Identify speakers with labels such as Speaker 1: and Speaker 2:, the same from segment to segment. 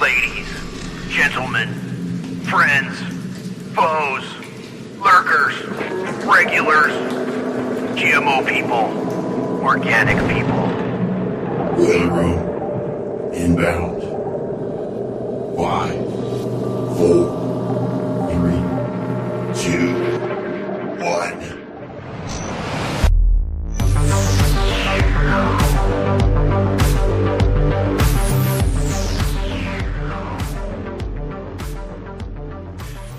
Speaker 1: ladies, gentlemen, friends, foes, lurkers, regulars, GMO people, organic people.
Speaker 2: Boiler room inbound. 5, 4, 3, 2, 1.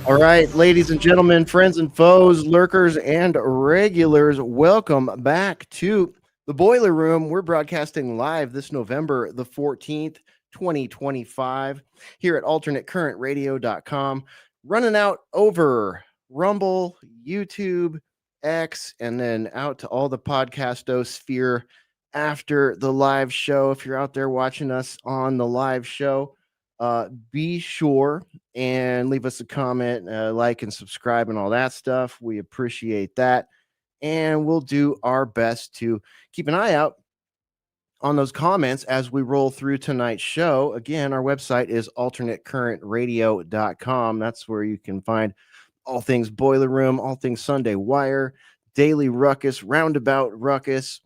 Speaker 3: All right, ladies and gentlemen, friends and foes, lurkers and regulars, welcome back to the Boiler Room. We're broadcasting live this November the 14th, 2025, here at alternatecurrentradio.com, running out over Rumble, YouTube, X, and then out to all the podcastosphere after the live show. If you're out there watching us on the live show, be sure and leave us a comment, like and subscribe and all that stuff. We appreciate that. And we'll do our best to keep an eye out on those comments as we roll through tonight's show. Again, our website is alternatecurrentradio.com. That's where you can find all things Boiler Room, all things Sunday Wire, Daily Ruckus, Roundabout Ruckus,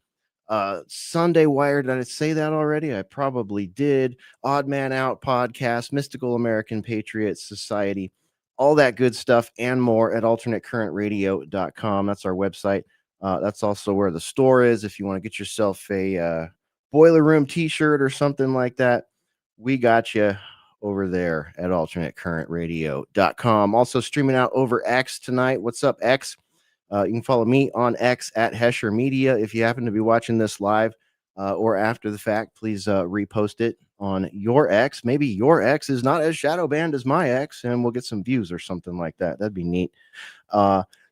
Speaker 3: Sunday Wire. Did I say that already? I probably did. Odd Man Out podcast, Mystical American Patriot Society, all that good stuff and more at alternatecurrentradio.com. That's our website. That's also where the store is. If you want to get yourself a Boiler Room t-shirt or something like that, we got you over there at alternatecurrentradio.com. Also streaming out over X tonight. What's up, X? You can follow me on X at Hesher Media. If you happen to be watching this live or after the fact, please repost it on your X. Maybe your X is not as shadow banned as my X, and we'll get some views or something like that. That'd be neat.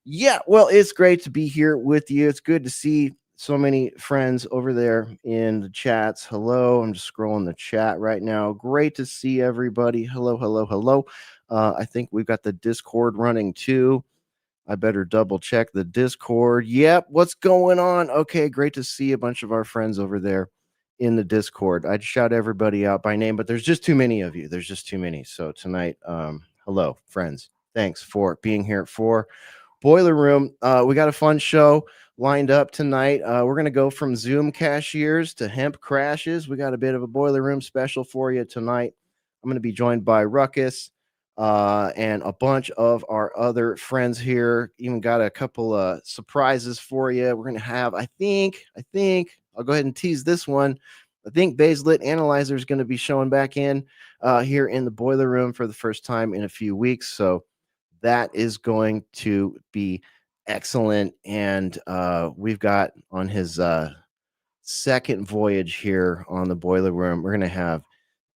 Speaker 3: Yeah, well, it's great to be here with you. It's good to see so many friends over there in the chats. Hello, I'm just scrolling the chat right now. Great to see everybody. Hello, hello, hello. I think we've got the Discord running too. I better double check the Discord. Yep, what's going on? Okay, great to see a bunch of our friends over there in the Discord. I'd shout everybody out by name, but there's just too many of you. There's just too many. So tonight, hello, friends. Thanks for being here for Boiler Room. We got a fun show lined up tonight. We're going to go from Zoom cashiers to hemp crashes. We got a bit of a Boiler Room special for you tonight. I'm going to be joined by Ruckus, and a bunch of our other friends here. Even got a couple of surprises for you. We're going to have, I think, I'll go ahead and tease this one. I think Baselit Analyzer is going to be showing back in here in the Boiler Room for the first time in a few weeks. So that is going to be excellent. And we've got on his second voyage here on the Boiler Room, we're going to have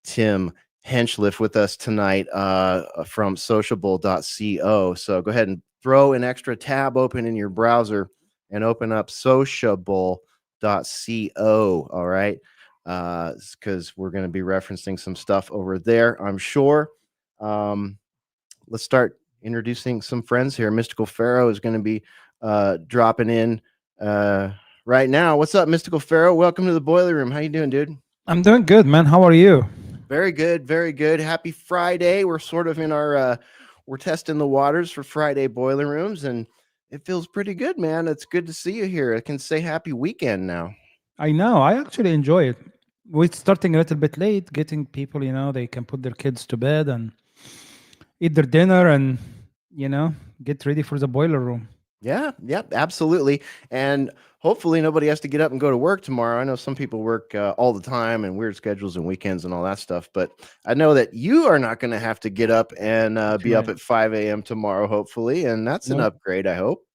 Speaker 3: Tim Hinchliffe with us tonight from sociable.co. So go ahead and throw an extra tab open in your browser and open up sociable.co. All right. Because we're going to be referencing some stuff over there, I'm sure. Let's start introducing some friends here. Mystical Pharaoh is going to be dropping in right now. What's up, Mystical Pharaoh? Welcome to the Boiler Room. How you doing, dude?
Speaker 4: I'm doing good, man. How are you?
Speaker 3: Very good, very good. Happy Friday. We're sort of in our we're testing the waters for Friday Boiler Rooms, and it feels pretty good, man. It's good to see you here. I can say happy weekend now.
Speaker 4: I know. I actually enjoy it. We're starting a little bit late, getting people, they can put their kids to bed and eat their dinner and, get ready for the Boiler Room.
Speaker 3: Yeah, yep, absolutely. And hopefully nobody has to get up and go to work tomorrow. I know some people work all the time and weird schedules and weekends and all that stuff, but I know that you are not going to have to get up and be up at 5 a.m. tomorrow, hopefully, and that's an upgrade, I hope.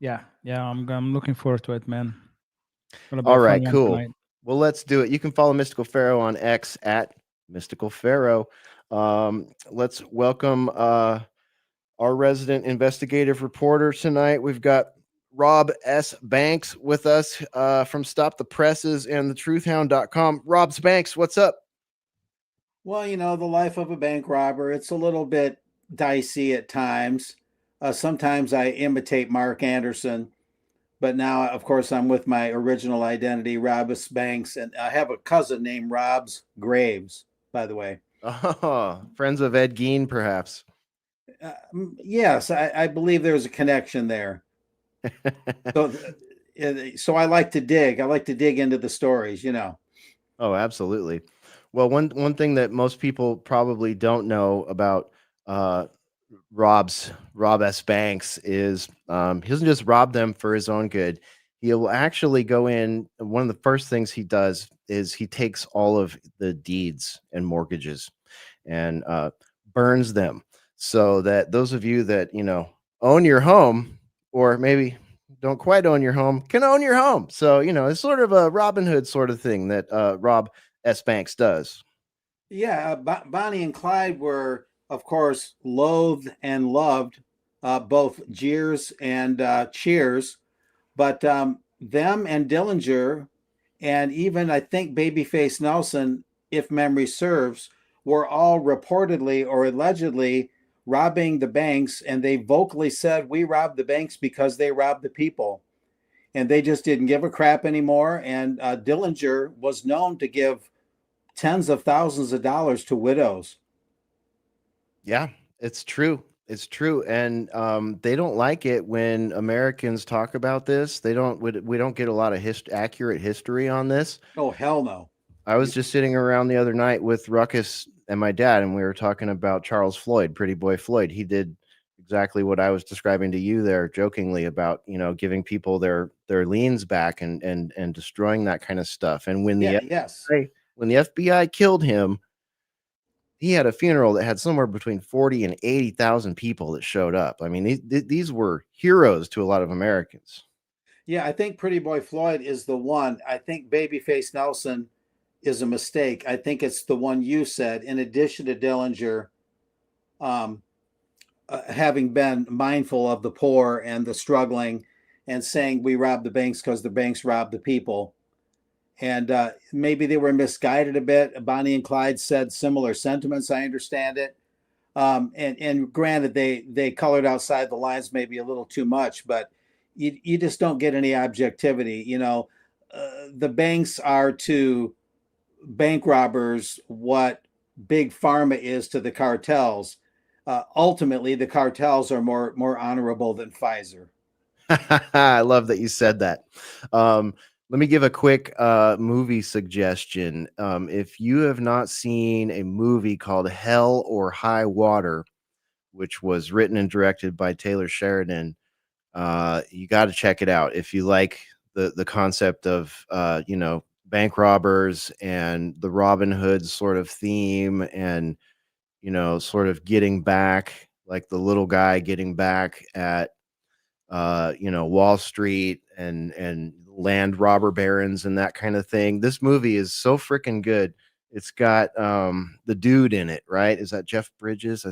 Speaker 4: Yeah, I'm looking forward to it, man.
Speaker 3: All right, cool. Well, let's do it. You can follow Mystical Pharaoh on X at Mystical Pharaoh. Let's welcome our resident investigative reporter tonight. We've got Rob S. Banks with us from Stop the Presses and thetruthhound.com. Rob Banks, what's up?
Speaker 5: Well, the life of a bank robber, it's a little bit dicey at times. Sometimes I imitate Mark Anderson, but now, of course, I'm with my original identity, Robus Banks, and I have a cousin named Robs Graves, by the way.
Speaker 3: Oh, friends of Ed Gein, perhaps.
Speaker 5: Yes, I believe there's a connection there. So, so I like to dig. I like to dig into the stories, you know.
Speaker 3: Oh, absolutely. Well, one thing that most people probably don't know about uh, Rob S. Banks is he doesn't just rob them for his own good. He'll actually go in. One of the first things he does is he takes all of the deeds and mortgages and burns them, so that those of you that own your home, or maybe don't quite own your home, can own your home. So it's sort of a Robin Hood sort of thing that Rob S. Banks does.
Speaker 5: Yeah, Bonnie and Clyde were, of course, loathed and loved, both jeers and cheers. But them and Dillinger, and even I think Babyface Nelson, if memory serves, were all reportedly or allegedly robbing the banks, and they vocally said, "We robbed the banks because they robbed the people." And they just didn't give a crap anymore. And Dillinger was known to give tens of thousands of dollars to widows.
Speaker 3: Yeah, it's true. It's true, and they don't like it when Americans talk about this. They don't. We don't get a lot of accurate history on this.
Speaker 5: Oh, hell no.
Speaker 3: I was just sitting around the other night with Ruckus and my dad, and we were talking about Charles Floyd, Pretty Boy Floyd. He did exactly what I was describing to you there, jokingly, about giving people their liens back and destroying that kind of stuff. And when
Speaker 5: Yeah,
Speaker 3: the
Speaker 5: yes.
Speaker 3: when the FBI killed him, he had a funeral that had somewhere between 40 and 80,000 people that showed up. I mean, these were heroes to a lot of Americans.
Speaker 5: Yeah, I think Pretty Boy Floyd is the one. I think Babyface Nelson is a mistake. I think it's the one you said, in addition to Dillinger, um, having been mindful of the poor and the struggling and saying we robbed the banks because the banks robbed the people. And maybe they were misguided a bit. Bonnie and Clyde said similar sentiments. I understand it. And granted, they colored outside the lines maybe a little too much, but you just don't get any objectivity. The banks are to bank robbers what big pharma is to the cartels. Ultimately, the cartels are more honorable than Pfizer.
Speaker 3: I love that you said that. Let me give a quick movie suggestion. If you have not seen a movie called Hell or High Water, which was written and directed by Taylor Sheridan, you got to check it out. If you like the concept of bank robbers and the Robin Hood sort of theme, and sort of getting back, like the little guy getting back at Wall Street and land robber barons and that kind of thing. This movie is so freaking good. It's got the dude in it, right? Is that Jeff Bridges?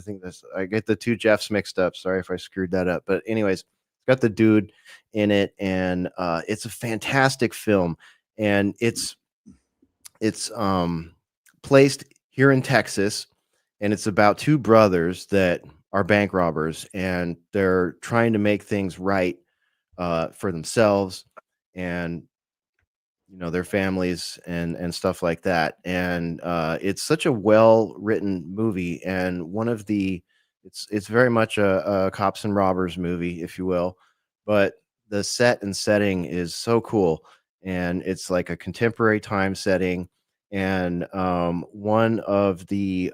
Speaker 3: I get the two Jeffs mixed up. Sorry if I screwed that up. But anyways, it's got the dude in it, and it's a fantastic film. And it's placed here in Texas, and it's about two brothers that are bank robbers, and they're trying to make things right for themselves and their families and stuff like that. And it's such a well written movie, and it's very much a cops and robbers movie, if you will, but the set and setting is so cool, and it's like a contemporary time setting. And one of the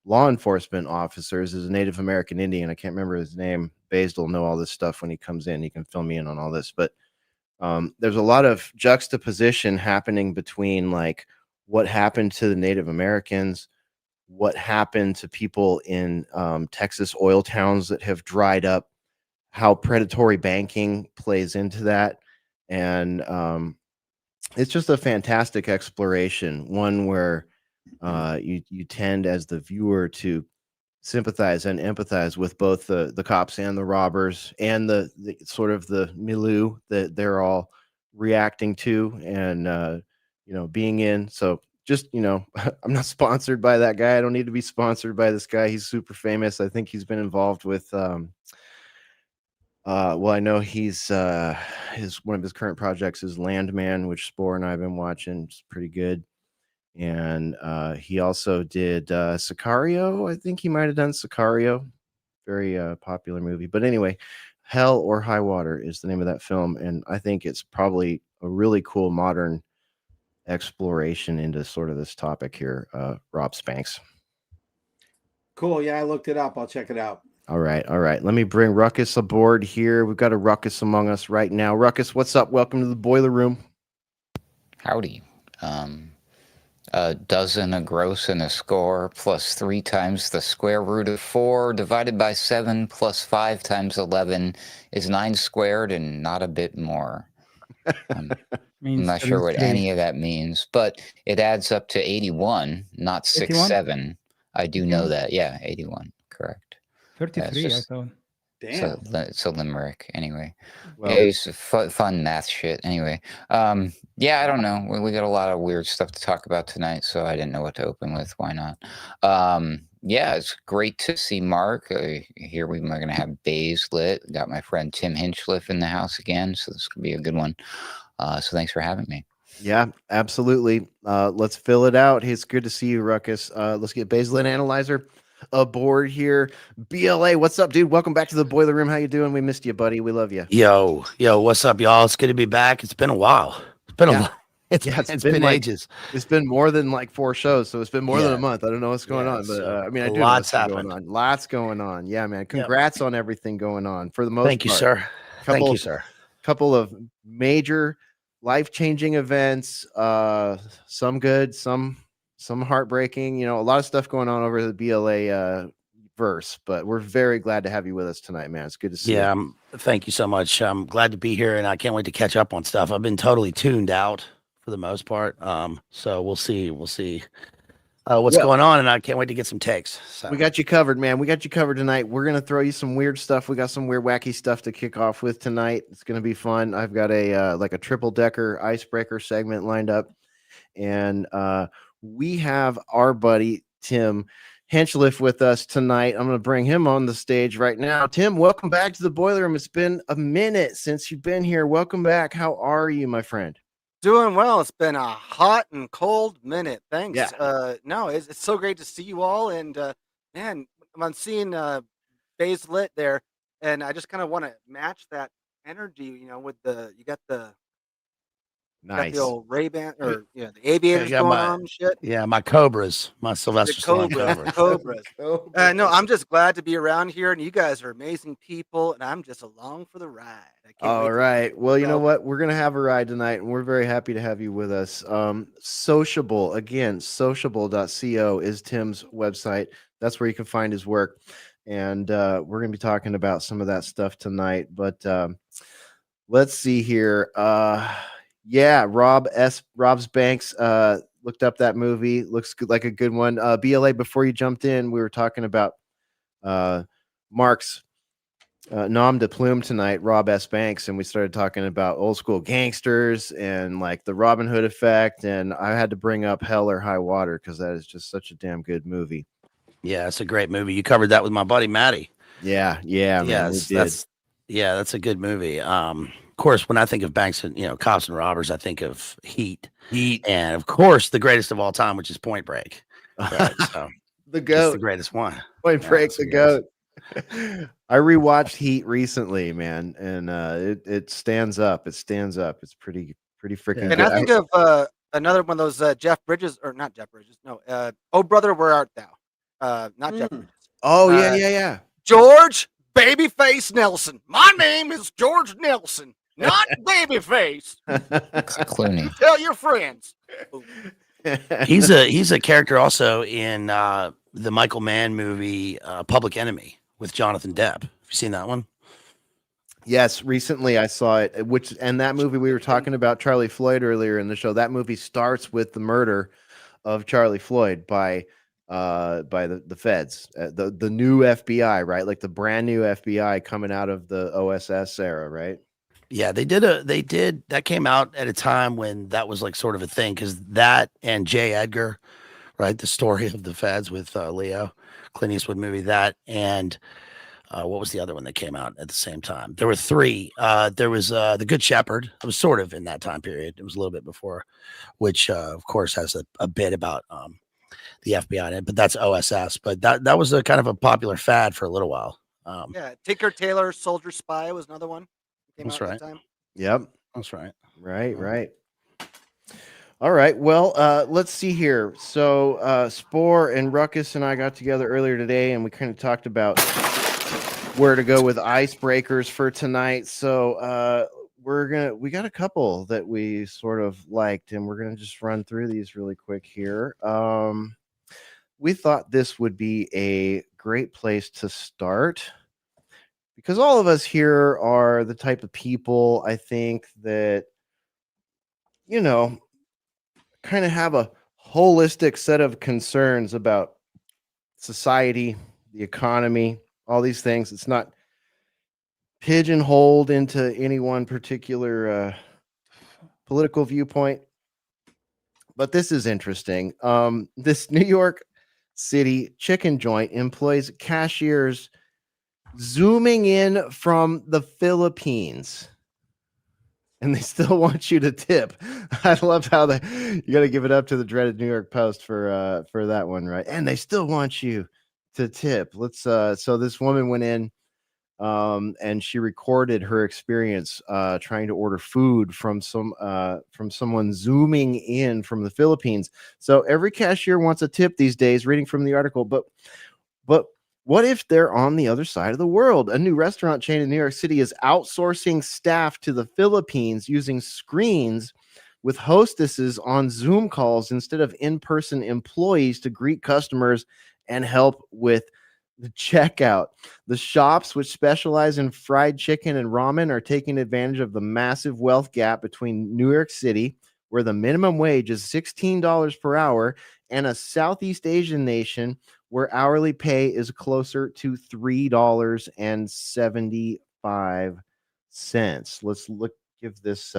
Speaker 3: law enforcement officers is a Native American Indian. I can't remember his name. Basil will know all this stuff when he comes in. He can fill me in on all this, but there's a lot of juxtaposition happening between like what happened to the Native Americans, what happened to people in Texas oil towns that have dried up, how predatory banking plays into that. And it's just a fantastic exploration, one where you tend as the viewer to sympathize and empathize with both the cops and the robbers, and the sort of the milieu that they're all reacting to, and being in. So just I'm not sponsored by that guy. I don't need to be sponsored by this guy. He's super famous. I think he's been involved with well, I know he's his one of his current projects is Landman, which Spore and I have been watching. It's pretty good. And he also did Sicario. I think he might have done Sicario. Very popular movie. But anyway, Hell or High Water is the name of that film. And I think it's probably a really cool modern exploration into sort of this topic here, Rob Spanks.
Speaker 5: Cool. Yeah, I looked it up. I'll check it out.
Speaker 3: All right. Let me bring Ruckus aboard here. We've got a Ruckus among us right now. Ruckus, what's up? Welcome to the Boiler Room.
Speaker 6: Howdy. A dozen, a gross, and a score, plus 3 times the square root of 4, divided by 7, plus 5 times 11 is 9 squared and not a bit more. I'm not sure what any of that means, but it adds up to 81, not 67. I do know that. Yeah, 81. Correct.
Speaker 4: 33, I thought.
Speaker 5: Damn.
Speaker 6: So it's a limerick. Anyway,
Speaker 3: Well,
Speaker 6: it's fun math shit. Anyway, yeah, I don't know. We got a lot of weird stuff to talk about tonight, so I didn't know what to open with. Why not? Yeah, it's great to see Mark. Here we're going to have bays lit. Got my friend Tim Hinchliffe in the house again, so this could be a good one. So thanks for having me.
Speaker 3: Yeah, absolutely. Let's fill it out. It's good to see you, Ruckus. Let's get bays lit analyzer aboard here. BLA, what's up, dude? Welcome back to the Boiler Room. How you doing? We missed you, buddy. We love you.
Speaker 7: Yo, what's up, y'all? It's good to be back. It's been a while. It's been it's been
Speaker 3: like,
Speaker 7: ages.
Speaker 3: It's been more than like 4 shows, so it's been more than a month. I don't know what's going on, but I mean, I do know
Speaker 7: lots
Speaker 3: what's
Speaker 7: happened.
Speaker 3: going on. Lots going on. Yeah, man. Congrats on everything going on for the most
Speaker 7: Thank you,
Speaker 3: part.
Speaker 7: sir. Thank you, sir.
Speaker 3: Couple of major life-changing events, some good, some heartbreaking, a lot of stuff going on over the BLA verse, but we're very glad to have you with us tonight, man. It's good to see you.
Speaker 7: Thank you so much. I'm glad to be here, and I can't wait to catch up on stuff. I've been totally tuned out for the most part, so we'll see what's going on, and I can't wait to get some takes. So.
Speaker 3: We got you covered, man. We got you covered tonight. We're gonna throw you some weird stuff. We got some weird, wacky stuff to kick off with tonight. It's gonna be fun. I've got a like a triple decker icebreaker segment lined up, and we have our buddy Tim Hinchliffe with us tonight. I'm gonna bring him on the stage right now. Tim, welcome back to the Boiler Room. It's been a minute since you've been here. Welcome back. How are you, my friend?
Speaker 8: Doing well. It's been a hot and cold minute. Thanks.
Speaker 3: Yeah.
Speaker 8: No, it's so great to see you all. And man, I'm seeing Bays lit there, and I just kind of want to match that energy. With you got the
Speaker 3: Nice.
Speaker 8: the old Ray-Ban or the aviators going on and shit.
Speaker 7: Yeah, my Cobras, my Sylvester Stallone
Speaker 8: Cobras. No, I'm just glad to be around here, and you guys are amazing people, and I'm just along for the ride.
Speaker 3: All right. Well, you know what? We're going to have a ride tonight, and we're very happy to have you with us. Sociable, again, sociable.co is Tim's website. That's where you can find his work. And we're going to be talking about some of that stuff tonight. But let's see here. Yeah, Rob's Banks looked up that movie. Looks good, like a good one. BLA, before you jumped in, we were talking about Mark's nom de plume tonight, Rob S. Banks, and we started talking about old school gangsters and like the Robin Hood effect. And I had to bring up Hell or High Water because that is just such a damn good movie.
Speaker 7: Yeah, it's a great movie. You covered that with my buddy Matty.
Speaker 3: Yeah, man,
Speaker 7: that's a good movie. Of course, when I think of Banks and cops and robbers, I think of Heat, and of course, the greatest of all time, which is Point Break. Right, so
Speaker 3: the GOAT,
Speaker 7: the greatest one.
Speaker 3: Point Break, the GOAT. I rewatched Heat recently, man, and it stands up. It stands up. It's pretty freaking good.
Speaker 8: And I think of another one of those Jeff Bridges, or not Jeff Bridges. No, Oh Brother, Where Art Thou? Not Jeff Bridges.
Speaker 3: Oh yeah.
Speaker 8: George Babyface Nelson. My name is George Nelson, not Babyface.
Speaker 6: Clooney.
Speaker 8: Tell your friends.
Speaker 7: He's a character also in the Michael Mann movie Public Enemy with Jonathan Depp. Have you seen that one?
Speaker 3: Yes, recently I saw it. And that movie, we were talking about Charlie Floyd earlier in the show. That movie starts with the murder of Charlie Floyd by the feds, the new FBI, right? Like the brand new FBI coming out of the OSS era, right?
Speaker 7: Yeah, that came out at a time when that was like sort of a thing, because that and J. Edgar, right? The story of the feds with Leo, Clint Eastwood movie, that and What was the other one that came out at the same time? There were three. There was The Good Shepherd. It was sort of in that time period. It was a little bit before, which of course has a bit about the FBI in it, but that's OSS. But that was a kind of a popular fad for a little while.
Speaker 8: Yeah, Tinker Tailor Soldier Spy was another one. Came
Speaker 7: That's
Speaker 8: out
Speaker 7: right.
Speaker 8: at that time.
Speaker 3: Yep.
Speaker 7: That's right.
Speaker 3: Right. All right. Well, let's see here. So Spore and Ruckus and I got together earlier today, and we kind of talked about where to go with icebreakers for tonight. So we got a couple that we sort of liked, and we're gonna just run through these really quick here. We thought this would be a great place to start because all of us here are the type of people, I think, that kind of have a holistic set of concerns about society, the economy, all these things. It's not pigeonholed into any one particular political viewpoint. But this is interesting. This New York City chicken joint employs cashiers zooming in from the Philippines. And they still want you to tip. I love how you got to give it up to the dreaded New York Post for that one, right? And they still want you to tip. So this woman went in and she recorded her experience trying to order food from someone zooming in from the Philippines. So every cashier wants a tip these days, reading from the article, but what if they're on the other side of the world? A new restaurant chain in New York City is outsourcing staff to the Philippines using screens with hostesses on Zoom calls instead of in-person employees to greet customers and help with the checkout. The shops, which specialize in fried chicken and ramen, are taking advantage of the massive wealth gap between New York City, where the minimum wage is $16 per hour, and a Southeast Asian nation where hourly pay is closer to $3.75. Let's give this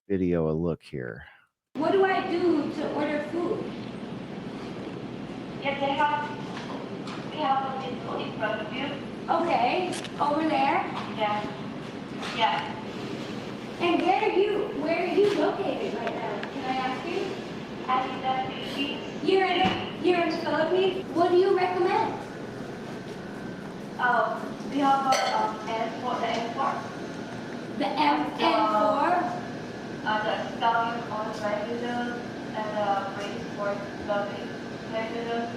Speaker 3: video a look here.
Speaker 9: What do I do to order food?
Speaker 10: Yeah, they have a window in front of you.
Speaker 9: Okay, over there.
Speaker 10: Yeah.
Speaker 9: And where are you located right now? Can I ask you?
Speaker 10: I think that's Philippines.
Speaker 9: You're in the Philippines. What do you recommend?
Speaker 10: We have M4, the M4.
Speaker 9: The M4.
Speaker 10: The Stallion on regular and the Brace for the regular.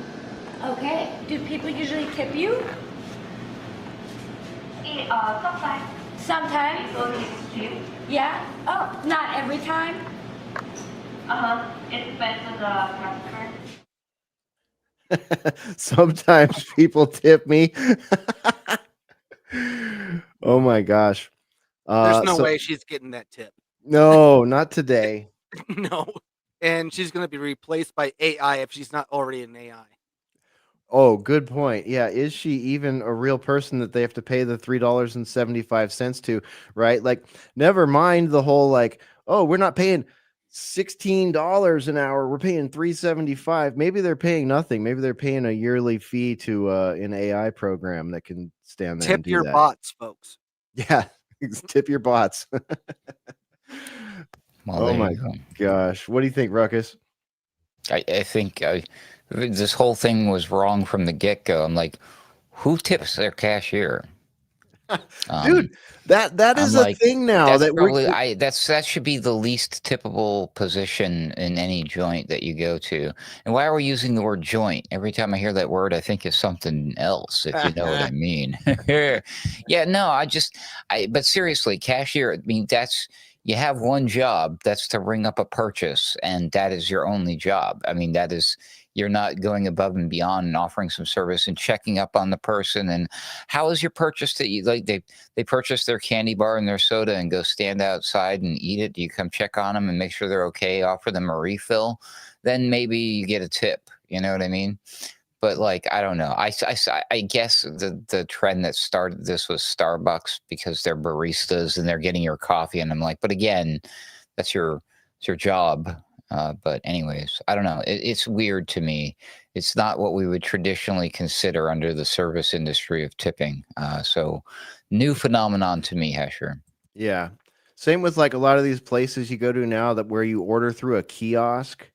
Speaker 9: Okay. Do people usually tip you?
Speaker 10: Sometimes.
Speaker 9: Sometimes.
Speaker 10: It's only cheap.
Speaker 9: Yeah. Oh, not every time.
Speaker 10: It depends on the customer.
Speaker 3: Sometimes people tip me. Oh my gosh.
Speaker 8: There's no way she's getting that tip.
Speaker 3: No, not today.
Speaker 8: No. And she's going to be replaced by AI if she's not already an AI.
Speaker 3: Oh, good point. Yeah. Is she even a real person that they have to pay the $3.75 to? Right. Like, never mind the whole, like, oh, we're not paying $16 an hour. We're paying $3.75. Maybe they're paying nothing. Maybe they're paying a yearly fee to an AI program that can stand there.
Speaker 8: Tip
Speaker 3: and do
Speaker 8: your
Speaker 3: that.
Speaker 8: bots, folks.
Speaker 3: Yeah. Tip your bots.
Speaker 6: Well,
Speaker 3: oh my gosh. What do you think, Ruckus?
Speaker 6: I think this whole thing was wrong from the get-go. I'm like, who tips their cashier?
Speaker 3: Dude, that is a thing now.
Speaker 6: That's that should be the least tippable position in any joint that you go to. And why are we using the word joint? Every time I hear that word, I think it's something else, if you know what I mean. Yeah, no, but seriously, cashier, I mean, you have one job, that's to ring up a purchase, and that is your only job. I mean, you're not going above and beyond and offering some service and checking up on the person. And how is your purchase that you like? They purchase their candy bar and their soda and go stand outside and eat it. Do you come check on them and make sure they're okay? Offer them a refill, then maybe you get a tip. You know what I mean? But like, I don't know. I guess the trend that started this was Starbucks because they're baristas and they're getting your coffee. And I'm like, but again, it's your job. But anyways, I don't know. It's weird to me. it's not what we would traditionally consider under the service industry of tipping. So new phenomenon to me, Hesher.
Speaker 3: Yeah. Same with like a lot of these places you go to now that where you order through a kiosk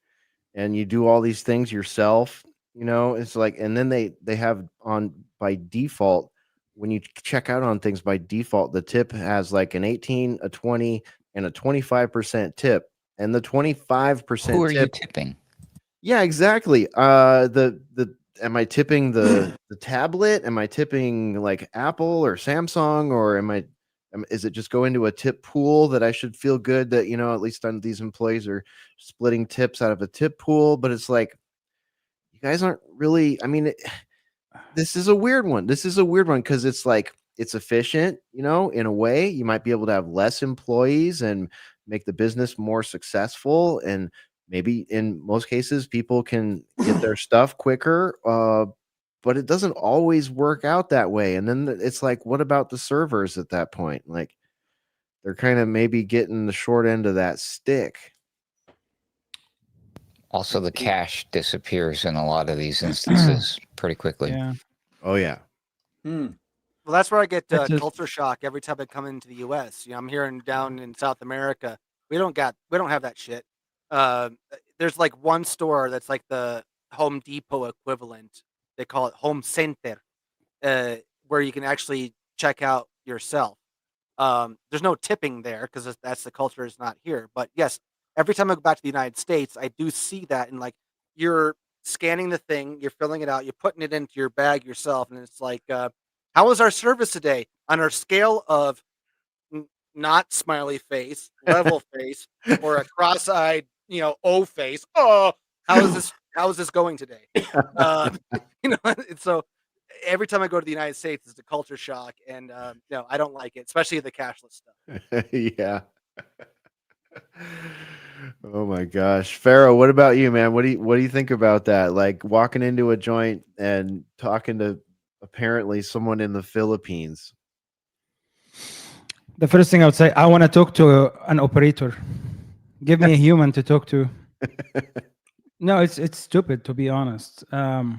Speaker 3: and you do all these things yourself, it's like, and then they have on by default when you check out on things by default, the tip has like an 18, a 20, and a 25% tip. And the 25%
Speaker 6: Who are you
Speaker 3: tip,
Speaker 6: tipping?
Speaker 3: yeah, exactly. The am I tipping the tablet? Am I tipping like Apple or Samsung, or is it just go into a tip pool that I should feel good that at least these employees are splitting tips out of a tip pool? But it's like you guys aren't really. I mean, this is a weird one. This is a weird one because it's like it's efficient, in a way. You might be able to have less employees and make the business more successful, and maybe in most cases people can get their stuff quicker. But it doesn't always work out that way. And then it's like, what about the servers at that point? Like they're kind of maybe getting the short end of that stick.
Speaker 6: Also, the cash disappears in a lot of these instances pretty quickly.
Speaker 4: Yeah.
Speaker 3: Oh yeah.
Speaker 5: Hmm.
Speaker 8: Well, that's where I get
Speaker 4: That's just-
Speaker 8: culture shock every time I come into the U.S. I'm here down in South America. We don't have that shit. There's like one store that's like the Home Depot equivalent. They call it Home Center, where you can actually check out yourself. There's no tipping there because that's the culture is not here. But yes, every time I go back to the United States, I do see that, and like you're scanning the thing, you're filling it out, you're putting it into your bag yourself, and it's like, how was our service today on our scale of not smiley face, level face, or a cross-eyed, O face? Oh, how is this going today? And so every time I go to the United States, it's a culture shock, and I don't like it, especially the cashless stuff.
Speaker 3: Yeah. Oh my gosh, Pharaoh, what about you, man? What do you think about that? Like walking into a joint and talking to apparently someone in the Philippines.
Speaker 4: The first thing I would say, I want to talk to an operator. Give me a human to talk to. No, it's stupid, to be honest. And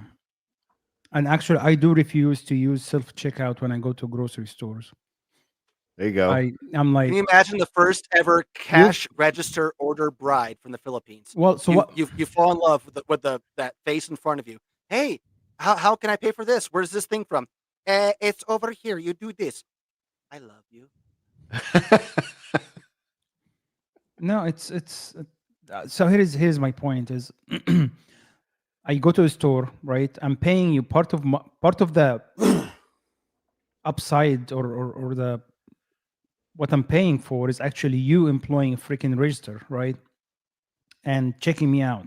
Speaker 4: actually, I do refuse to use self-checkout when I go to grocery stores.
Speaker 3: There you go.
Speaker 4: I'm like,
Speaker 8: Can you imagine the first ever cash register order bride from the Philippines?
Speaker 4: well, so what?
Speaker 8: You fall in love with that face in front of you. Hey, how can I pay for this? Where's this thing from? It's over here. You do this. I love you.
Speaker 4: No, it's so here's my point is I go to a store, right? I'm paying you part of the upside or the what I'm paying for is actually you employing a freaking register, right? And checking me out.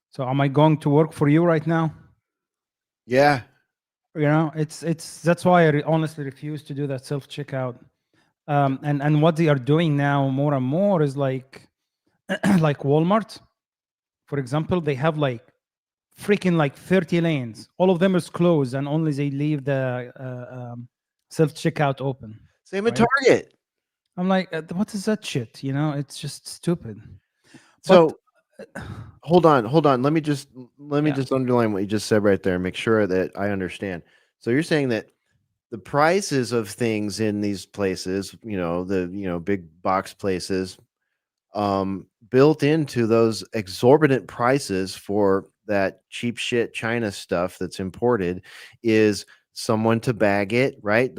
Speaker 4: So am I going to work for you right now?
Speaker 3: Yeah.
Speaker 4: It's that's why I honestly refuse to do that self checkout. And what they are doing now more and more is like like Walmart, for example, they have like freaking like 30 lanes. All of them is closed, and only they leave the self checkout open.
Speaker 3: Same at Target.
Speaker 4: I'm like, what is that shit? It's just stupid.
Speaker 3: So hold on. Let me just underline what you just said right there and make sure that I understand. So you're saying that the prices of things in these places, the big box places, built into those exorbitant prices for that cheap shit China stuff that's imported is someone to bag it, right?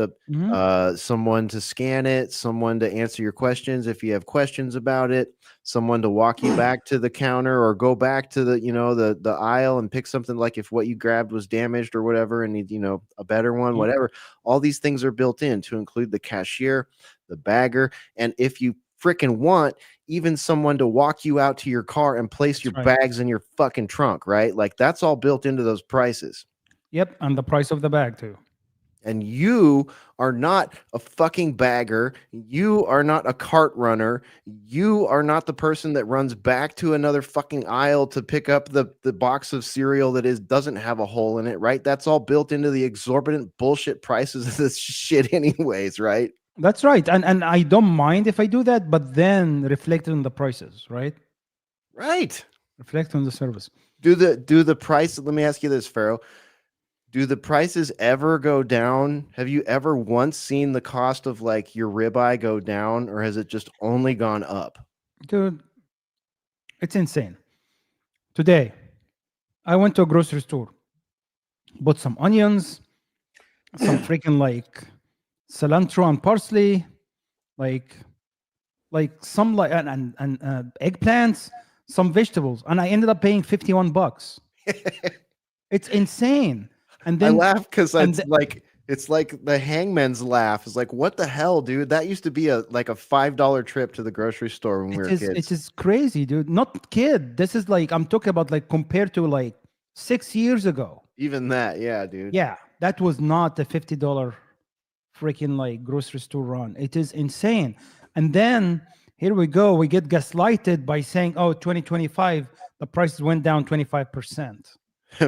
Speaker 3: Someone to scan it, someone to answer your questions if you have questions about it, someone to walk you back to the counter or go back to the aisle and pick something, like if what you grabbed was damaged or whatever and need a better one, whatever. All these things are built in to include the cashier, the bagger, and if you freaking want, even someone to walk you out to your car and place your bags in your fucking trunk, right? Like that's all built into those prices.
Speaker 4: Yep, and the price of the bag too.
Speaker 3: And you are not a fucking bagger. You are not a cart runner. You are not the person that runs back to another fucking aisle to pick up the box of cereal that doesn't have a hole in it, right? That's all built into the exorbitant bullshit prices of this shit anyways, right?
Speaker 4: That's right. And I don't mind if I do that, but then reflect on the prices, right?
Speaker 3: Right.
Speaker 4: Reflect on the service.
Speaker 3: Do the price? Let me ask you this, Pharaoh. Do the prices ever go down? Have you ever once seen the cost of like your ribeye go down, or has it just only gone up?
Speaker 4: Dude, it's insane. Today, I went to a grocery store, bought some onions, some freaking like cilantro and parsley, like some like and eggplants, some vegetables, and I ended up paying $51. It's insane. And
Speaker 3: I
Speaker 4: then
Speaker 3: laugh because
Speaker 4: and
Speaker 3: it's like the hangman's laugh. It's like, what the hell, dude? That used to be a $5 trip to the grocery store when we were
Speaker 4: it
Speaker 3: kids.
Speaker 4: is crazy, dude. Not kid. This is like I'm talking about like compared to like 6 years ago.
Speaker 3: Even that, yeah, dude.
Speaker 4: Yeah, that was not a $50 freaking like grocery store run. It is insane. And then here we go. We get gaslighted by saying, oh, 2025, the prices went down 25%.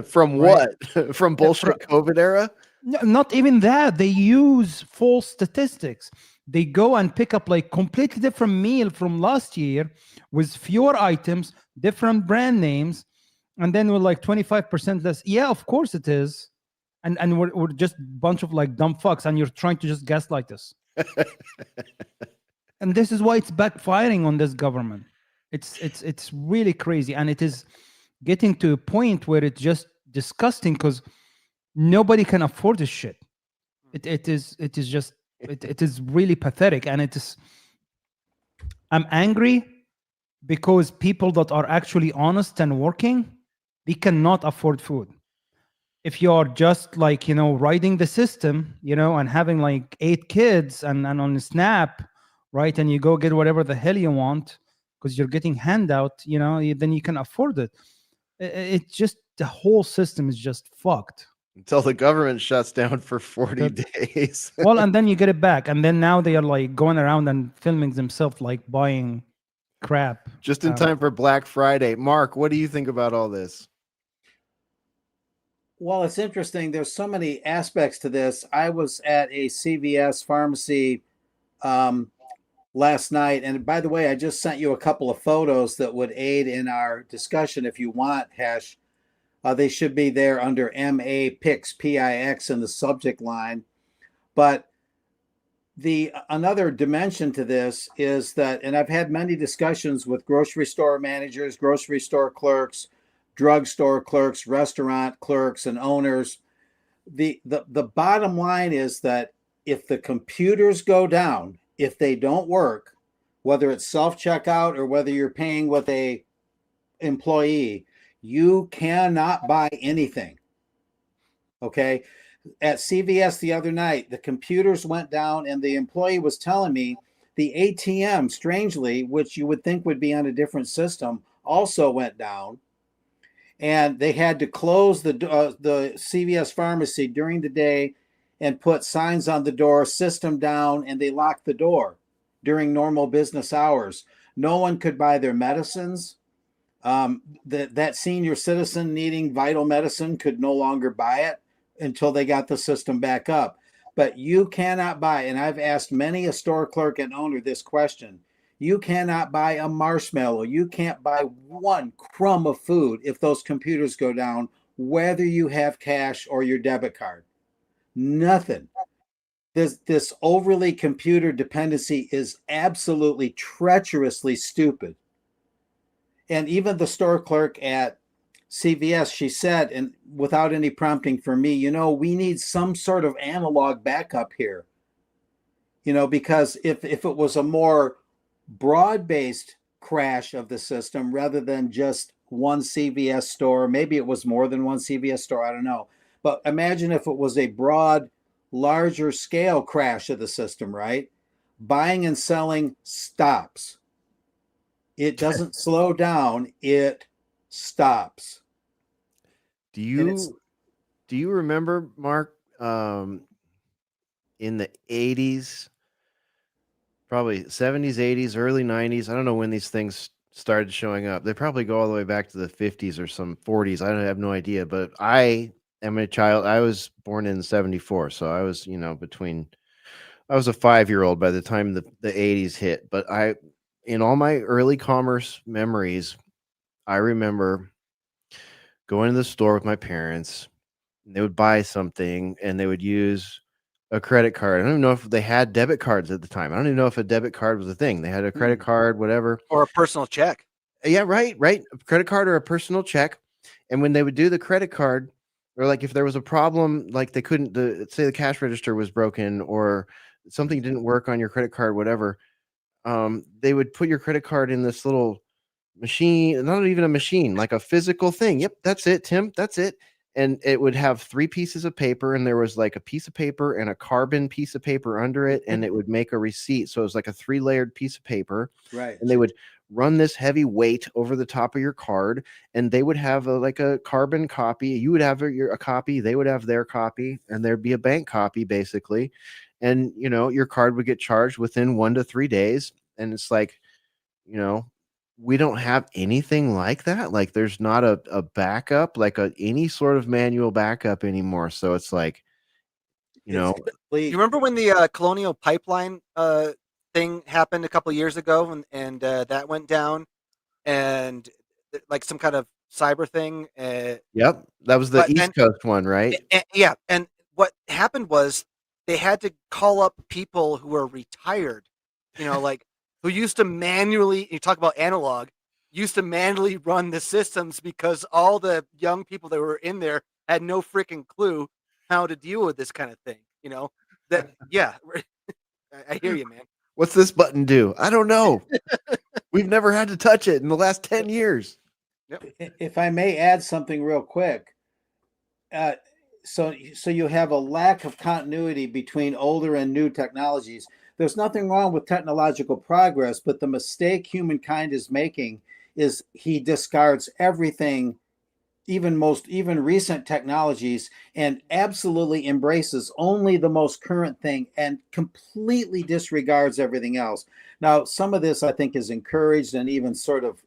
Speaker 3: From
Speaker 4: Right.
Speaker 3: what? From bullshit COVID era?
Speaker 4: No, not even that. They use false statistics. They go and pick up like completely different meal from last year with fewer items, different brand names, and then we're like 25% less. Yeah, of course it is. And we're just a bunch of like dumb fucks, and you're trying to just gaslight us. And this is why it's backfiring on this government. It's really crazy, and it is getting to a point where it's just disgusting because nobody can afford this shit. It is really pathetic, and it is. I'm angry because people that are actually honest and working, they cannot afford food. If you're just like, riding the system, and having like 8 kids and on Snap, right? And you go get whatever the hell you want because you're getting handout, then you can afford it. It's just the whole system is just fucked.
Speaker 3: Until the government shuts down for 40 days.
Speaker 4: Well, and then you get it back. And then now they are like going around and filming themselves like buying crap.
Speaker 3: Just in time for Black Friday. Mark, what do you think about all this?
Speaker 5: Well, it's interesting. There's so many aspects to this. I was at a CVS pharmacy last night. And by the way, I just sent you a couple of photos that would aid in our discussion if you want, Hesh. They should be there under MA PIX, PIX in the subject line. But another dimension to this is that, and I've had many discussions with grocery store managers, grocery store clerks, drugstore clerks, restaurant clerks, and owners. The bottom line is that if the computers go down, if they don't work, whether it's self-checkout or whether you're paying with a employee, you cannot buy anything. Okay. At CVS the other night, the computers went down and the employee was telling me the ATM, strangely, which you would think would be on a different system, also went down. And they had to close the CVS pharmacy during the day and put signs on the door, system down, and they locked the door during normal business hours. No one could buy their medicines. That senior citizen needing vital medicine could no longer buy it until they got the system back up. But you cannot buy, and I've asked many a store clerk and owner this question, you cannot buy a marshmallow. You can't buy one crumb of food if those computers go down, whether you have cash or your debit card. Nothing. This overly computer dependency is absolutely treacherously stupid. And even the store clerk at CVS, she said, and without any prompting from me, we need some sort of analog backup here. Because if it was a more broad-based crash of the system rather than just one CVS store, maybe it was more than one CVS store, I don't know. But imagine if it was a broad, larger scale crash of the system, right? Buying and selling stops. It doesn't slow down, it stops.
Speaker 3: Do you remember, Mark, in the 80s, probably 70s, 80s, early 90s, I don't know when these things started showing up. They probably go all the way back to the 50s or some 40s. I have no idea, but I am a child. I was born in 74, so I was, I was a 5-year-old by the time the 80s hit. But in all my early commerce memories, I remember go into the store with my parents. And they would buy something and they would use a credit card. I don't even know if they had debit cards at the time. I don't even know if a debit card was a thing. They had a credit card, whatever.
Speaker 8: Or a personal check.
Speaker 3: Yeah, right. A credit card or a personal check. And when they would do the credit card, or like if there was a problem, like they couldn't, say the cash register was broken or something didn't work on your credit card, whatever, they would put your credit card in this little machine, not even a machine, like a physical thing. Yep, that's it, Tim. That's it. And it would have 3 pieces of paper, and there was like a piece of paper and a carbon piece of paper under it, and it would make a receipt. So it was like a 3-layered piece of paper.
Speaker 5: Right.
Speaker 3: And they would run this heavy weight over the top of your card, and they would have like a carbon copy. You would have a copy, they would have their copy, and there'd be a bank copy basically. And your card would get charged within 1 to 3 days. And it's like, we don't have anything like that. Like there's not a backup, like any sort of manual backup anymore. So it's like,
Speaker 8: you remember when the Colonial Pipeline thing happened a couple of years ago, and that went down, and like some kind of cyber thing.
Speaker 3: Yep, that was the East Coast one, right?
Speaker 8: Yeah, and what happened was they had to call up people who were retired, like who used to manually. You talk about analog, used to manually run the systems because all the young people that were in there had no freaking clue how to deal with this kind of thing. That yeah, I hear you, man.
Speaker 3: What's this button do? I don't know. We've never had to touch it in the last 10 years.
Speaker 5: Yep. If I may add something real quick. So you have a lack of continuity between older and new technologies. There's nothing wrong with technological progress, but the mistake humankind is making is he discards everything, even recent technologies, and absolutely embraces only the most current thing and completely disregards everything else. Now, some of this I think is encouraged and even sort of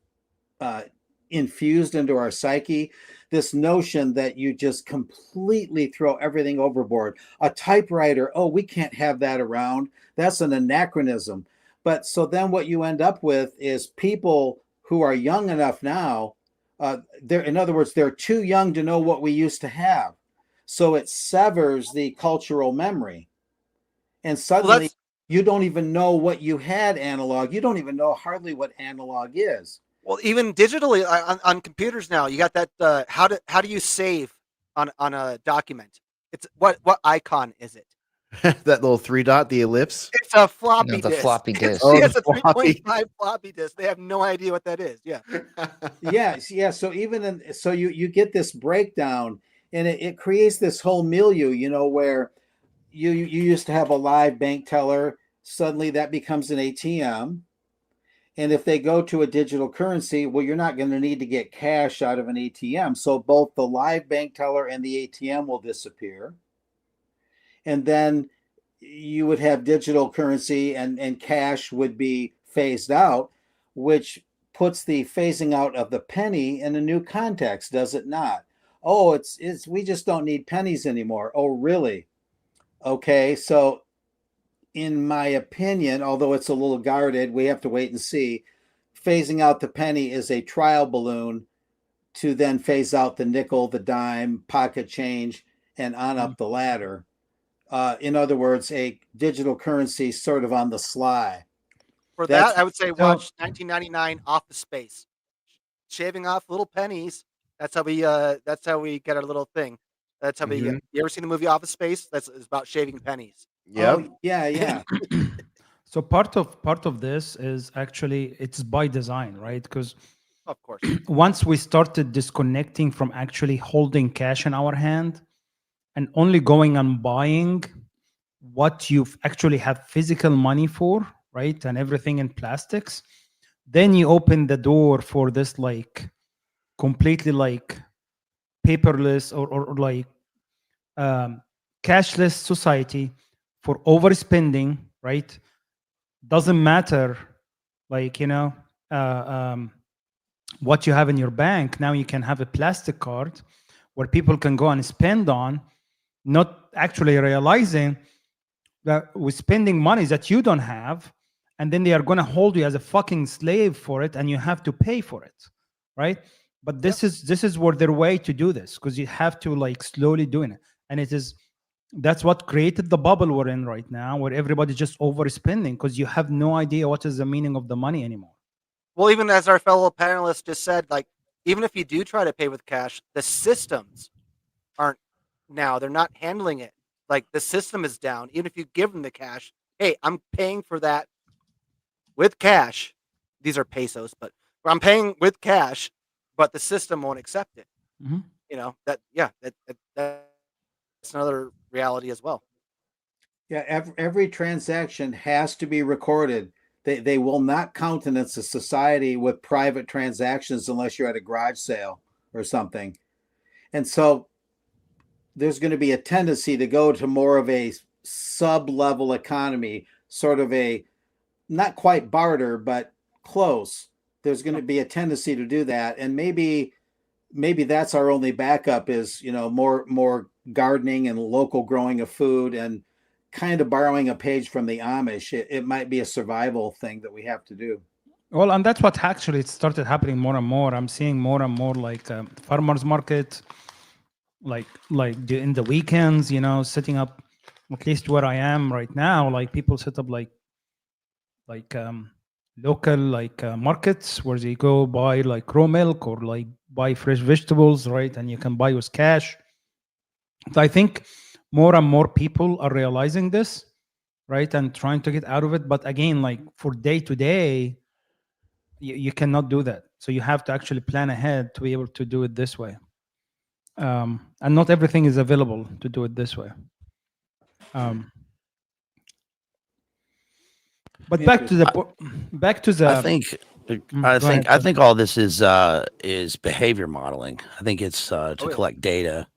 Speaker 5: infused into our psyche, this notion that you just completely throw everything overboard. A typewriter, oh, we can't have that around. That's an anachronism. But so then what you end up with is people who are young enough now, in other words, they're too young to know what we used to have. So it severs the cultural memory. And suddenly you don't even know what you had analog. You don't even know hardly what analog is.
Speaker 8: Well, even digitally on computers now, you got that. How do you save on a document? It's what icon is it?
Speaker 3: That little 3 dot, the ellipse.
Speaker 8: It's a floppy
Speaker 6: No, the
Speaker 8: disk.
Speaker 6: floppy disk.
Speaker 8: It's a 3.5 floppy disk. They have no idea what that is. Yeah.
Speaker 5: Yeah. So you get this breakdown, and it creates this whole milieu, where you used to have a live bank teller. Suddenly that becomes an ATM. And if they go to a digital currency, well, you're not going to need to get cash out of an ATM. So both the live bank teller and the ATM will disappear. And then you would have digital currency and cash would be phased out, which puts the phasing out of the penny in a new context, does it not? Oh, it's we just don't need pennies anymore. Oh, really? Okay, so in my opinion, although it's a little guarded, we have to wait and see. Phasing out the penny is a trial balloon to then phase out the nickel, the dime, pocket change, and on up the ladder. In other words, a digital currency sort of on the sly.
Speaker 8: For that, I would say watch 1999 Office Space. Shaving off little pennies. That's how we get our little thing. That's how we get. You ever seen the movie Office Space? It's about shaving pennies.
Speaker 3: Yep.
Speaker 5: Oh, yeah.
Speaker 4: So part of this is actually it's by design, right? Because
Speaker 8: of course,
Speaker 4: once we started disconnecting from actually holding cash in our hand and only going and buying what you actually have physical money for, right? And everything in plastics, then you open the door for this like completely like paperless or like cashless society for overspending, right? Doesn't matter, like, what you have in your bank. Now you can have a plastic card where people can go and spend on, not actually realizing that we're spending money that you don't have, and then they are going to hold you as a fucking slave for it, and you have to pay for it, right? But this is where their way to do this, because you have to like slowly doing it, and that's what created the bubble we're in right now, where everybody's just overspending because you have no idea what is the meaning of the money anymore.
Speaker 8: Well, even as our fellow panelist just said, like, even if you do try to pay with cash, the systems aren't now. They're not handling it. Like, the system is down. Even if you give them the cash, hey, I'm paying for that with cash. These are pesos, but I'm paying with cash, but the system won't accept it.
Speaker 4: Mhm.
Speaker 8: You know, that's another reality as well.
Speaker 5: Yeah, every transaction has to be recorded. They will not countenance a society with private transactions unless you're at a garage sale or something. And so there's going to be a tendency to go to more of a sub-level economy, sort of a not quite barter, but close. There's going to be a tendency to do that. And maybe that's our only backup is, more gardening and local growing of food and kind of borrowing a page from the Amish. It might be a survival thing that we have to do.
Speaker 4: Well, and that's what actually it started happening more and more. I'm seeing more and more like farmers market, like in the weekends, setting up, at least where I am right now, like people set up like local markets where they go buy like raw milk or like buy fresh vegetables, right? And you can buy with cash. So I think more and more people are realizing this, right, and trying to get out of it. But again, like for day to day, you cannot do that. So you have to actually plan ahead to be able to do it this way. And not everything is available to do it this way. But back to the
Speaker 7: I think all this is behavior modeling. I think it's to collect data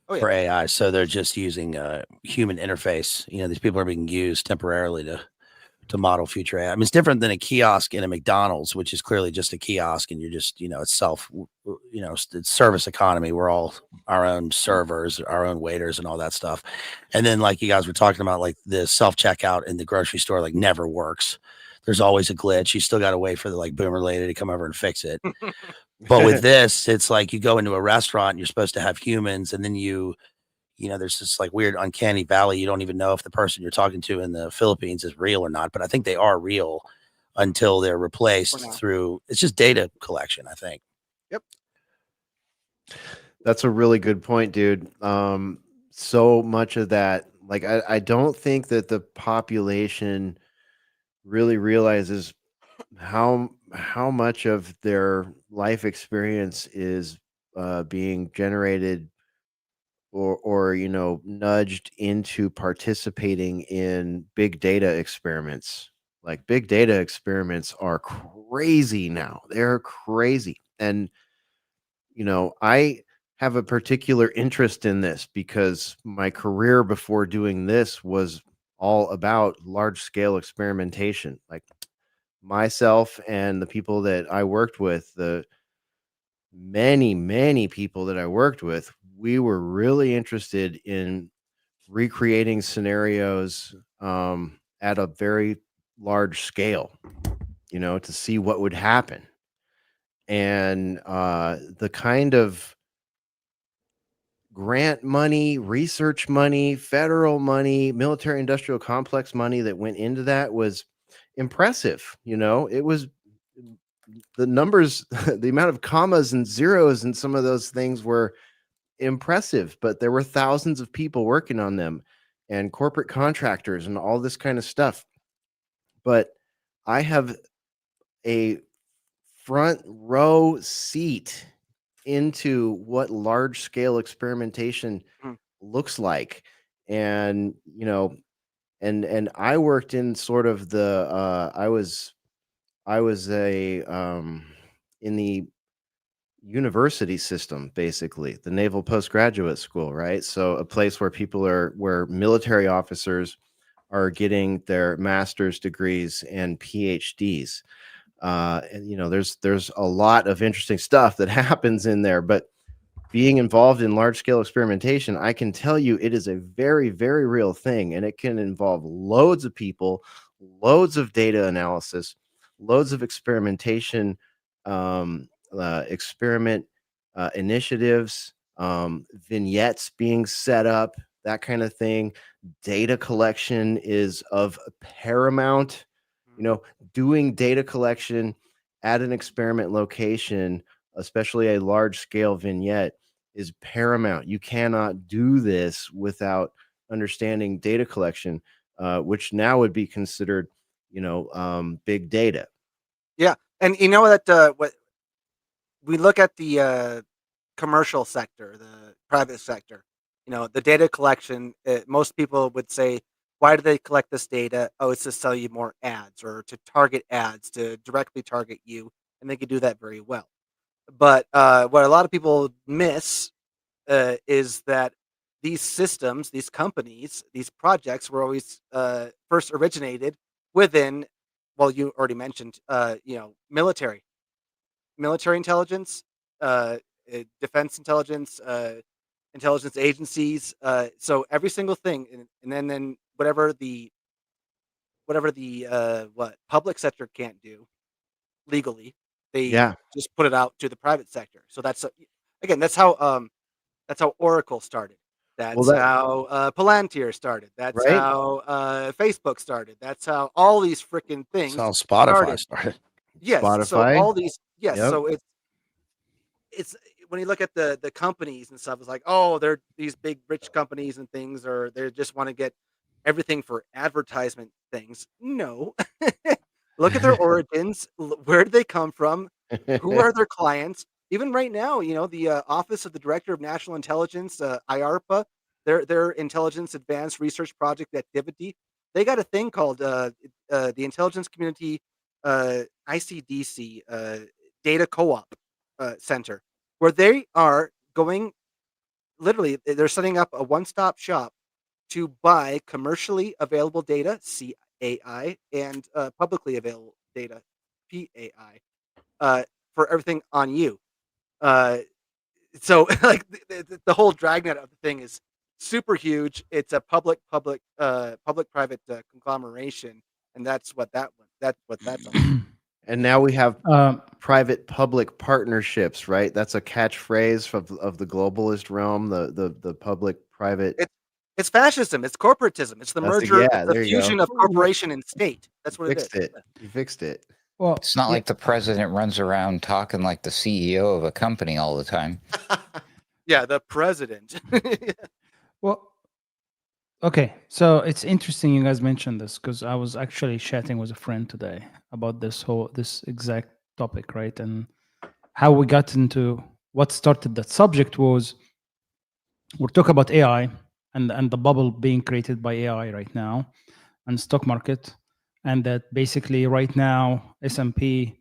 Speaker 7: for AI. So they're just using human interface. These people are being used temporarily to model future AI. I mean, it's different than a kiosk in a McDonald's, which is clearly just a kiosk, and you're just, it's service economy. We're all our own servers, our own waiters, and all that stuff. And then, like you guys were talking about, like the self-checkout in the grocery store, like never works. There's always a glitch. You still got to wait for the like boomer lady to come over and fix it. But with this, it's like you go into a restaurant and you're supposed to have humans, and then there's this like weird uncanny valley. You don't even know if the person you're talking to in the Philippines is real or not, but I think they are real until they're replaced through, it's just data collection, I think.
Speaker 8: Yep.
Speaker 3: That's a really good point, dude. So much of that, like, I don't think that the population really realizes how much of their life experience is being generated or nudged into participating in big data experiments. Like, big data experiments are crazy now. They're crazy. And I have a particular interest in this because my career before doing this was all about large scale experimentation. Like, myself and the people that I worked with, the many people that I worked with, we were really interested in recreating scenarios at a very large scale, to see what would happen. And the kind of grant money, research money, federal money, military industrial complex money that went into that was impressive. It was the numbers, the amount of commas and zeros and some of those things were impressive, but there were thousands of people working on them and corporate contractors and all this kind of stuff. But I have a front row seat into what large scale experimentation looks like. And, and I worked in sort of the, I was in the university system, basically the Naval Postgraduate School, right? So a place where where military officers are getting their master's degrees and PhDs. And there's a lot of interesting stuff that happens in there, but being involved in large scale experimentation, I can tell you it is a very, very real thing, and it can involve loads of people, loads of data analysis, loads of experimentation experiment initiatives, vignettes being set up, that kind of thing. Data collection is of paramount. You know, doing data collection at an experiment location, especially a large scale vignette, is paramount. You cannot do this without understanding data collection, which now would be considered, big data.
Speaker 8: Yeah, and you know that what we look at the commercial sector, the private sector, the data collection. Most people would say, why do they collect this data? Oh, it's to sell you more ads or to target ads to directly target you, and they can do that very well. But what a lot of people miss is that these systems, these companies, these projects were always first originated within. Well, you already mentioned, military intelligence, defense intelligence, intelligence agencies. So every single thing, and then whatever the what public sector can't do legally, they
Speaker 3: Yeah.
Speaker 8: just put it out to the private sector. So again, that's how Oracle started.
Speaker 3: Well,
Speaker 8: That's
Speaker 3: that
Speaker 8: how Palantir started. That's
Speaker 3: right.
Speaker 8: how Facebook started. That's how all these freaking
Speaker 7: That's how
Speaker 8: things
Speaker 7: Spotify
Speaker 8: started.
Speaker 7: started.
Speaker 8: Yes. So
Speaker 3: Spotify.
Speaker 8: all these, yes.
Speaker 3: Yep.
Speaker 8: So it's when you look at the companies and stuff, it's like, oh, they're these big rich companies and things, or they just want to get everything for advertisement things. No. Look at their origins. Where did they come from? Who are their clients? Even right now, the Office of the Director of National Intelligence, IARPA, their Intelligence Advanced Research Project Activity, they got a thing called the Intelligence Community ICDC Data Co-op Center, where they are going. Literally, they're setting up a one-stop shop to buy commercially available data, CAI, and publicly available data, PAI, for everything on you. So like the whole dragnet of the thing is super huge. It's a public private conglomeration, and that's what that's all.
Speaker 3: And now we have
Speaker 4: Um,
Speaker 3: private public partnerships, right? That's a catchphrase of the globalist realm, the public private.
Speaker 8: It's fascism. It's corporatism. It's the
Speaker 3: That's
Speaker 8: merger. It's the
Speaker 3: there you go.
Speaker 8: fusion of corporation and state. That's what it is.
Speaker 3: Fixed it. You fixed it.
Speaker 4: well,
Speaker 6: It's not
Speaker 4: yeah,
Speaker 6: like the president runs around talking like the CEO of a company all the time.
Speaker 8: Yeah, the president.
Speaker 4: well, okay. So it's interesting you guys mentioned this because I was actually chatting with a friend today about this exact topic, right? And how we got into what started that subject was we're talking about AI and the bubble being created by AI right now and stock market, and that basically right now S&P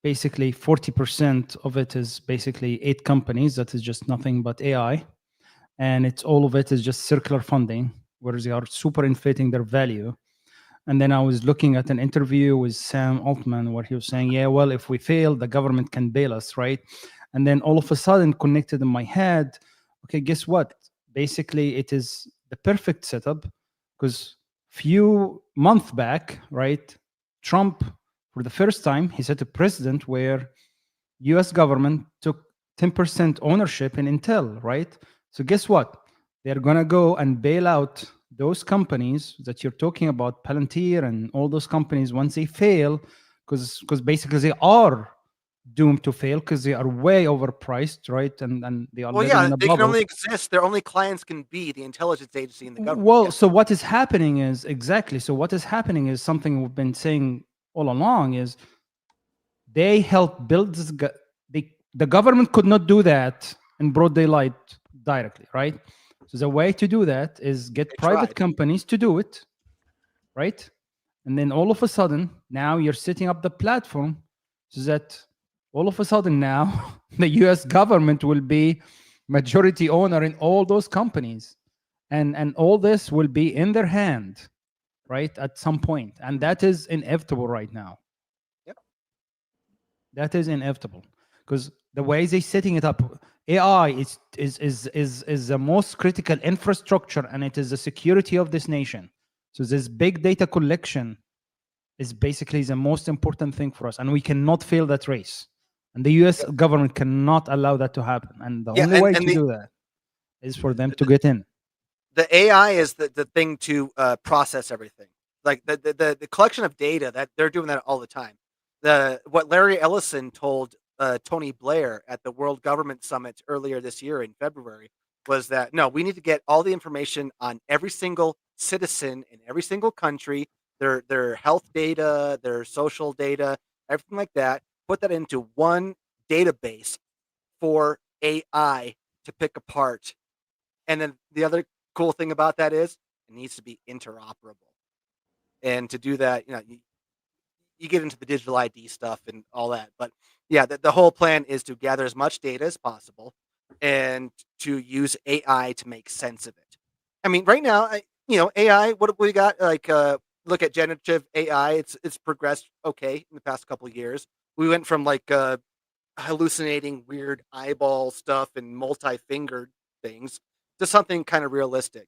Speaker 4: basically 40% of it is basically 8 companies that is just nothing but AI, and it's all of it is just circular funding where they are super inflating their value. And then I was looking at an interview with Sam Altman where he was saying, yeah, well, if we fail, the government can bail us, right? And then all of a sudden connected in my head, okay, guess what? Basically, it is the perfect setup because few months back, right, Trump, for the first time, he set a precedent where US government took 10% ownership in Intel, right? So guess what? They're going to go and bail out those companies that you're talking about, Palantir and all those companies, once they fail, because basically they are doomed to fail because they are way overpriced, right? And they are
Speaker 8: Well,
Speaker 4: living
Speaker 8: yeah,
Speaker 4: in a
Speaker 8: they can
Speaker 4: bubble.
Speaker 8: only exist. Their only clients can be the intelligence agency and the government.
Speaker 4: Well,
Speaker 8: Yeah.
Speaker 4: so what is happening is exactly. So what is happening is something we've been saying all along is they help build this. The government could not do that in broad daylight directly, right? So the way to do that is get
Speaker 8: They
Speaker 4: private
Speaker 8: tried.
Speaker 4: companies to do it, right? And then all of a sudden, now you're setting up the platform so that all of a sudden now the US government will be majority owner in all those companies. And all this will be in their hand, right? At some point. And that is inevitable right now.
Speaker 8: Yep.
Speaker 4: That is inevitable. Because the way they're setting it up, AI is the most critical infrastructure and it is the security of this nation. So this big data collection is basically the most important thing for us, and we cannot fail that race. and the U.S. government cannot allow that to happen. And the only way to do that is for them to get in.
Speaker 8: The AI is the thing to process everything. Like the collection of data, that they're doing that all the time. What Larry Ellison told Tony Blair at the World Government Summit earlier this year in February was that no, we need to get all the information on every single citizen in every single country, their health data, their social data, everything like that. Put that into one database for AI to pick apart. And then the other cool thing about that is it needs to be interoperable. And to do that, you get into the digital ID stuff and all that. But yeah, the whole plan is to gather as much data as possible and to use AI to make sense of it. I mean, right now, AI, what have we got? Like, look at generative AI. It's progressed okay in the past couple of years. We went from like hallucinating weird eyeball stuff and multi-fingered things to something kind of realistic.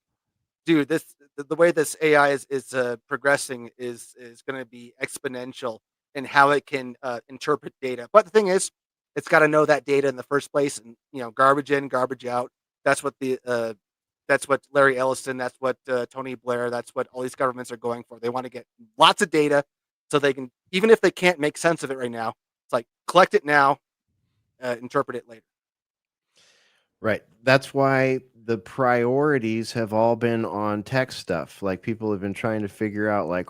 Speaker 8: Dude, the way this AI is progressing is going to be exponential in how it can interpret data. But the thing is, it's got to know that data in the first place, and garbage in, garbage out. That's what that's what Larry Ellison, that's what Tony Blair, that's what all these governments are going for. They want to get lots of data so they can, even if they can't make sense of it right now, it's like collect it now, interpret it later.
Speaker 3: Right. That's why the priorities have all been on tech stuff. Like people have been trying to figure out like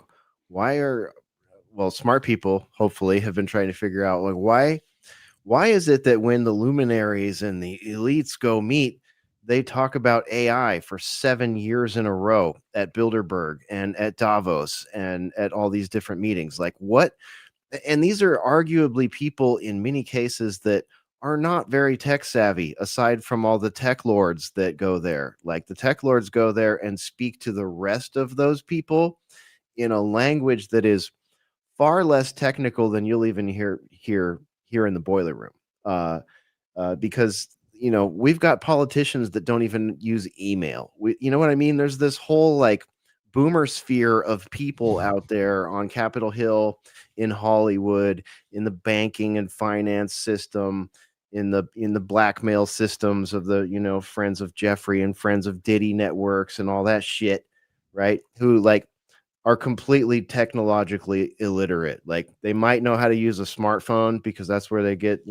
Speaker 3: smart people hopefully have been trying to figure out like why is it that when the luminaries and the elites go meet, they talk about AI for 7 years in a row at Bilderberg and at Davos and at all these different meetings? Like what? And these are arguably people in many cases that are not very tech savvy, aside from all the tech lords that go there. Like the tech lords go there and speak to the rest of those people in a language that is far less technical than you'll even hear in the boiler room. Because we've got politicians that don't even use email. You know what I mean? There's this whole like boomer sphere of people out there on Capitol Hill, in Hollywood, in the banking and finance system, in the blackmail systems of the friends of Jeffrey and friends of Diddy networks and all that shit, right? Who like are completely technologically illiterate. Like they might know how to use a smartphone because that's where they get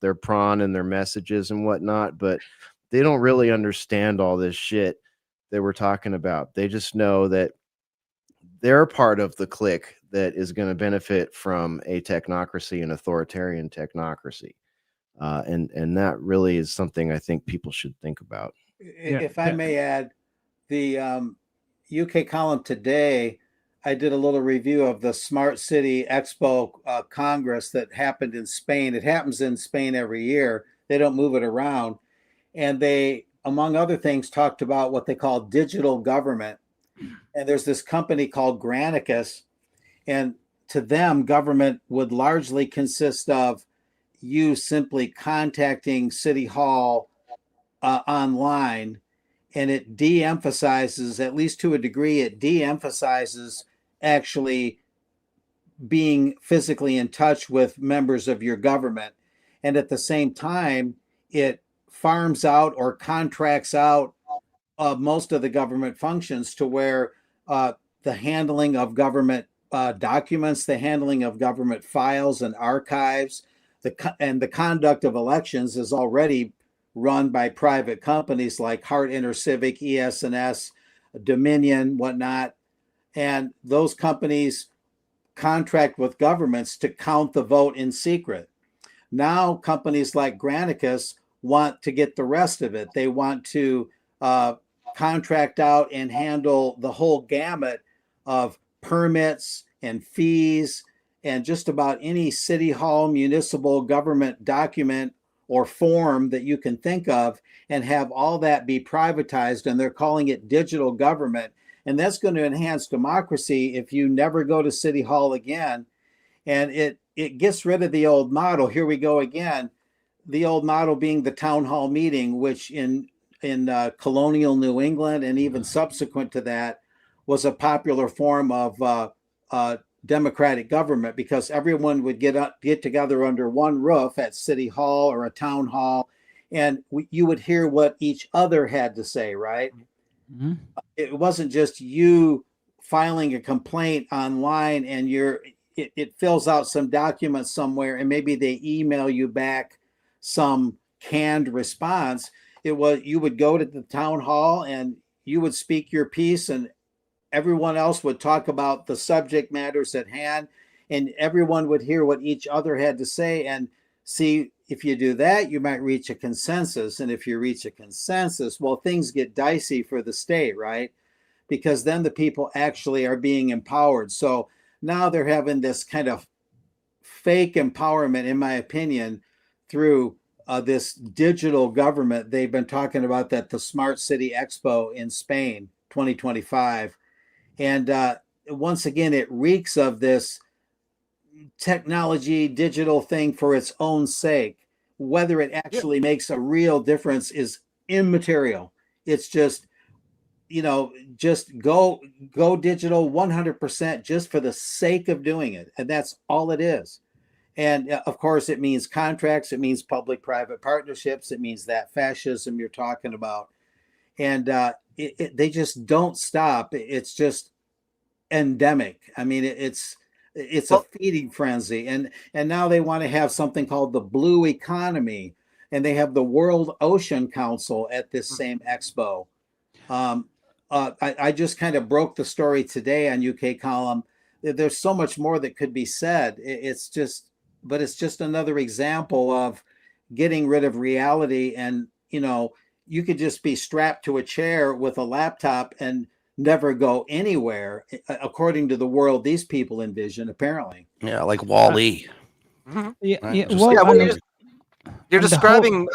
Speaker 3: their prawn and their messages and whatnot, but they don't really understand all this shit that we're talking about. They just know that they're part of the clique that is going to benefit from a technocracy, an authoritarian technocracy. And that really is something I think people should think about.
Speaker 5: If I may add, the UK column today, I did a little review of the Smart City Expo Congress that happened in Spain. It happens in Spain every year. They don't move it around. And they, among other things, talked about what they call digital government. And there's this company called Granicus. And to them, government would largely consist of you simply contacting City Hall online. And it de-emphasizes, at least to a degree, it de-emphasizes actually being physically in touch with members of your government. And at the same time, it farms out or contracts out most of the government functions to where the handling of government documents, the handling of government files and archives, and the conduct of elections is already run by private companies like Hart InterCivic, ES&S, Dominion, whatnot. And those companies contract with governments to count the vote in secret. Now, companies like Granicus want to get the rest of it. They want to contract out and handle the whole gamut of permits and fees and just about any city hall, municipal government document or form that you can think of, and have all that be privatized. And they're calling it digital government. And that's going to enhance democracy if you never go to City Hall again. And it gets rid of the old model. Here we go again. The old model being the town hall meeting, which in colonial New England and even subsequent to that was a popular form of democratic government, because everyone would get together under one roof at city hall or a town hall, and you would hear what each other had to say, right?
Speaker 4: Mhm.
Speaker 5: It wasn't just you filing a complaint online and it fills out some document somewhere and maybe they email you back some canned response. It was, you would go to the town hall and you would speak your piece, and everyone else would talk about the subject matters at hand, and everyone would hear what each other had to say and see if you do that you might reach a consensus. And if you reach a consensus, well, things get dicey for the state, right? Because then the people actually are being empowered. So now they're having this kind of fake empowerment, in my opinion, through this digital government. They've been talking about that, the Smart City Expo in Spain 2025. And once again, it reeks of this technology, digital thing for its own sake. Whether it actually makes a real difference is immaterial. It's just, just go digital 100% just for the sake of doing it. And that's all it is. And of course, it means contracts, it means public private partnerships, it means that fascism you're talking about. And they just don't stop. It's just endemic. I mean, it's a feeding frenzy, and now they want to have something called the blue economy, and they have the World Ocean Council at this same expo. I just kind of broke the story today on UK Column. There's so much more that could be said. It's just another example of getting rid of reality. And you could just be strapped to a chair with a laptop and never go anywhere, according to the world these people envision, apparently.
Speaker 7: Yeah, like Wall-E.
Speaker 4: Yeah,
Speaker 7: Right,
Speaker 4: yeah.
Speaker 7: just
Speaker 4: Well,
Speaker 7: like-
Speaker 8: well,
Speaker 4: and-
Speaker 8: You're
Speaker 4: and the whole-
Speaker 8: describing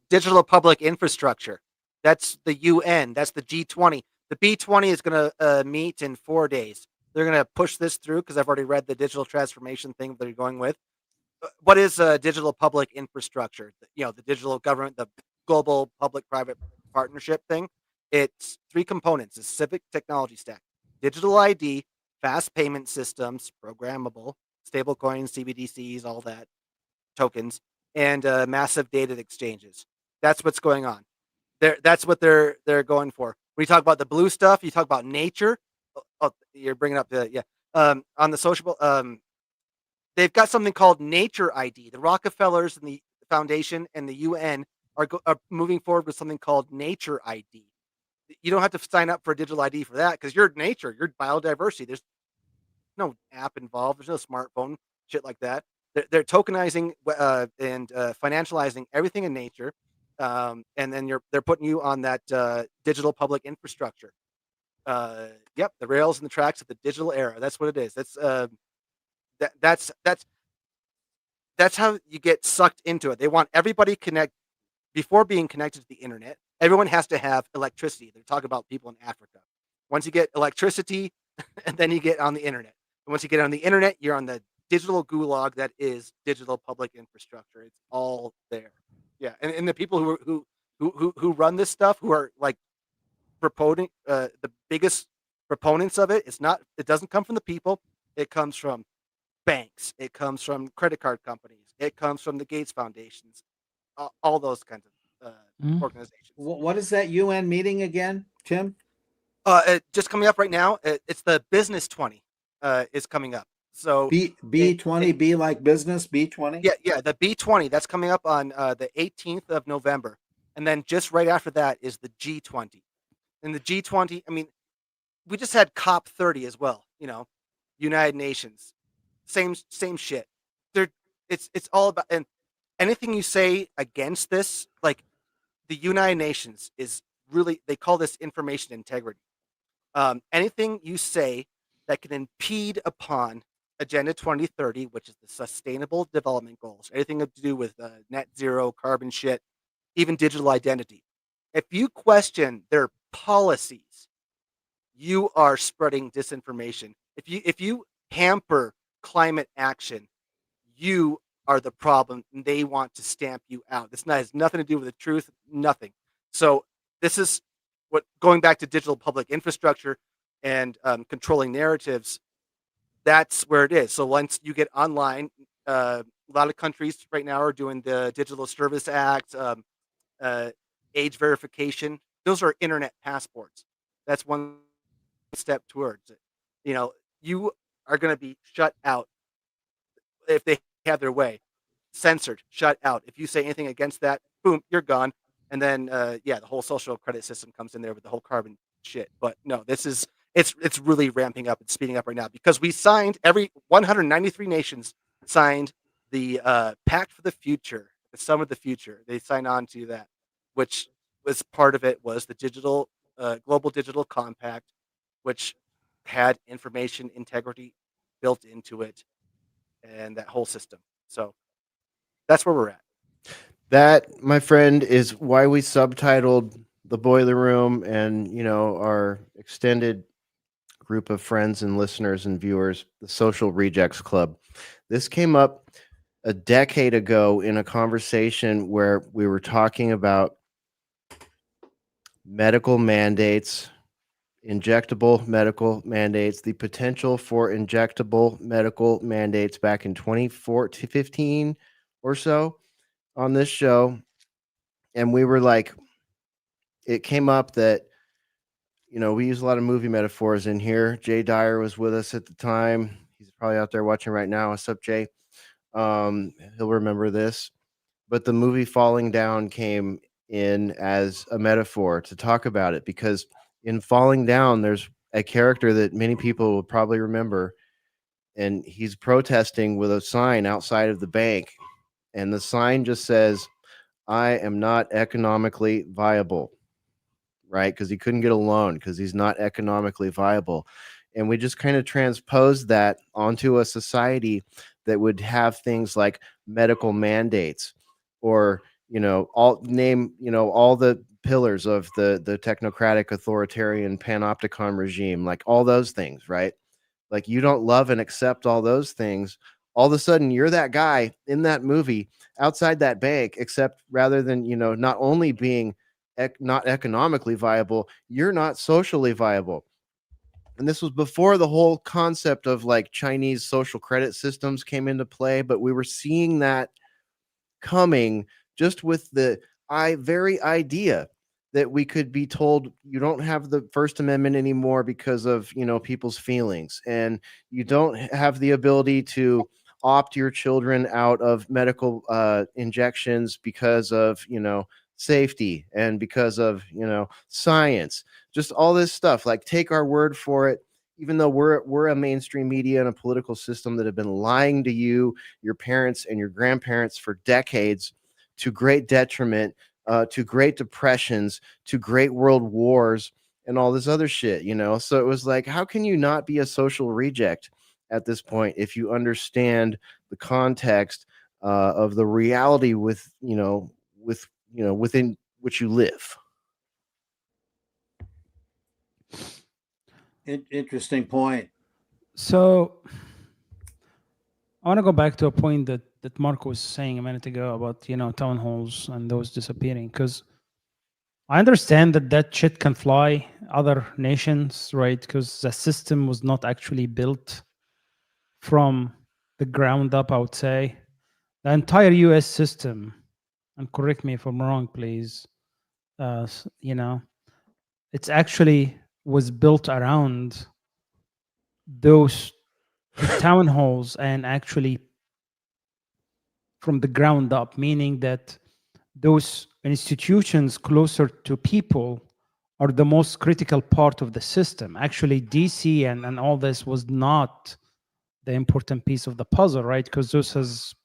Speaker 8: digital public infrastructure. That's the UN. That's the G20. The B20 is going to meet in 4 days. They're going to push this through because I've already read the digital transformation thing they're going with. What is digital public infrastructure? The digital government, the global public-private partnership thing. It's 3 components: a civic technology stack, digital ID, fast payment systems, programmable, stable coins, CBDCs, all that, tokens, and massive data exchanges. That's what's going on. That's what they're going for. When you talk about the blue stuff, you talk about nature. Oh, you're bringing up the on the social. They've got something called Nature ID. The Rockefellers and the Foundation and the UN are moving forward with something called Nature ID. You don't have to sign up for a digital ID for that because you're nature, you're biodiversity. There's no app involved. There's no smartphone, shit like that. They're tokenizing and financializing everything in nature, and then they're putting you on that digital public infrastructure. Yep, the rails and the tracks of the digital era. That's what it is. That's how you get sucked into it. They want everybody connect before being connected to the internet. Everyone has to have electricity. They're talking about people in Africa. Once you get electricity, and then you get on the internet. And once you get on the internet, you're on the digital gulag that is digital public infrastructure. It's all there. Yeah, and the people who run this stuff, who are like proponent, the biggest proponents of it, it doesn't come from the people. It comes from banks. It comes from credit card companies. It comes from the Gates Foundations. All those kinds of organizations.
Speaker 5: What is that UN meeting again, Tim?
Speaker 8: Just coming up right now. It's the Business 20 is coming up. So
Speaker 5: B20, B like business, B20?
Speaker 8: Yeah, the B20, that's coming up on the 18th of November. And then just right after that is the G20. And the G20, I mean, we just had COP30 as well, United Nations. Same shit. It's all about, and anything you say against this, like the United Nations is really, they call this information integrity. Anything you say that can impede upon Agenda 2030, which is the Sustainable Development Goals, anything to do with net zero, carbon shit, even digital identity. If you question their policies, you are spreading disinformation. If you hamper climate action, you are the problem, and they want to stamp you out. This has nothing to do with the truth, nothing. So this is what, going back to digital public infrastructure and controlling narratives, that's where it is. So once you get online, a lot of countries right now are doing the Digital Service Act, age verification. Those are internet passports. That's one step towards it. You know, you are going to be shut out if they have their way. Censored, shut out. If you say anything against that, boom, you're gone. And then, the whole social credit system comes in there with the whole carbon shit. But no, this is it's really ramping up and speeding up right now because we signed 193 nations signed the Pact for the Future, the Sum of the Future. They signed on to that, which was part of it was the global digital compact, which had information integrity built into it, and that whole system. So that's where we're at.
Speaker 3: That, my friend, is why we subtitled the Boiler Room and, our extended group of friends and listeners and viewers, the Social Rejects Club. This came up a decade ago in a conversation where we were talking about medical mandates, injectable medical mandates, the potential for injectable medical mandates back in 2015 or so on this show. And we were like, it came up that, we use a lot of movie metaphors in here. Jay Dyer was with us at the time. He's probably out there watching right now. What's up, Jay? He'll remember this. But the movie Falling Down came in as a metaphor to talk about it, because in Falling Down, there's a character that many people will probably remember, and he's protesting with a sign outside of the bank. And the sign just says, "I am not economically viable," right? Because he couldn't get a loan because he's not economically viable. And we just kind of transposed that onto a society that would have things like medical mandates, or, all the pillars of the technocratic authoritarian panopticon regime, like all those things, right? Like, you don't love and accept all those things. All of a sudden you're that guy in that movie outside that bank, except rather than, not only being not economically viable, you're not socially viable. And this was before the whole concept of like Chinese social credit systems came into play, but we were seeing that coming just with the very idea that we could be told you don't have the First Amendment anymore because of, people's feelings, and you don't have the ability to opt your children out of medical injections because of, safety and because of, science. Just all this stuff, like, take our word for it. Even though we're a mainstream media and a political system that have been lying to you, your parents and your grandparents for decades, to great detriment, to great depressions, to great world wars, and all this other shit, So it was like, how can you not be a social reject at this point if you understand the context of the reality within which you live?
Speaker 5: Interesting point.
Speaker 4: So I want to go back to a point that Marco was saying a minute ago about, town halls and those disappearing, because I understand that shit can fly other nations, right? Because the system was not actually built from the ground up, I would say. The entire US system, and correct me if I'm wrong, please, it's actually was built around those town halls, and actually from the ground up, meaning that those institutions closer to people are the most critical part of the system. Actually, DC and all this was not the important piece of the puzzle, right? Because those has,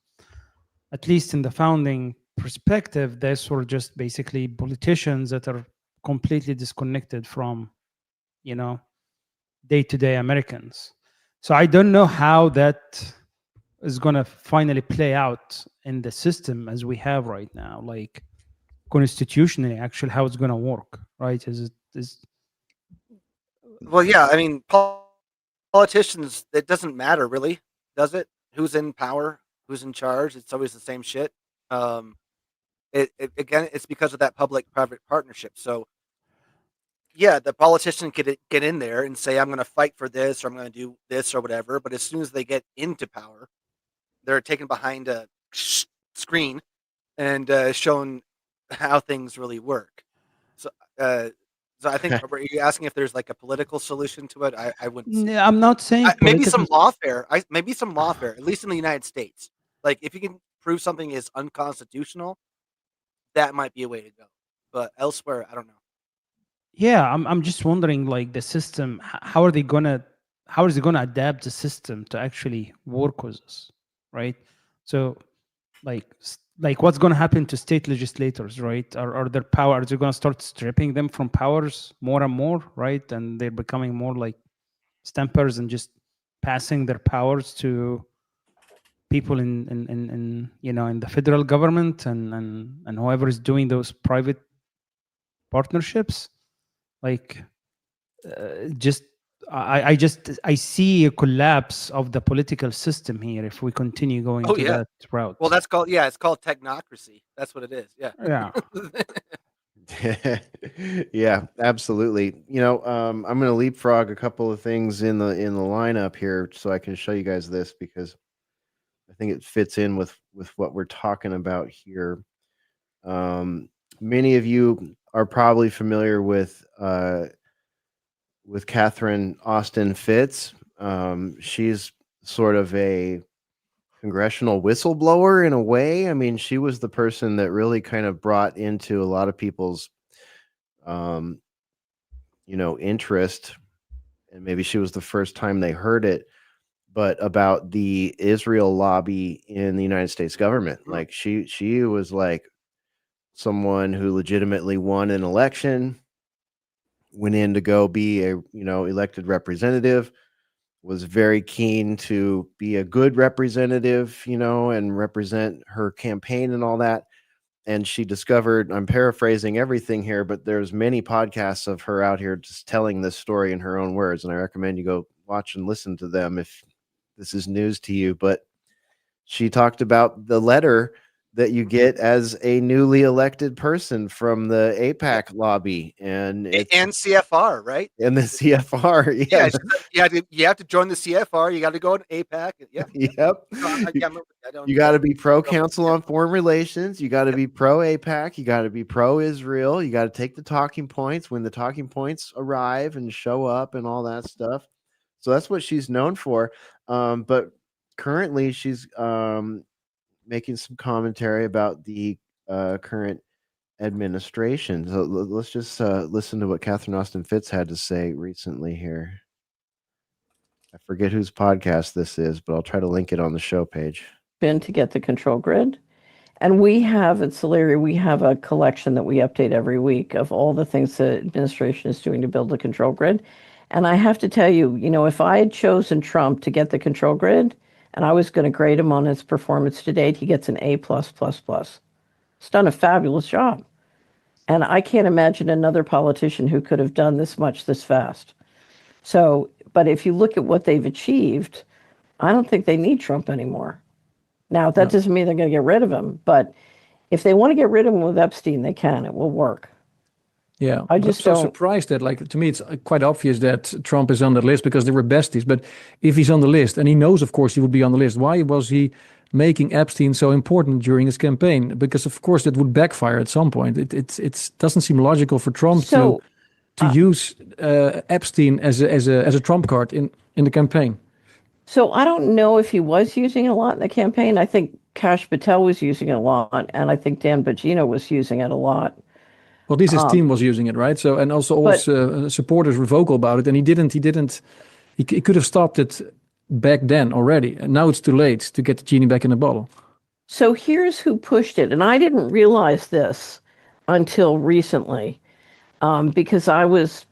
Speaker 4: at least in the founding perspective, these were just basically politicians that are completely disconnected from, day-to-day Americans. So I don't know how that is going to finally play out in the system as we have right now, like constitutionally, actually, how it's going to work, right?
Speaker 8: Well, yeah, I mean, politicians, it doesn't matter really, does it? Who's in power, who's in charge? It's always the same shit. Again, it's because of that public-private partnership. So yeah, the politician could get in there and say, I'm going to fight for this, or I'm going to do this or whatever. But as soon as they get into power, they're taken behind a screen and shown how things really work. So, so I think, are you asking if there's like a political solution to it? I wouldn't see.
Speaker 4: I'm not saying
Speaker 8: Maybe some
Speaker 4: political.
Speaker 8: lawfare. Maybe some lawfare, at least in the United States. Like if you can prove something is unconstitutional, that might be a way to go. But elsewhere, I don't know.
Speaker 4: Yeah, I'm just wondering, like the system, how is it gonna adapt the system to actually work with us, right? So, like what's gonna happen to state legislators, right? Are their powers? Are they gonna start stripping them from powers more and more, right? And they're becoming more like stampers and just passing their powers to people in in the federal government and whoever is doing those private partnerships, like. Just I see a collapse of the political system here if we continue going that route.
Speaker 8: Well, it's called technocracy. That's what it is. Yeah.
Speaker 4: Yeah.
Speaker 3: Yeah, absolutely. I'm going to leapfrog a couple of things in the lineup here so I can show you guys this, because I think it fits in with what we're talking about here. Many of you are probably familiar with Catherine Austin Fitts. She's sort of a congressional whistleblower in a way. I mean, she was the person that really kind of brought into a lot of people's, interest, and maybe she was the first time they heard it, but about the Israel lobby in the United States government. Like she was like someone who legitimately won an election, went in to go be a elected representative, was very keen to be a good representative, and represent her campaign and all that. And she discovered, I'm paraphrasing everything here, but there's many podcasts of her out here just telling this story in her own words, and I recommend you go watch and listen to them if this is news to you. But she talked about the letter that you get as a newly elected person from the AIPAC lobby, and
Speaker 8: CFR, right?
Speaker 3: And the CFR,
Speaker 8: yeah. You have to join the CFR. You got to go to AIPAC. Yeah.
Speaker 3: Yep. You got to be pro Council on Foreign Relations. You got to be pro AIPAC. You got to be pro Israel. You got to take the talking points when the talking points arrive and show up and all that stuff. So that's what she's known for. But currently, she's making some commentary about the current administration. So let's just listen to what Catherine Austin Fitts had to say recently here. I forget whose podcast this is, but I'll try to link it on the show page.
Speaker 11: To get the control grid. And we have at Solari, we have a collection that we update every week of all the things the administration is doing to build the control grid. And I have to tell you, if I had chosen Trump to get the control grid, and I was going to grade him on his performance to date, he gets an A+++. He's done a fabulous job. And I can't imagine another politician who could have done this much this fast. So, but if you look at what they've achieved, I don't think they need Trump anymore. Now, that doesn't mean they're going to get rid of him, but if they want to get rid of him with Epstein, they can. It will work.
Speaker 12: Yeah,
Speaker 11: I just
Speaker 12: I'm so surprised that, like, to me, it's quite obvious that Trump is on the list because they were besties. But if he's on the list, and he knows, of course, he would be on the list, why was he making Epstein so important during his campaign? Because, of course, that would backfire at some point. It doesn't seem logical for Trump to use Epstein as a trump card in the campaign.
Speaker 11: So I don't know if he was using it a lot in the campaign. I think Kash Patel was using it a lot, and I think Dan Bongino was using it a lot.
Speaker 12: Well, at least his team was using it, right? So, and also all his supporters were vocal about it, and he could have stopped it back then already. And now it's too late to get the genie back in the bottle.
Speaker 11: So here's who pushed it, and I didn't realize this until recently, because I was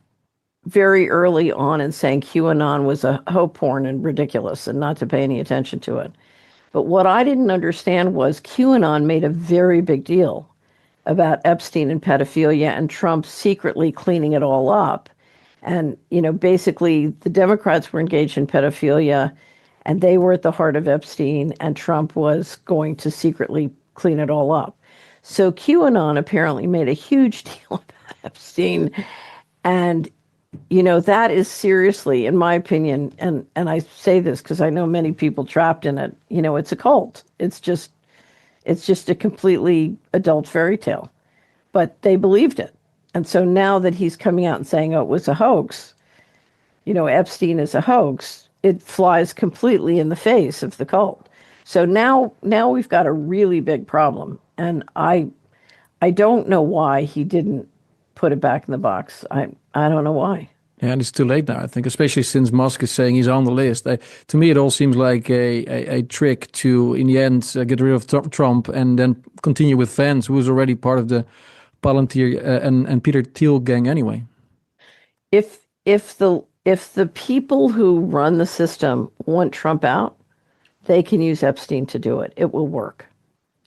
Speaker 11: very early on in saying QAnon was a hope porn and ridiculous and not to pay any attention to it. But what I didn't understand was QAnon made a very big deal about Epstein and pedophilia and Trump secretly cleaning it all up. And, basically the Democrats were engaged in pedophilia and they were at the heart of Epstein, and Trump was going to secretly clean it all up. So QAnon apparently made a huge deal about Epstein And that is seriously, in my opinion, and I say this because I know many people trapped in it. It's a cult. It's just a completely adult fairy tale, but they believed it. And so now that he's coming out and saying, "Oh, it was a hoax," Epstein is a hoax, it flies completely in the face of the cult. So now we've got a really big problem, and I don't know why he didn't put it back in the box. I don't know why.
Speaker 12: And it's too late now, I think, especially since Musk is saying he's on the list. To me, it all seems like a trick to, in the end, get rid of Trump and then continue with Vance, who is already part of the Palantir and Peter Thiel gang anyway.
Speaker 11: If the people who run the system want Trump out, they can use Epstein to do it. It will work.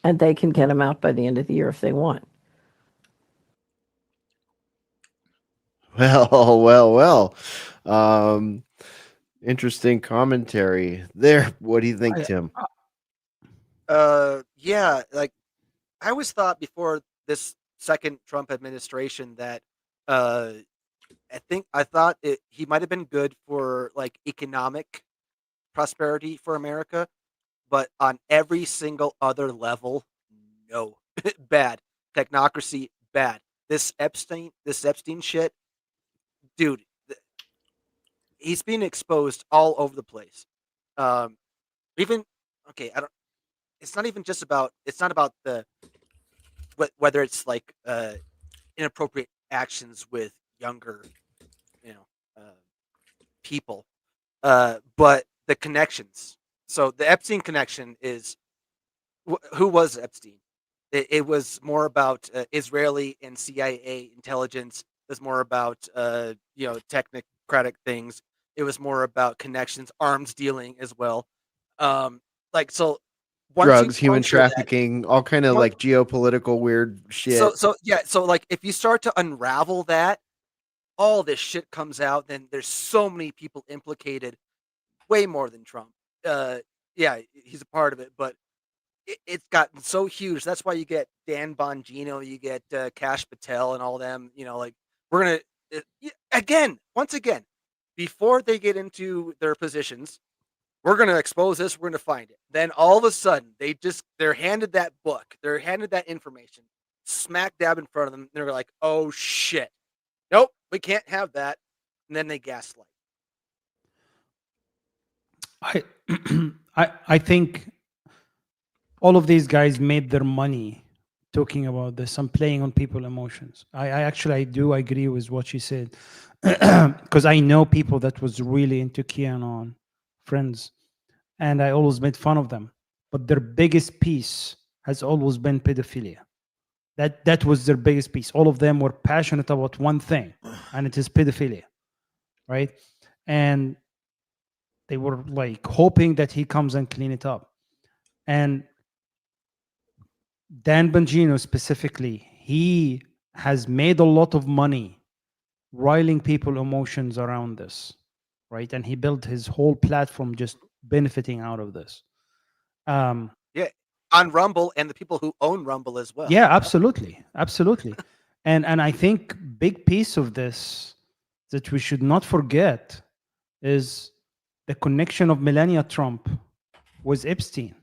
Speaker 11: And they can get him out by the end of the year if they want.
Speaker 3: Well. Interesting commentary there. What do you think, Tim?
Speaker 8: Yeah, like I always thought before this second Trump administration that I thought he might have been good for like economic prosperity for America, but on every single other level, no. Bad. Technocracy, bad. This Epstein shit, dude, he's being exposed all over the place. Even okay, it's not even just about. It's not about whether it's like inappropriate actions with younger, people, but the connections. So the Epstein connection is who was Epstein? It was more about Israeli and CIA intelligence. It was more about technocratic things. It was more about connections, arms dealing as well. So
Speaker 3: drugs, human trafficking, all kind of like geopolitical weird shit.
Speaker 8: So like if you start to unravel that, all this shit comes out. Then there's so many people implicated, way more than Trump. Yeah, he's a part of it, but it's gotten so huge. That's why you get Dan Bongino, you get Kash Patel, and all them. Like we're gonna once again, before they get into their positions, we're gonna expose this. We're gonna find it. Then all of a sudden, they're handed that book, they're handed that information, smack dab in front of them. And they're like, "Oh shit, nope, we can't have that." And then they gaslight.
Speaker 4: I think all of these guys made their money talking about this and playing on people's emotions. I do agree with what she said, because I know people that was really into QAnon, friends, and I always made fun of them. But their biggest piece has always been pedophilia. That was their biggest piece. All of them were passionate about one thing, and it is pedophilia, right? And they were like hoping that he comes and clean it up. And Dan Bongino specifically, he has made a lot of money riling people emotions around this, right? And he built his whole platform just benefiting out of this.
Speaker 8: Yeah, on Rumble and the people who own Rumble as well.
Speaker 4: Yeah, absolutely. And I think big piece of this that we should not forget is the connection of Melania Trump with Epstein,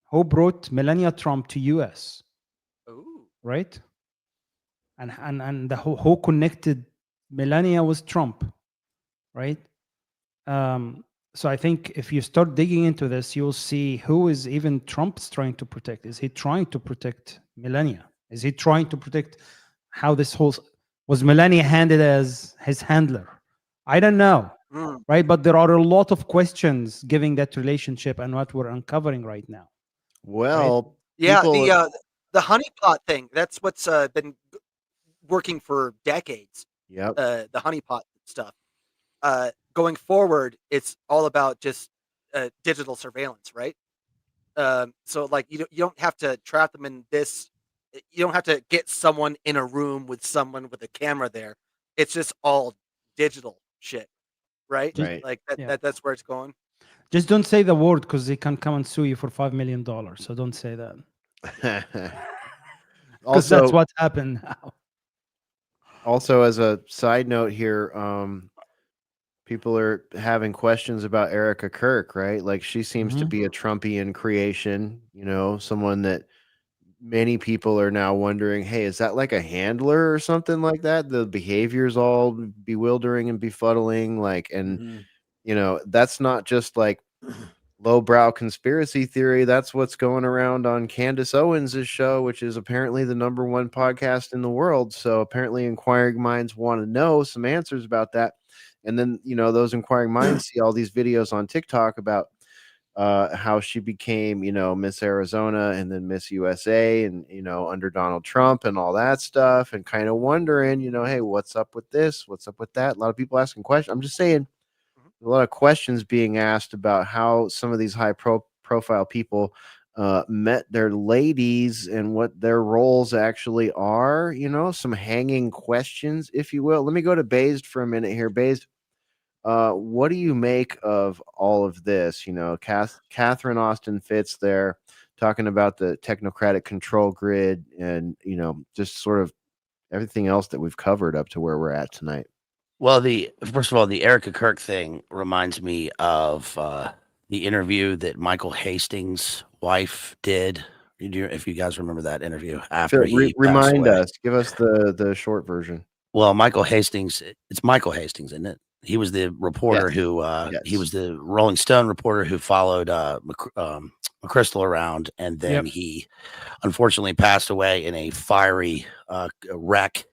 Speaker 4: who brought Melania Trump to US.
Speaker 8: Ooh.
Speaker 4: Right? And the who connected Melania with Trump, right? So I think if you start digging into this, you'll see who is even Trump's trying to protect. Is he trying to protect Melania? Is he trying to protect how this whole was Melania handed as his handler? I don't know, right? But there are a lot of questions giving that relationship and what we're uncovering right now.
Speaker 3: Well,
Speaker 8: right? Yeah, the honeypot thing, that's what's been working for decades.
Speaker 3: Yep.
Speaker 8: The honeypot stuff. Going forward, it's all about just digital surveillance, right? So like you don't have to trap them in this. You don't have to get someone in a room with someone with a camera there. It's just all digital shit, right?
Speaker 3: Right.
Speaker 8: Like that's where it's going.
Speaker 4: Just don't say the word because they can come and sue you for $5 million. So don't say that. Because that's what happened now.
Speaker 3: Also, as a side note here, people are having questions about Erica Kirk, right? Like she seems to be a Trumpian creation, someone that many people are now wondering, hey, is that like a handler or something like that? The behavior's all bewildering and befuddling, and that's not just like lowbrow conspiracy theory. That's what's going around on Candace Owens' show, which is apparently the #1 podcast in the world. So apparently inquiring minds want to know some answers about that. And then, those inquiring minds see all these videos on TikTok about how she became, Miss Arizona and then Miss USA and, under Donald Trump and all that stuff, and kind of wondering, hey, what's up with this? What's up with that? A lot of people asking questions. I'm just saying, a lot of questions being asked about how some of these high profile people met their ladies and what their roles actually are, some hanging questions, if you will. Let me go to Based for a minute here. Based, what do you make of all of this? Catherine Austin Fitts there talking about the technocratic control grid and, just sort of everything else that we've covered up to where we're at tonight.
Speaker 7: Well, first of all, the Erica Kirk thing reminds me of the interview that Michael Hastings' wife did. If you guys remember that interview after he
Speaker 3: remind us, give us the short version.
Speaker 7: Well, Michael Hastings, it's Michael Hastings, isn't it? He was the reporter who he was the Rolling Stone reporter who followed McChrystal around, and then he unfortunately passed away in a fiery wreck.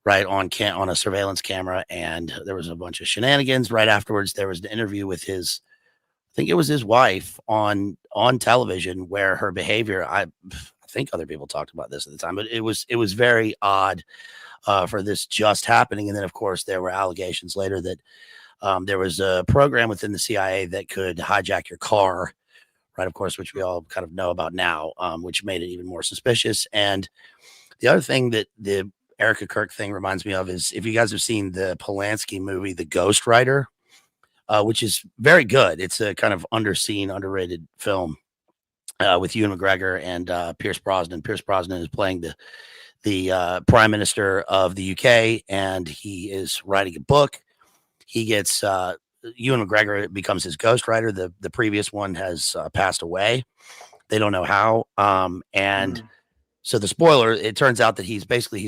Speaker 7: Right on a surveillance camera, and there was a bunch of shenanigans. Right afterwards, there was an interview with I think it was his wife on television, where her behavior. I think other people talked about this at the time, but it was very odd for this just happening. And then, of course, there were allegations later that there was a program within the CIA that could hijack your car, right? Of course, which we all kind of know about now, which made it even more suspicious. And the other thing that the Erica Kirk thing reminds me of is if you guys have seen the Polanski movie, The Ghostwriter, which is very good. It's a kind of underseen, underrated film with Ewan McGregor and Pierce Brosnan. Pierce Brosnan is playing the Prime Minister of the UK, and he is writing a book. He gets Ewan McGregor becomes his ghostwriter. The previous one has passed away. They don't know how. So the spoiler, it turns out that he's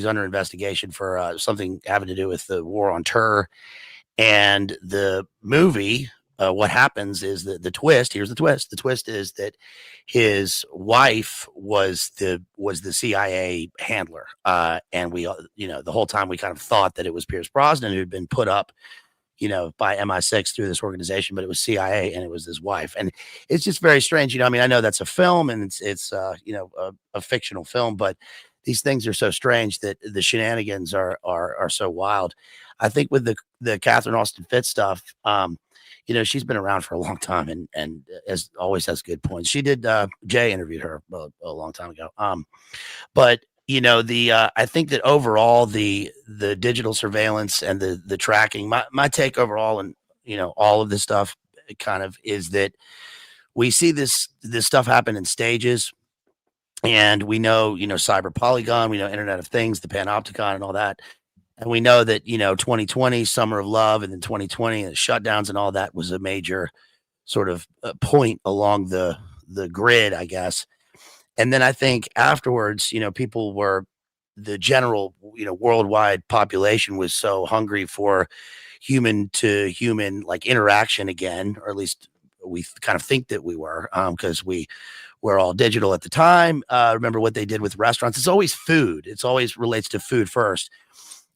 Speaker 7: under investigation for something having to do with the war on terror. And the movie, what happens is that the twist, here's the twist. The twist is that his wife was the CIA handler. And we, the whole time we kind of thought that it was Pierce Brosnan who'd been put up, by MI6 through this organization, but it was CIA and it was his wife. And it's just very strange. I know that's a film and it's a fictional film, but these things are so strange that the shenanigans are so wild. I think with the Catherine Austin Fitts stuff, she's been around for a long time and as always has good points. She did, Jay interviewed her a long time ago. But I think that overall the digital surveillance and the tracking, my take overall and all of this stuff kind of is that we see this stuff happen in stages, and we know cyber polygon, we know Internet of Things, the panopticon and all that, and we know that 2020 summer of love, and then 2020 and the shutdowns and all that was a major sort of point along the grid, I guess. And then I think afterwards, people were the general, worldwide population was so hungry for human to human like interaction again, or at least we kind of think that we were, because we were all digital at the time. Remember what they did with restaurants? It's always food. It's always relates to food first.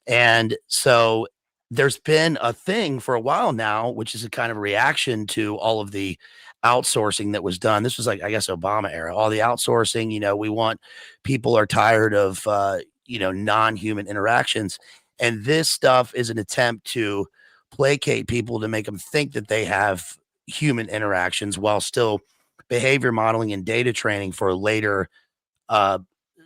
Speaker 7: And so there's been a thing for a while now, which is a kind of reaction to all of the outsourcing that was done. This was like, I guess, Obama era, all the outsourcing, people are tired of, non-human interactions. And this stuff is an attempt to placate people to make them think that they have human interactions while still behavior modeling and data training for later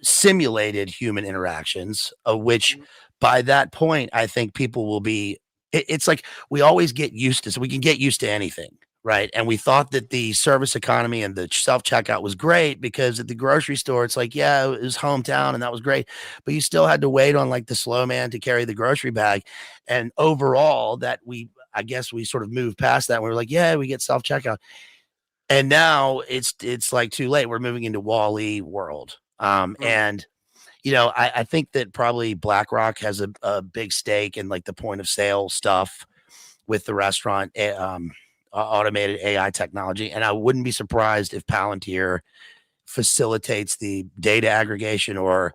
Speaker 7: simulated human interactions, which by that point, I think people will be, it's like we always get used to, so we can get used to anything, right? And we thought that the service economy and the self-checkout was great because at the grocery store, it's like, yeah, it was hometown and that was great, but you still had to wait on like the slow man to carry the grocery bag. And overall, I guess we sort of moved past that. And we were like, yeah, we get self-checkout. And now it's like too late. We're moving into Wall-E world. And I think that probably BlackRock has a big stake in like the point of sale stuff with the restaurant automated AI technology. And I wouldn't be surprised if Palantir facilitates the data aggregation or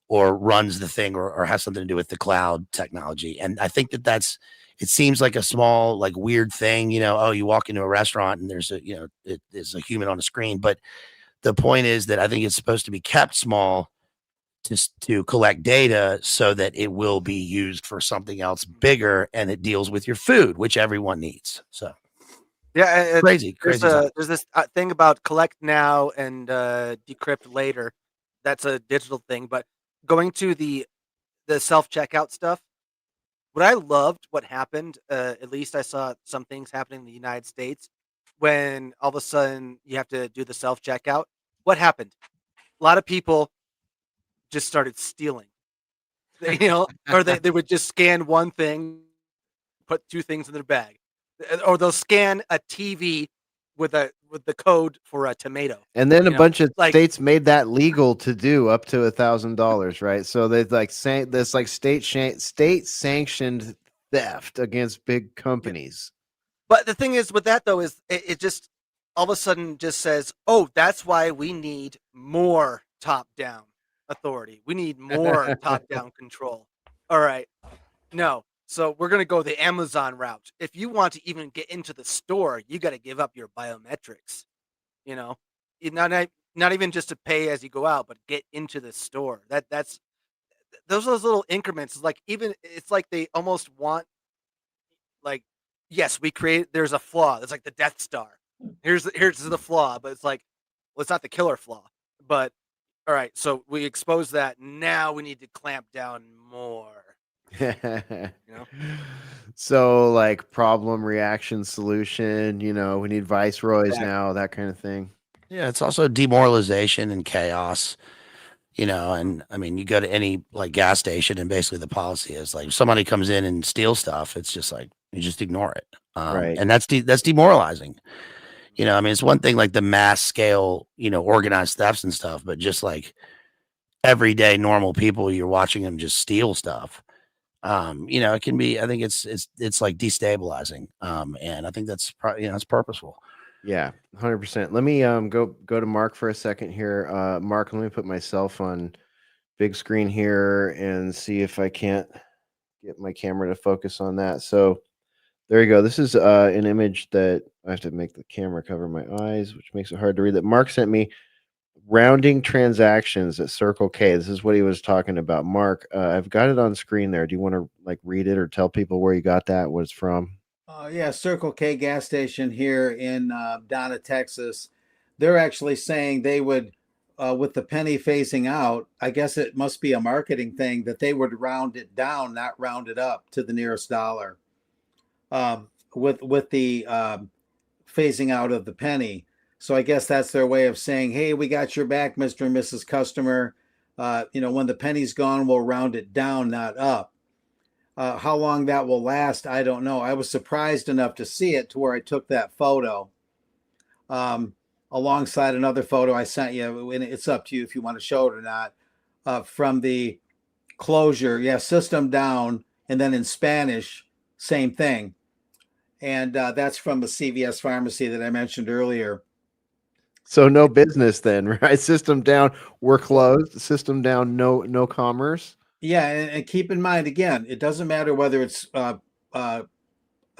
Speaker 7: runs the thing or has something to do with the cloud technology. And I think it seems like a small, like weird thing, you walk into a restaurant and there's there's a human on a screen. But the point is that I think it's supposed to be kept small to collect data so that it will be used for something else bigger, and it deals with your food, which everyone needs. So
Speaker 8: yeah,
Speaker 7: crazy.
Speaker 8: There's this thing about collect now and decrypt later. That's a digital thing, but going to the self-checkout stuff, what happened, at least I saw some things happening in the United States when all of a sudden you have to do the self-checkout. What happened? A lot of people just started stealing, or they would just scan one thing, put two things in their bag, or they'll scan a TV with the code for a tomato.
Speaker 3: And then a bunch of
Speaker 8: like-
Speaker 3: states made that legal to do up to $1,000, right? So they like saying this like state sanctioned theft against big companies.
Speaker 8: But the thing is with that though is it just all of a sudden just says, oh, that's why we need more top-down authority. We need more top-down control. All right. No. So we're going to go the Amazon route. If you want to even get into the store, you got to give up your biometrics. Not even just to pay as you go out, but get into the store. That's those little increments. It's like they almost want, like, yes, there's a flaw. It's like the Death Star. Here's the flaw, but it's like, well, it's not the killer flaw. But all right, so we expose that. Now we need to clamp down more.
Speaker 3: So like problem, reaction, solution, we need viceroys now, that kind of thing.
Speaker 7: Yeah, it's also demoralization and chaos, and I mean, you go to any like gas station and basically the policy is like if somebody comes in and steals stuff, it's just like you just ignore it.
Speaker 3: Right.
Speaker 7: And that's demoralizing. I mean, it's one thing like the mass scale, organized thefts and stuff, but just like everyday normal people, you're watching them just steal stuff. It can be, I think it's like destabilizing. And I think that's probably, it's purposeful.
Speaker 3: Yeah, 100%. Let me go to Mark for a second here. Mark, let me put myself on big screen here and see if I can't get my camera to focus on that. So there you go. This is an image that I have to make the camera cover my eyes, which makes it hard to read, that Mark sent me. Rounding transactions at Circle K. This is what he was talking about. Mark, I've got it on screen there. Do you want to like read it or tell people where you got that, what it's from?
Speaker 5: Yeah, Circle K gas station here in Donna, Texas. They're actually saying they would, with the penny phasing out, I guess it must be a marketing thing, that they would round it down, not round it up to the nearest dollar. With the phasing out of the penny. So I guess that's their way of saying, hey, we got your back, Mr. and Mrs. Customer. When the penny's gone, we'll round it down, not up. How long that will last, I don't know. I was surprised enough to see it to where I took that photo alongside another photo I sent you. And it's up to you if you want to show it or not. From the closure, system down, and then in Spanish, same thing. And that's from the CVS pharmacy that I mentioned earlier.
Speaker 3: So no business then, right? System down, we're closed. System down, no commerce.
Speaker 5: Yeah, and keep in mind, again, it doesn't matter whether it's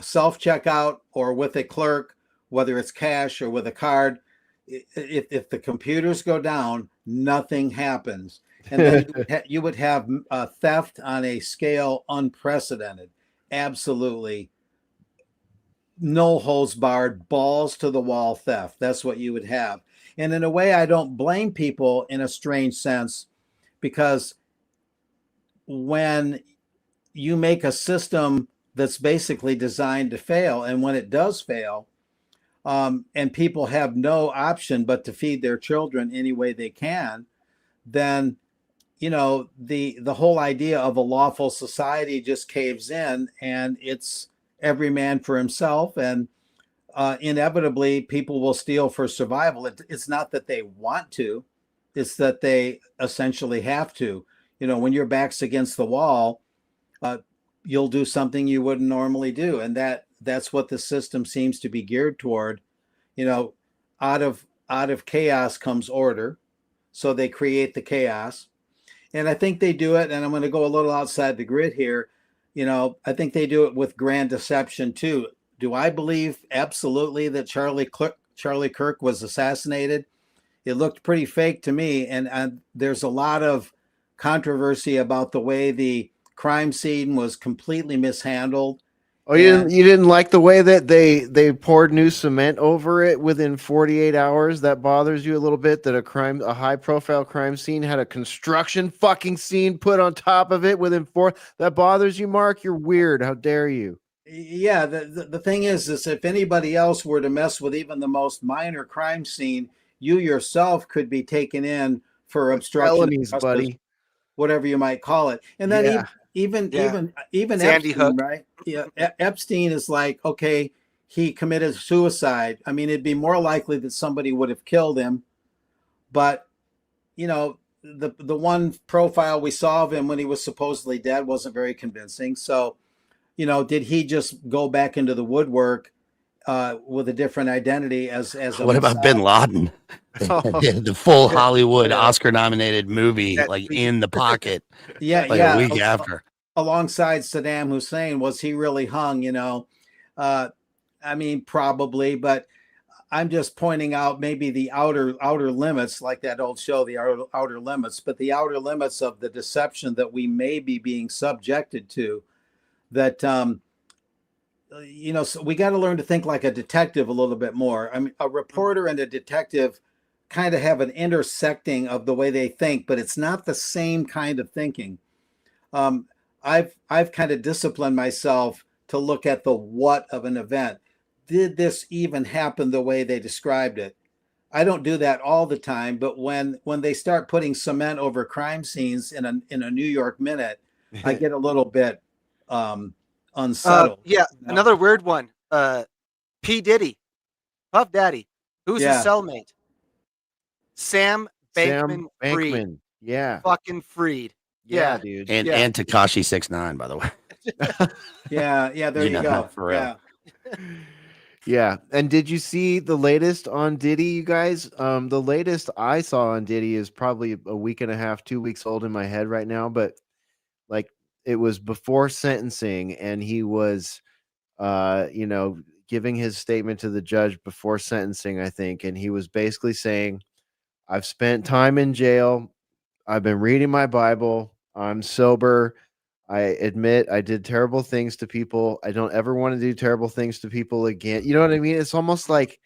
Speaker 5: self-checkout or with a clerk, whether it's cash or with a card. If the computers go down, nothing happens. And then you would have theft on a scale unprecedented. Absolutely. No holds barred, balls to the wall theft. That's what you would have. And in a way, I don't blame people in a strange sense, because when you make a system that's basically designed to fail, and when it does fail, and people have no option but to feed their children any way they can, then the whole idea of a lawful society just caves in, and it's every man for himself, and inevitably people will steal for survival. It's not that they want to, it's that they essentially have to. When your back's against the wall, you'll do something you wouldn't normally do, and that's what the system seems to be geared toward. Out of chaos comes order, so they create the chaos. And I think they do it, and I'm going to go a little outside the grid here. I think they do it with grand deception too. Do I believe absolutely that Charlie Kirk was assassinated? It looked pretty fake to me, and there's a lot of controversy about the way the crime scene was completely mishandled.
Speaker 3: Oh, you didn't like the way that they poured new cement over it within 48 hours? That bothers you a little bit, that a high profile crime scene had a construction fucking scene put on top of it within that bothers you, Mark? You're weird. How dare you?
Speaker 5: Yeah, the thing is if anybody else were to mess with even the most minor crime scene, you yourself could be taken in for obstruction
Speaker 3: felonies,
Speaker 5: of justice,
Speaker 3: buddy,
Speaker 5: whatever you might call it. And then even
Speaker 8: Sandy
Speaker 5: Epstein,
Speaker 8: Hook.
Speaker 5: right? Yeah, Epstein is like, okay, he committed suicide. I mean, it'd be more likely that somebody would have killed him. But the one profile we saw of him when he was supposedly dead wasn't very convincing. So, did he just go back into the woodwork with a different identity as
Speaker 7: what about Bin Laden? The full Hollywood Oscar-nominated movie, like In the Pocket. A week after,
Speaker 5: alongside Saddam Hussein. Was he really hung? I mean, probably, but I'm just pointing out maybe the outer limits, like that old show, the outer limits, but the outer limits of the deception that we may be being subjected to. That so we got to learn to think like a detective a little bit more. I mean, a reporter and a detective kind of have an intersecting of the way they think, but it's not the same kind of thinking. I've kind of disciplined myself to look at the what of an event. Did this even happen the way they described it? I don't do that all the time, but when they start putting cement over crime scenes in a New York Minute, I get a little bit unsettled.
Speaker 8: Another weird one. P. Diddy, Puff Daddy, who's his cellmate? Sam Bankman-Fried.
Speaker 3: Yeah,
Speaker 8: fucking Fried.
Speaker 3: Yeah, dude.
Speaker 7: And Tekashi 6ix9ine, by the way.
Speaker 5: yeah. There you go.
Speaker 7: For real.
Speaker 3: Yeah. And did you see the latest on Diddy, you guys? The latest I saw on Diddy is probably a week and a half, 2 weeks old in my head right now, but like it was before sentencing, and he was giving his statement to the judge before sentencing, I think, and he was basically saying, I've spent time in jail. I've been reading my Bible. I'm sober. I admit I did terrible things to people. I don't ever want to do terrible things to people again. You know what I mean? It's almost like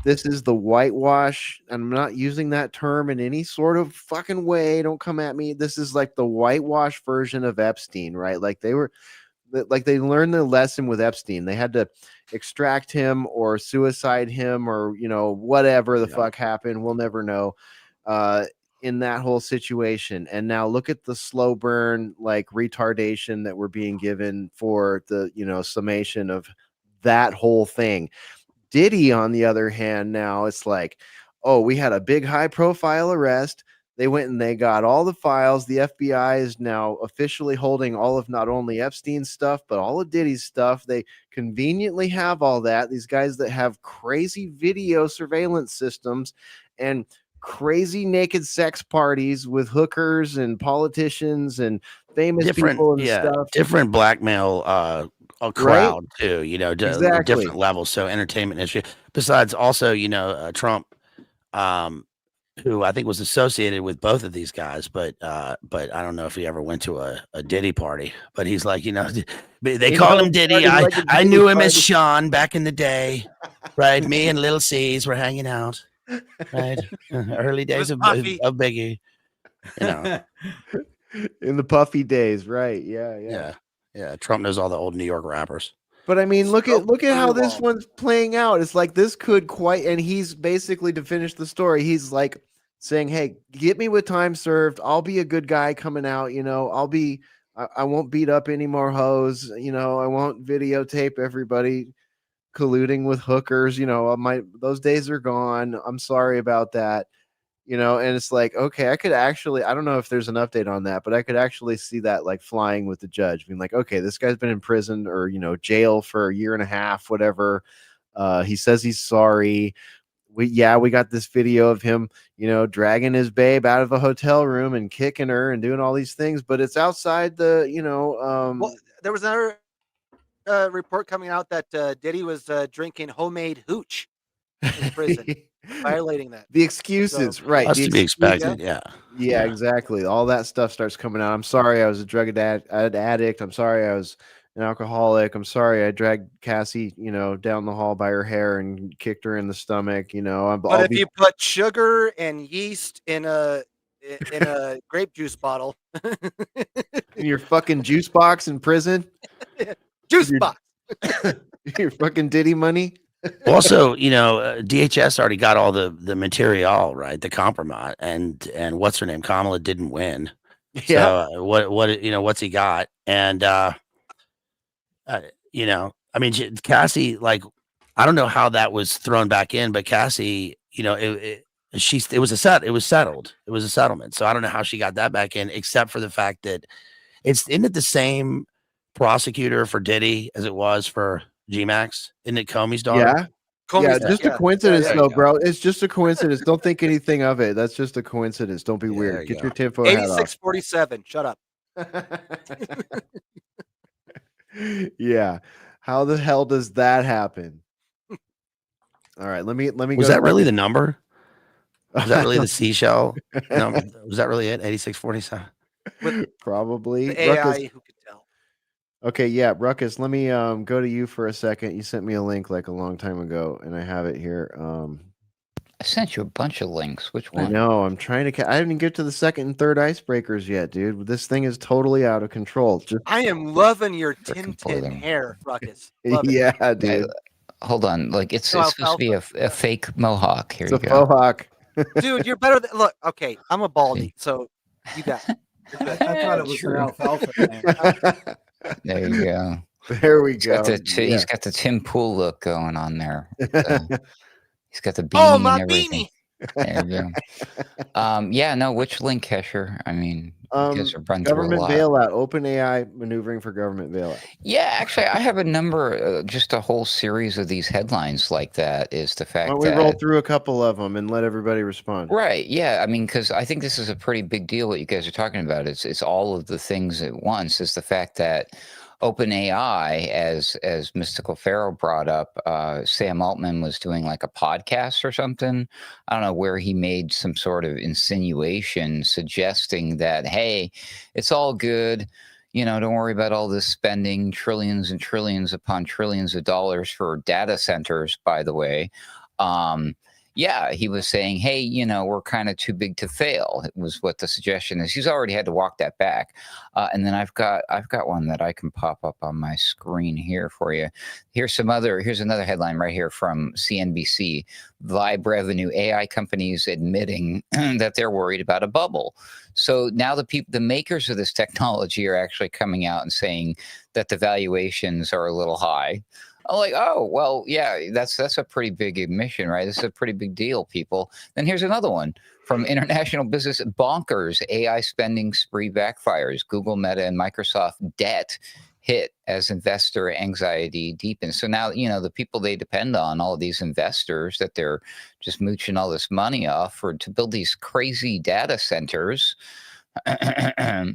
Speaker 3: this is the whitewash. I'm not using that term in any sort of fucking way. Don't come at me. This is like the whitewash version of Epstein, right? Like they learned the lesson with Epstein. They had to extract him or suicide him or, whatever the fuck happened. We'll never know. In that whole situation. And now look at the slow burn, like retardation that we're being given for the, summation of that whole thing. Diddy, on the other hand, now it's like, oh, we had a big high profile arrest. They went and they got all the files. The FBI is now officially holding all of not only Epstein's stuff, but all of Diddy's stuff. They conveniently have all that. These guys that have crazy video surveillance systems and crazy naked sex parties with hookers and politicians and famous people and stuff.
Speaker 7: Different blackmail crowd too,
Speaker 3: Exactly.
Speaker 7: different levels. So entertainment industry. Besides also, Trump, who I think was associated with both of these guys, but I don't know if he ever went to a Diddy party. But he's like, they call him Diddy. I knew him as Sean back in the day, right? Me and Lil C's were hanging out. Right, early days of Biggie,
Speaker 3: in the Puffy days, right? Yeah.
Speaker 7: Trump knows all the old New York rappers.
Speaker 3: But I mean, look at how
Speaker 8: Stroke
Speaker 3: this
Speaker 8: wall.
Speaker 3: one's playing out. It's like this could quite, and he's basically, to finish the story, he's like saying, "Hey, get me with time served. I'll be a good guy coming out. You know, I won't beat up any more hoes. You know, I won't videotape everybody colluding with hookers. You know, those days are gone. I'm sorry about that." You know, and it's like, okay, I don't know if there's an update on that, but I could actually see that like flying with the judge, being like, okay, this guy's been in prison or, you know, jail for a year and a half, whatever. He says he's sorry. We got this video of him, you know, dragging his babe out of a hotel room and kicking her and doing all these things, but it's outside the, you know,
Speaker 8: Well, there was another report coming out that Diddy was drinking homemade hooch in prison, violating that.
Speaker 3: the excuses,
Speaker 8: So,
Speaker 3: right?
Speaker 7: That's
Speaker 3: The
Speaker 7: to be
Speaker 3: excuses.
Speaker 7: expected. Yeah.
Speaker 3: Yeah, exactly. All that stuff starts coming out. I'm sorry I was a drug addict. I'm sorry I was an alcoholic. I'm sorry I dragged Cassie, you know, down the hall by her hair and kicked her in the stomach. You know,
Speaker 8: but if you put sugar and yeast in a grape juice bottle,
Speaker 3: in your fucking juice box in prison,
Speaker 8: juice box,
Speaker 3: your fucking Diddy money.
Speaker 7: Also, you know, DHS already got all the material, right? The compromise, and what's her name? Kamala didn't win.
Speaker 3: Yeah.
Speaker 7: So what you know, what's he got? And you know, I mean, Cassie, like, I don't know how that was thrown back in, but Cassie, you know, it was settled. It was a settlement. So I don't know how she got that back in, except for the fact that isn't it the same prosecutor for Diddy as it was for G-Max? Isn't it Comey's daughter?
Speaker 3: Yeah, just a coincidence,
Speaker 7: There you
Speaker 3: though,
Speaker 7: go.
Speaker 3: bro. It's just a coincidence. Don't think anything of it. That's just a coincidence. Don't be weird. Get your tinfoil hat off.
Speaker 8: 8647. Shut up.
Speaker 3: Yeah. How the hell does that happen? All right, let me
Speaker 7: Was
Speaker 3: go
Speaker 7: that
Speaker 3: to
Speaker 7: really the number? Was that really the seashell number? Was that really it? 8647?
Speaker 3: Probably.
Speaker 8: The AI
Speaker 3: Ruckus.
Speaker 8: who could tell.
Speaker 3: Okay, yeah, Ruckus, let me go to you for a second. You sent me a link like a long time ago, and I have it here.
Speaker 6: I sent you a bunch of links. Which one?
Speaker 3: I know. I'm trying to. I didn't get to the second and third icebreakers yet, dude. This thing is totally out of control.
Speaker 8: I am loving your Tintin hair, Ruckus. Love it.
Speaker 3: Yeah, dude.
Speaker 6: Hold on. Like it's supposed to be a fake mohawk. Here
Speaker 3: It's
Speaker 6: you
Speaker 3: a
Speaker 6: go.
Speaker 3: faux hawk.
Speaker 8: Dude, you're better than look. Okay, I'm a baldy, so you got it.
Speaker 5: I thought it was
Speaker 6: True.
Speaker 5: an alfalfa thing.
Speaker 6: There you go.
Speaker 3: There we
Speaker 6: He's
Speaker 3: go.
Speaker 6: got he's got the Tim Pool look going on there. He's got the beanie
Speaker 8: Oh, my
Speaker 6: and everything. There you go. Yeah, no, which link, Hesher? I mean, you guys are run through a
Speaker 3: Government
Speaker 6: lot.
Speaker 3: bailout. OpenAI maneuvering for government bailout.
Speaker 6: Yeah, actually, I have a number, just a whole series of these headlines like that. Is the fact
Speaker 3: Why don't we
Speaker 6: that
Speaker 3: roll through a couple of them and let everybody respond?
Speaker 6: right? Yeah, I mean, because I think this is a pretty big deal. What you guys are talking about it's all of the things at once. Is the fact that OpenAI, as Mystical Pharaoh brought up, Sam Altman was doing like a podcast or something. I don't know, where he made some sort of insinuation suggesting that, hey, it's all good. You know, don't worry about all this spending, trillions and trillions upon trillions of dollars for data centers, by the way. Yeah, he was saying, hey, you know, we're kind of too big to fail. It was what the suggestion is. He's already had to walk that back. And then I've got one that I can pop up on my screen here for you. Here's another headline right here from CNBC. Vibe revenue, AI companies admitting that they're worried about a bubble. So now the makers of this technology are actually coming out and saying that the valuations are a little high. I'm like, oh, well, yeah, that's a pretty big admission, right? This is a pretty big deal, people. Then here's another one from International Business. Bonkers AI spending spree backfires. Google, Meta, and Microsoft debt hit as investor anxiety deepens. So now, you know, the people they depend on, all of these investors that they're just mooching all this money off to build these crazy data centers.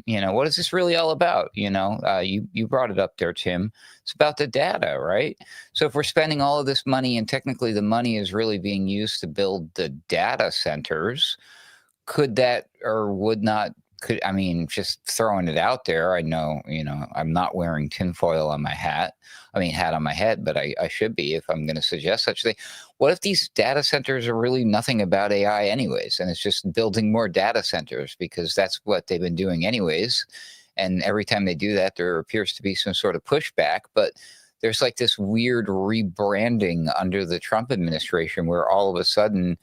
Speaker 6: You know, what is this really all about? You know, you brought it up there, Tim. It's about the data, right? So if we're spending all of this money and technically the money is really being used to build the data centers, could that or would not, I mean, just throwing it out there, I know, you know, I'm not wearing tinfoil on my hat. I mean, hat on my head, but I should be if I'm going to suggest such a thing. What if these data centers are really nothing about AI anyways, and it's just building more data centers because that's what they've been doing anyways. And every time they do that, there appears to be some sort of pushback. But there's like this weird rebranding under the Trump administration where all of a sudden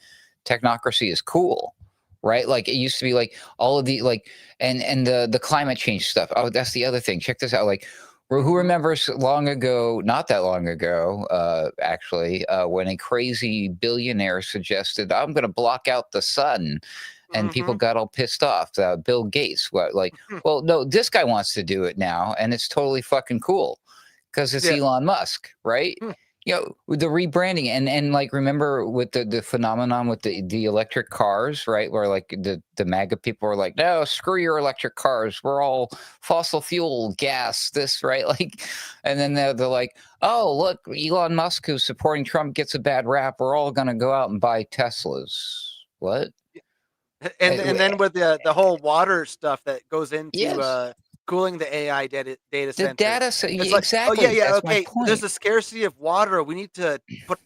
Speaker 6: technocracy is cool, right? Like it used to be like all of the like and the climate change stuff. Oh, that's the other thing. Check this out. Like who remembers long ago, not that long ago, actually, when a crazy billionaire suggested, I'm going to block out the sun, and people got all pissed off. Bill Gates, well, no, this guy wants to do it now, and it's totally fucking cool because it's Elon Musk, right? You know, with the rebranding and like remember with the phenomenon with the electric cars, right? Where like the MAGA people are like, no, screw your electric cars. We're all fossil fuel gas, this, right? Like, and then they're like, oh, look, Elon Musk who's supporting Trump gets a bad rap. We're all gonna go out and buy Teslas. What?
Speaker 8: And then with the whole water stuff that goes into
Speaker 6: Yes.
Speaker 8: cooling the AI data
Speaker 6: The
Speaker 8: centers.
Speaker 6: data,
Speaker 8: It's like,
Speaker 6: exactly.
Speaker 8: oh yeah,
Speaker 6: That's my
Speaker 8: okay.
Speaker 6: point.
Speaker 8: There's a scarcity of water. We need to put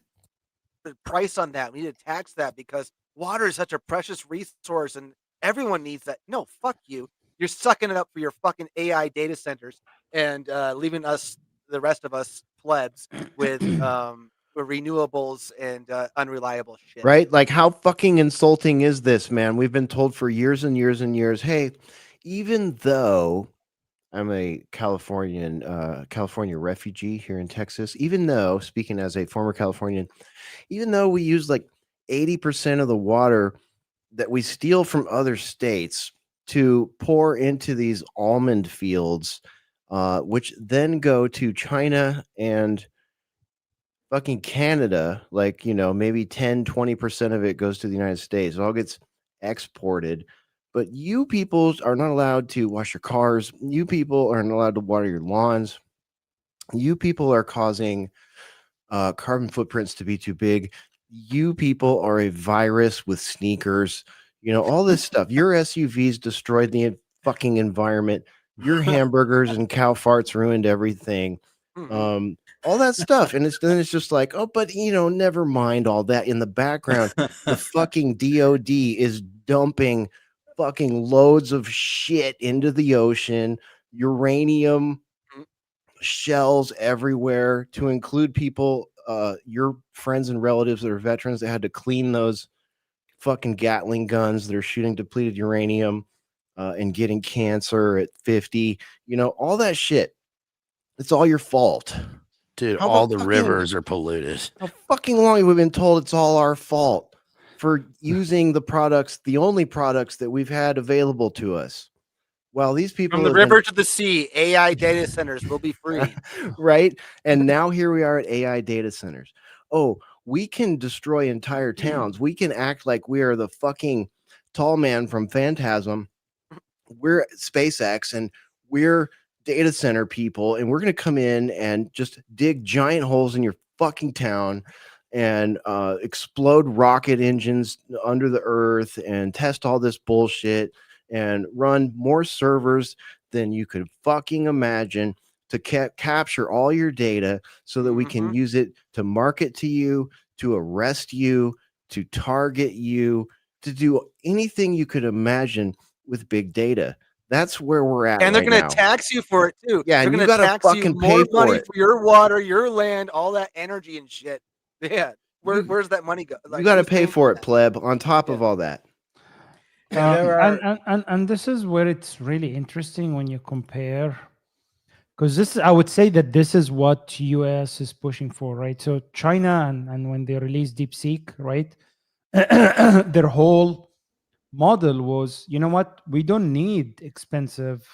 Speaker 8: the price on that. We need to tax that because water is such a precious resource, and everyone needs that. No, fuck you. You're sucking it up for your fucking AI data centers and leaving us, the rest of us plebs, with renewables and unreliable shit.
Speaker 3: Right? Like, how fucking insulting is this, man? We've been told for years and years and years, hey, even though I'm a California refugee here in Texas, even though, speaking as a former Californian, even though we use like 80% of the water that we steal from other states to pour into these almond fields, which then go to China and fucking Canada, like, maybe 10-20% of it goes to the United States. It all gets exported. But you people are not allowed to wash your cars. You people aren't allowed to water your lawns. You people are causing carbon footprints to be too big. You people are a virus with sneakers. All this stuff. Your SUVs destroyed the fucking environment. Your hamburgers and cow farts ruined everything. All that stuff. And then it's just like, oh, but never mind all that. In the background, the fucking DOD is dumping fucking loads of shit into the ocean, uranium shells everywhere, to include people, your friends and relatives that are veterans that had to clean those fucking Gatling guns that are shooting depleted uranium and getting cancer at 50. All that shit. It's all your fault.
Speaker 7: Dude, all the rivers are polluted.
Speaker 3: How fucking long have we been told it's all our fault for using the only products that we've had available to us? Well, these people
Speaker 8: From the river to the sea, AI data centers will be free.
Speaker 3: Right? And now here we are at AI data centers. Oh, we can destroy entire towns. We can act like we are the fucking tall man from Phantasm. We're SpaceX and we're data center people, and we're going to come in and just dig giant holes in your fucking town and explode rocket engines under the earth and test all this bullshit and run more servers than you could fucking imagine to capture all your data so that we can use it to market to you, to arrest you, to target you, to do anything you could imagine with big data. That's where we're at.
Speaker 8: And they're
Speaker 3: right
Speaker 8: going
Speaker 3: now.
Speaker 8: to tax you for it too.
Speaker 3: Yeah,
Speaker 8: they're
Speaker 3: and you
Speaker 8: going to
Speaker 3: gotta
Speaker 8: tax
Speaker 3: fucking
Speaker 8: you
Speaker 3: pay
Speaker 8: more
Speaker 3: for
Speaker 8: money
Speaker 3: it.
Speaker 8: for your water, your land, all that energy and shit. Yeah, where's that money go?
Speaker 3: You got to pay for it, pleb. On top of all that.
Speaker 4: And this is where it's really interesting when you compare, because I would say that this is what US is pushing for, right? So China and when they released DeepSeek, right, their whole model was, you know what, we don't need expensive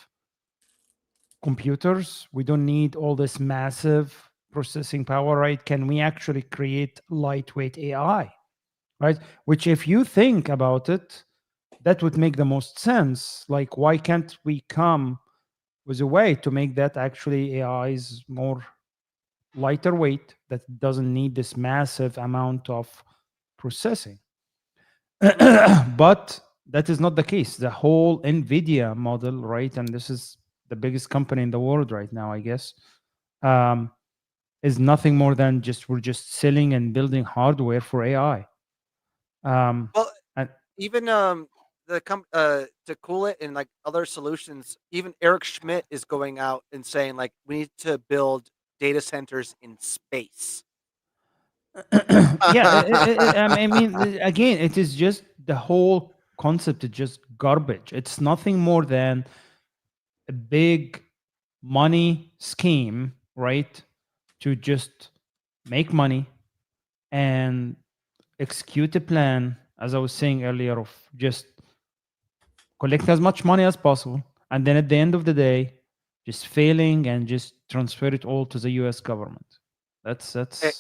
Speaker 4: computers, we don't need all this massive processing power, right? Can we actually create lightweight AI, right? Which, if you think about it, that would make the most sense. Like, why can't we come with a way to make that actually AIs more lighter weight, that doesn't need this massive amount of processing? But that is not the case. The whole NVIDIA model, right? And this is the biggest company in the world right now, I guess, is nothing more than we're just selling and building hardware for AI.
Speaker 8: Well, even to cool it and like other solutions, even Eric Schmidt is going out and saying like we need to build data centers in space.
Speaker 4: I mean, again, it is just the whole concept is just garbage. It's nothing more than a big money scheme, right? To just make money and execute a plan, as I was saying earlier, of just collect as much money as possible, and then at the end of the day, just failing and just transfer it all to the U.S. government. That's
Speaker 8: And the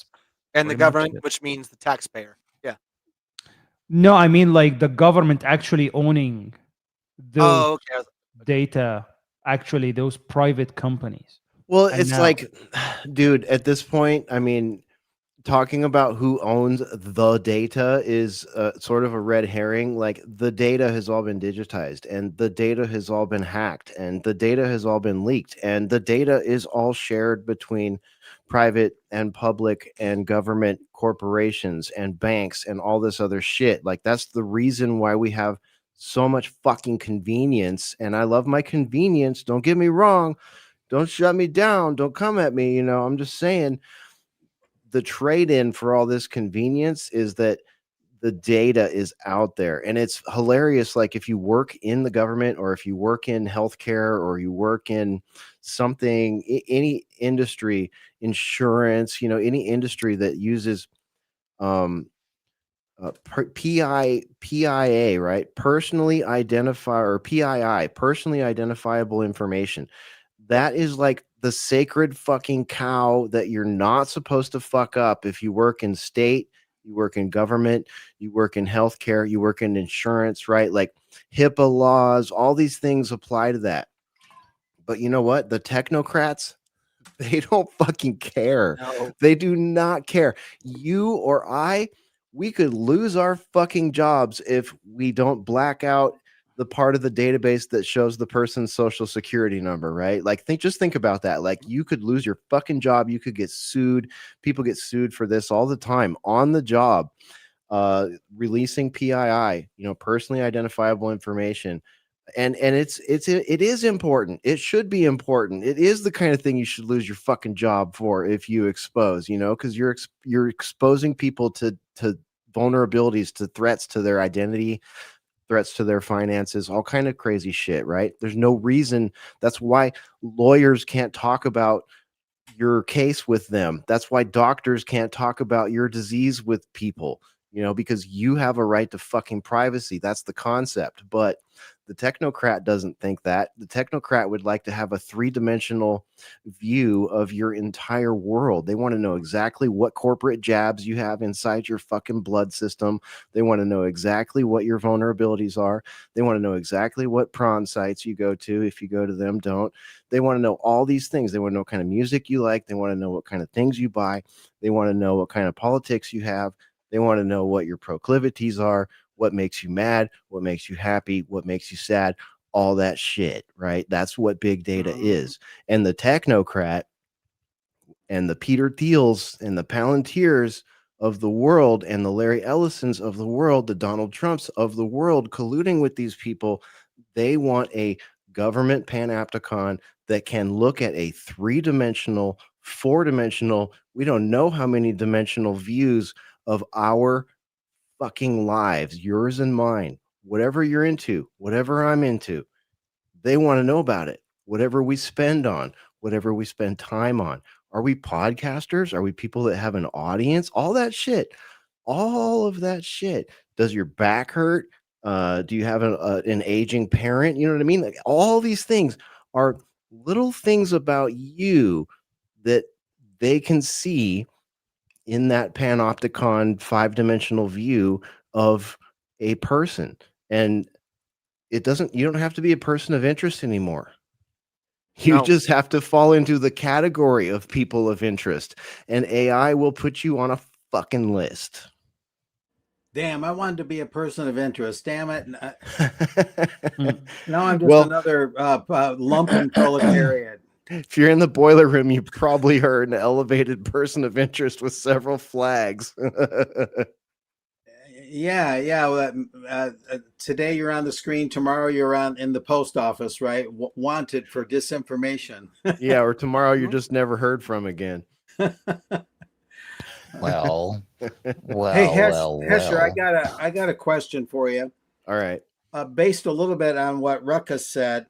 Speaker 4: pretty much
Speaker 8: government,
Speaker 4: it.
Speaker 8: which means the taxpayer. Yeah.
Speaker 4: No, I mean like the government actually owning those
Speaker 8: Oh, okay.
Speaker 4: data, actually those private companies.
Speaker 3: Well,
Speaker 4: And
Speaker 3: it's
Speaker 4: now,
Speaker 3: like, dude, at this point, I mean, talking about who owns the data is sort of a red herring. Like, the data has all been digitized, and the data has all been hacked, and the data has all been leaked, and the data is all shared between private and public and government corporations and banks and all this other shit. Like, that's the reason why we have so much fucking convenience. And I love my convenience. Don't get me wrong. Don't shut me down. Don't come at me. I'm just saying, the trade-in for all this convenience is that the data is out there, and it's hilarious. Like, if you work in the government, or if you work in healthcare, or you work in something, any industry, insurance, any industry that uses PIA, right? Personally identify, or PII, personally identifiable information. That is like the sacred fucking cow that you're not supposed to fuck up. If you work in state, you work in government, you work in healthcare, you work in insurance, right? Like HIPAA laws, all these things apply to that. But you know what? The technocrats, they don't fucking care.
Speaker 8: No.
Speaker 3: They do not care. You or I, we could lose our fucking jobs if we don't black out the part of the database that shows the person's social security number, right? Like, just think about that. Like, you could lose your fucking job. You could get sued. People get sued for this all the time on the job. Releasing PII, personally identifiable information. And it is important. It should be important. It is the kind of thing you should lose your fucking job for if you expose, because you're exposing people to vulnerabilities, to threats to their identity, threats to their finances, all kind of crazy shit, right? There's no reason. That's why lawyers can't talk about your case with them. That's why doctors can't talk about your disease with people, because you have a right to fucking privacy. That's the concept. But the technocrat doesn't think that. The technocrat would like to have a three-dimensional view of your entire world. They want to know exactly what corporate jabs you have inside your fucking blood system. They want to know exactly what your vulnerabilities are. They want to know exactly what prawn sites you go to. If you go to them, don't. They want to know all these things. They want to know what kind of music you like. They want to know what kind of things you buy. They want to know what kind of politics you have. They want to know what your proclivities are, what makes you mad, what makes you happy, what makes you sad, all that shit, right? That's what big data is. And the technocrat and the Peter Thiels and the Palantirs of the world and the Larry Ellisons of the world, the Donald Trumps of the world colluding with these people, they want a government panopticon that can look at a three-dimensional, four-dimensional, we don't know how many dimensional views of our fucking lives, yours and mine, whatever you're into, whatever I'm into. They want to know about it. Whatever we spend on, whatever we spend time on. Are we podcasters? Are we people that have an audience? All that shit. All of that shit. Does your back hurt? Do you have an aging parent? You know what I mean? Like, all these things are little things about you that they can see in that panopticon 5-dimensional view of a person. And you don't have to be a person of interest anymore. You just have to fall into the category of people of interest, and AI will put you on a fucking list.
Speaker 5: Damn, I wanted to be a person of interest. Damn it. Now I'm just another lumpen proletariat.
Speaker 3: If you're in the boiler room, you probably are an elevated person of interest with several flags.
Speaker 5: Yeah. Well, today you're on the screen. Tomorrow you're in the post office, right? Wanted for disinformation.
Speaker 3: Yeah, or tomorrow you're just never heard from again.
Speaker 6: Well,
Speaker 5: Hey,
Speaker 6: well.
Speaker 5: Hesher, I got a question for you.
Speaker 3: All right.
Speaker 5: Based a little bit on what Ruckus said,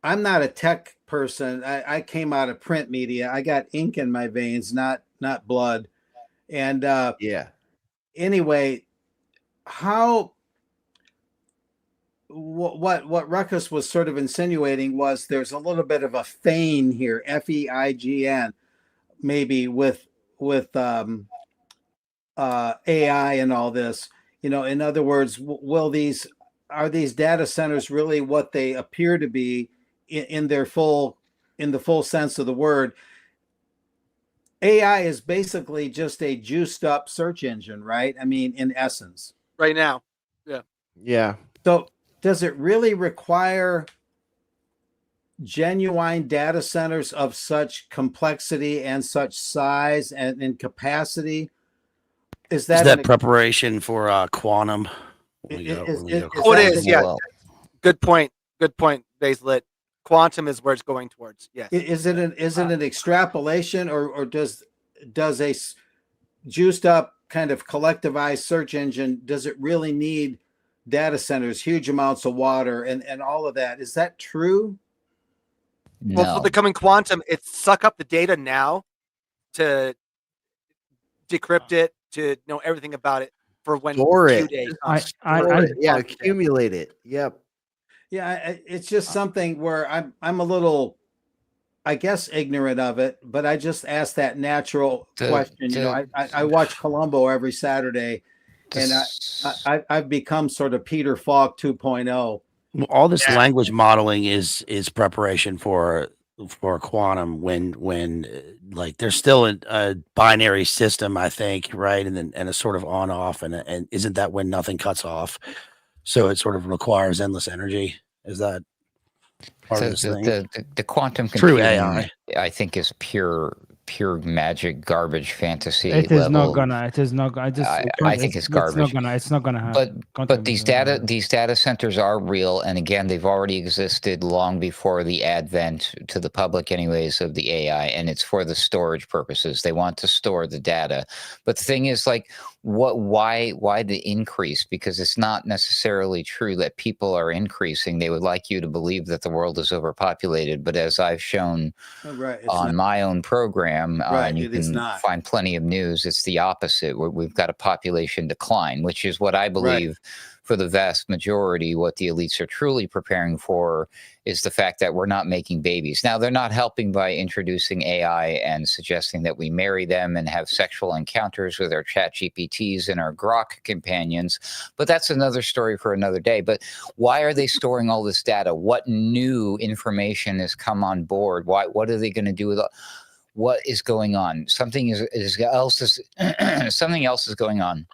Speaker 5: I'm not a tech person. I came out of print media. I got ink in my veins, not blood. And
Speaker 3: Yeah.
Speaker 5: anyway, what Ruckus was sort of insinuating was there's a little bit of a feign here, FEIGN, maybe with AI and all this. In other words, are these data centers really what they appear to be in the full sense of the word? AI is basically just a juiced up search engine, right? I mean, in essence.
Speaker 8: Right now. Yeah.
Speaker 3: Yeah.
Speaker 5: So does it really require genuine data centers of such complexity and such size and capacity? Is that
Speaker 7: preparation for quantum?
Speaker 8: It is. Yeah. Good point. Baselit. Quantum is where it's going towards. Yes.
Speaker 5: Is it an extrapolation, or does a juiced up kind of collectivized search engine, does it really need data centers, huge amounts of water, and all of that? Is that true?
Speaker 6: No.
Speaker 8: Well, for becoming quantum, it's suck up the data now to decrypt it, to know everything about it for when
Speaker 3: Store it.
Speaker 8: Q-Day
Speaker 4: I,
Speaker 8: comes.
Speaker 3: Yeah, accumulate it. Yep.
Speaker 5: Yeah, it's just something where I'm a little, I guess, ignorant of it, but I just ask that natural question. I watch Columbo every Saturday, and I've become sort of Peter Falk 2.0.
Speaker 7: All this language modeling is preparation for quantum when like there's still a binary system, I think, right? And a sort of on off, and isn't that when nothing cuts off? So it sort of requires endless energy. Is that part of this thing?
Speaker 6: The quantum
Speaker 7: True
Speaker 6: computing,
Speaker 7: AI,
Speaker 6: I think, is pure magic, garbage, fantasy.
Speaker 4: It is
Speaker 6: level.
Speaker 4: not gonna. It is not gonna.
Speaker 6: I think it's garbage.
Speaker 4: It's not gonna happen.
Speaker 6: But these data centers are real, and again, they've already existed long before the advent to the public, anyways, of the AI, and it's for the storage purposes. They want to store the data. But the thing is, like, why the increase? Because it's not necessarily true that people are increasing. They would like you to believe that the world is overpopulated, but as I've shown on my own program, and you can find plenty of news, it's the opposite. We've got a population decline, which is what I believe for the vast majority, what the elites are truly preparing for is the fact that we're not making babies. Now, they're not helping by introducing AI and suggesting that we marry them and have sexual encounters with our chat GPTs and our Grok companions. But that's another story for another day. But why are they storing all this data? What new information has come on board? What are they going to do with it? What is going on? Something else is going on.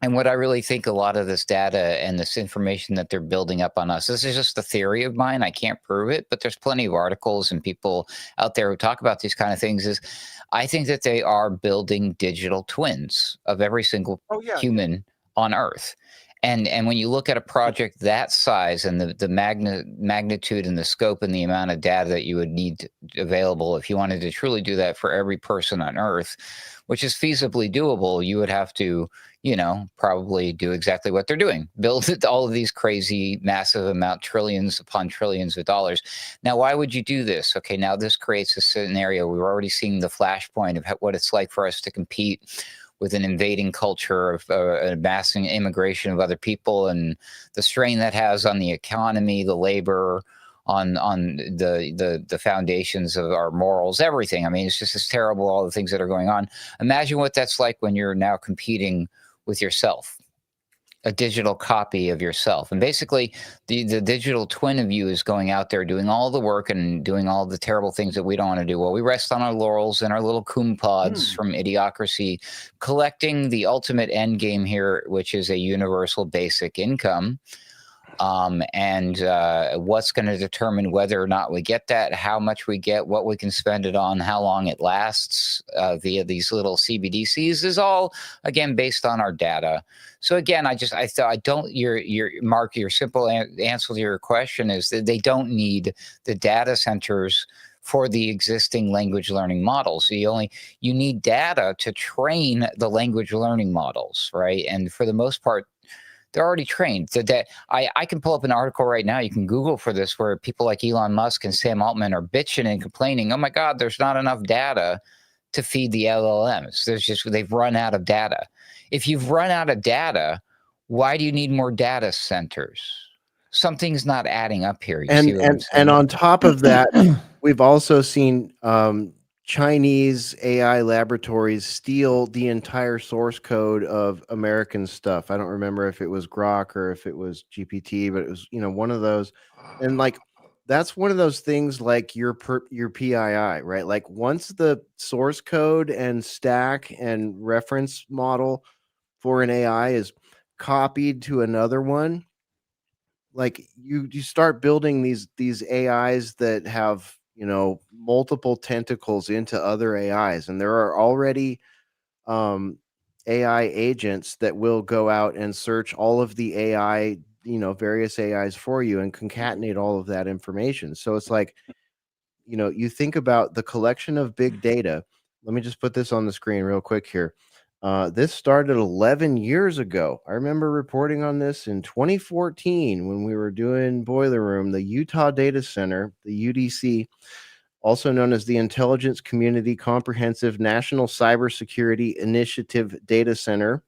Speaker 6: And what I really think a lot of this data and this information that they're building up on us, this is just a theory of mine. I can't prove it, but there's plenty of articles and people out there who talk about these kind of things, is I think that they are building digital twins of every single human on Earth. And when you look at a project that size and the magnitude and the scope and the amount of data that you would need available, if you wanted to truly do that for every person on Earth, which is feasibly doable, you would have to, probably do exactly what they're doing. Build all of these crazy, massive amount, trillions upon trillions of dollars. Now, why would you do this? Okay, now this creates a scenario. We're already seeing the flashpoint of what it's like for us to compete with an invading culture of amassing immigration of other people and the strain that has on the economy, the labor, on the foundations of our morals, everything. I mean, it's just terrible, all the things that are going on. Imagine what that's like when you're now competing with yourself, a digital copy of yourself. And basically, the digital twin of you is going out there doing all the work and doing all the terrible things that we don't want to do. Well, we rest on our laurels and our little coom pods from idiocracy, collecting the ultimate end game here, which is a universal basic income. And what's going to determine whether or not we get that, how much we get, what we can spend it on, how long it lasts via these little CBDCs is all, again, based on our data. So again, your simple answer to your question is that they don't need the data centers for the existing language learning models. You need data to train the language learning models, right? And for the most part, they're already trained. I can pull up an article right now. You can Google for this, where people like Elon Musk and Sam Altman are bitching and complaining. Oh my God, there's not enough data to feed the LLMs. They've run out of data. If you've run out of data, why do you need more data centers? Something's not adding up here.
Speaker 3: And on top of that, we've also seen Chinese AI laboratories steal the entire source code of American stuff. I don't remember if it was Grok or if it was GPT, but it was, one of those. And like, that's one of those things like your PII, right? Like once the source code and stack and reference model for an AI is copied to another one, like you start building these AIs that have multiple tentacles into other AIs, and there are already AI agents that will go out and search all of the AI, various AIs for you and concatenate all of that information. So it's like, you think about the collection of big data. Let me just put this on the screen real quick here. This started 11 years ago. I remember reporting on this in 2014 when we were doing Boiler Room, the Utah Data Center, the UDC, also known as the Intelligence Community Comprehensive National Cybersecurity Initiative Data Center,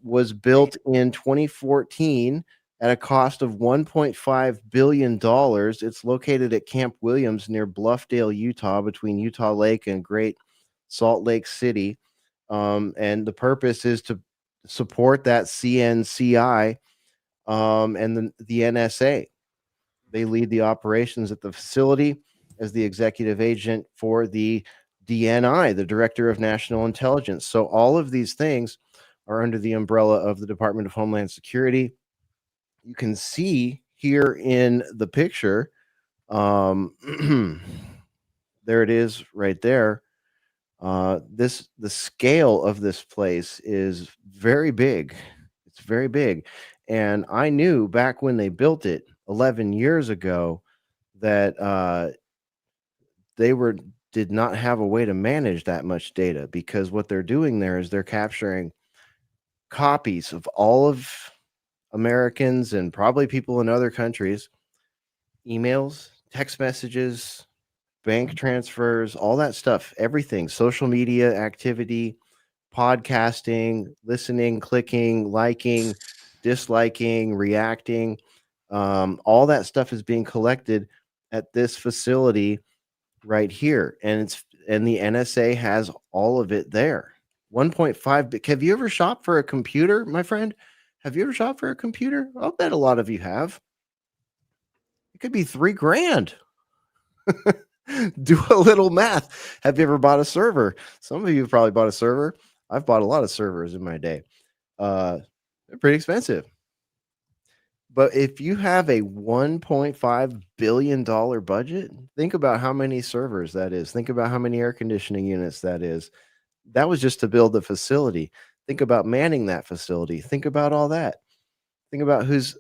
Speaker 3: was built in 2014 at a cost of $1.5 billion. It's located at Camp Williams near Bluffdale, Utah, between Utah Lake and Great Salt Lake City. And the purpose is to support that CNCI and the NSA. They lead the operations at the facility as the executive agent for the DNI, the Director of National Intelligence. So all of these things are under the umbrella of the Department of Homeland Security. You can see here in the picture, there it is right there. The scale of this place is very big. It's very big. And I knew back when they built it 11 years ago that they did not have a way to manage that much data, because what they're doing there is they're capturing copies of all of Americans and probably people in other countries, emails, text messages, bank transfers, all that stuff, everything, social media activity, podcasting, listening, clicking, liking, disliking, reacting. All that stuff is being collected at this facility right here. And the NSA has all of it there. 1.5. Have you ever shopped for a computer, my friend? Have you ever shopped for a computer? I'll bet a lot of you have. It could be $3,000. Do a little math. Have you ever bought a server? Some of you have probably bought a server. I've bought a lot of servers in my day. They're pretty expensive. But if you have a $1.5 billion budget, think about how many servers that is. Think about how many air conditioning units that is. That was just to build the facility. Think about manning that facility. Think about all that. Think about who's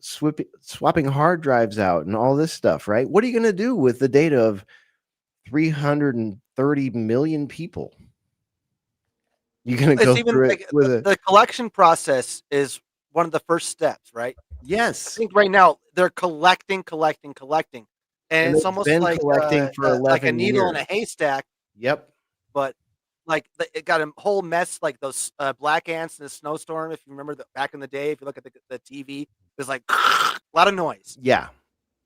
Speaker 3: swapping hard drives out and all this stuff, right? What are you going to do with the data of 330 million people? You're going to go through it with
Speaker 8: the collection process is one of the first steps, right?
Speaker 3: Yes.
Speaker 8: I think right now they're collecting, and it's almost like
Speaker 3: collecting for 11
Speaker 8: like a needle
Speaker 3: years.
Speaker 8: in a haystack.
Speaker 3: Yep.
Speaker 8: But like it got a whole mess, like those black ants in a snowstorm. If you remember back in the day, if you look at the TV, there's like a lot of noise.
Speaker 3: Yeah,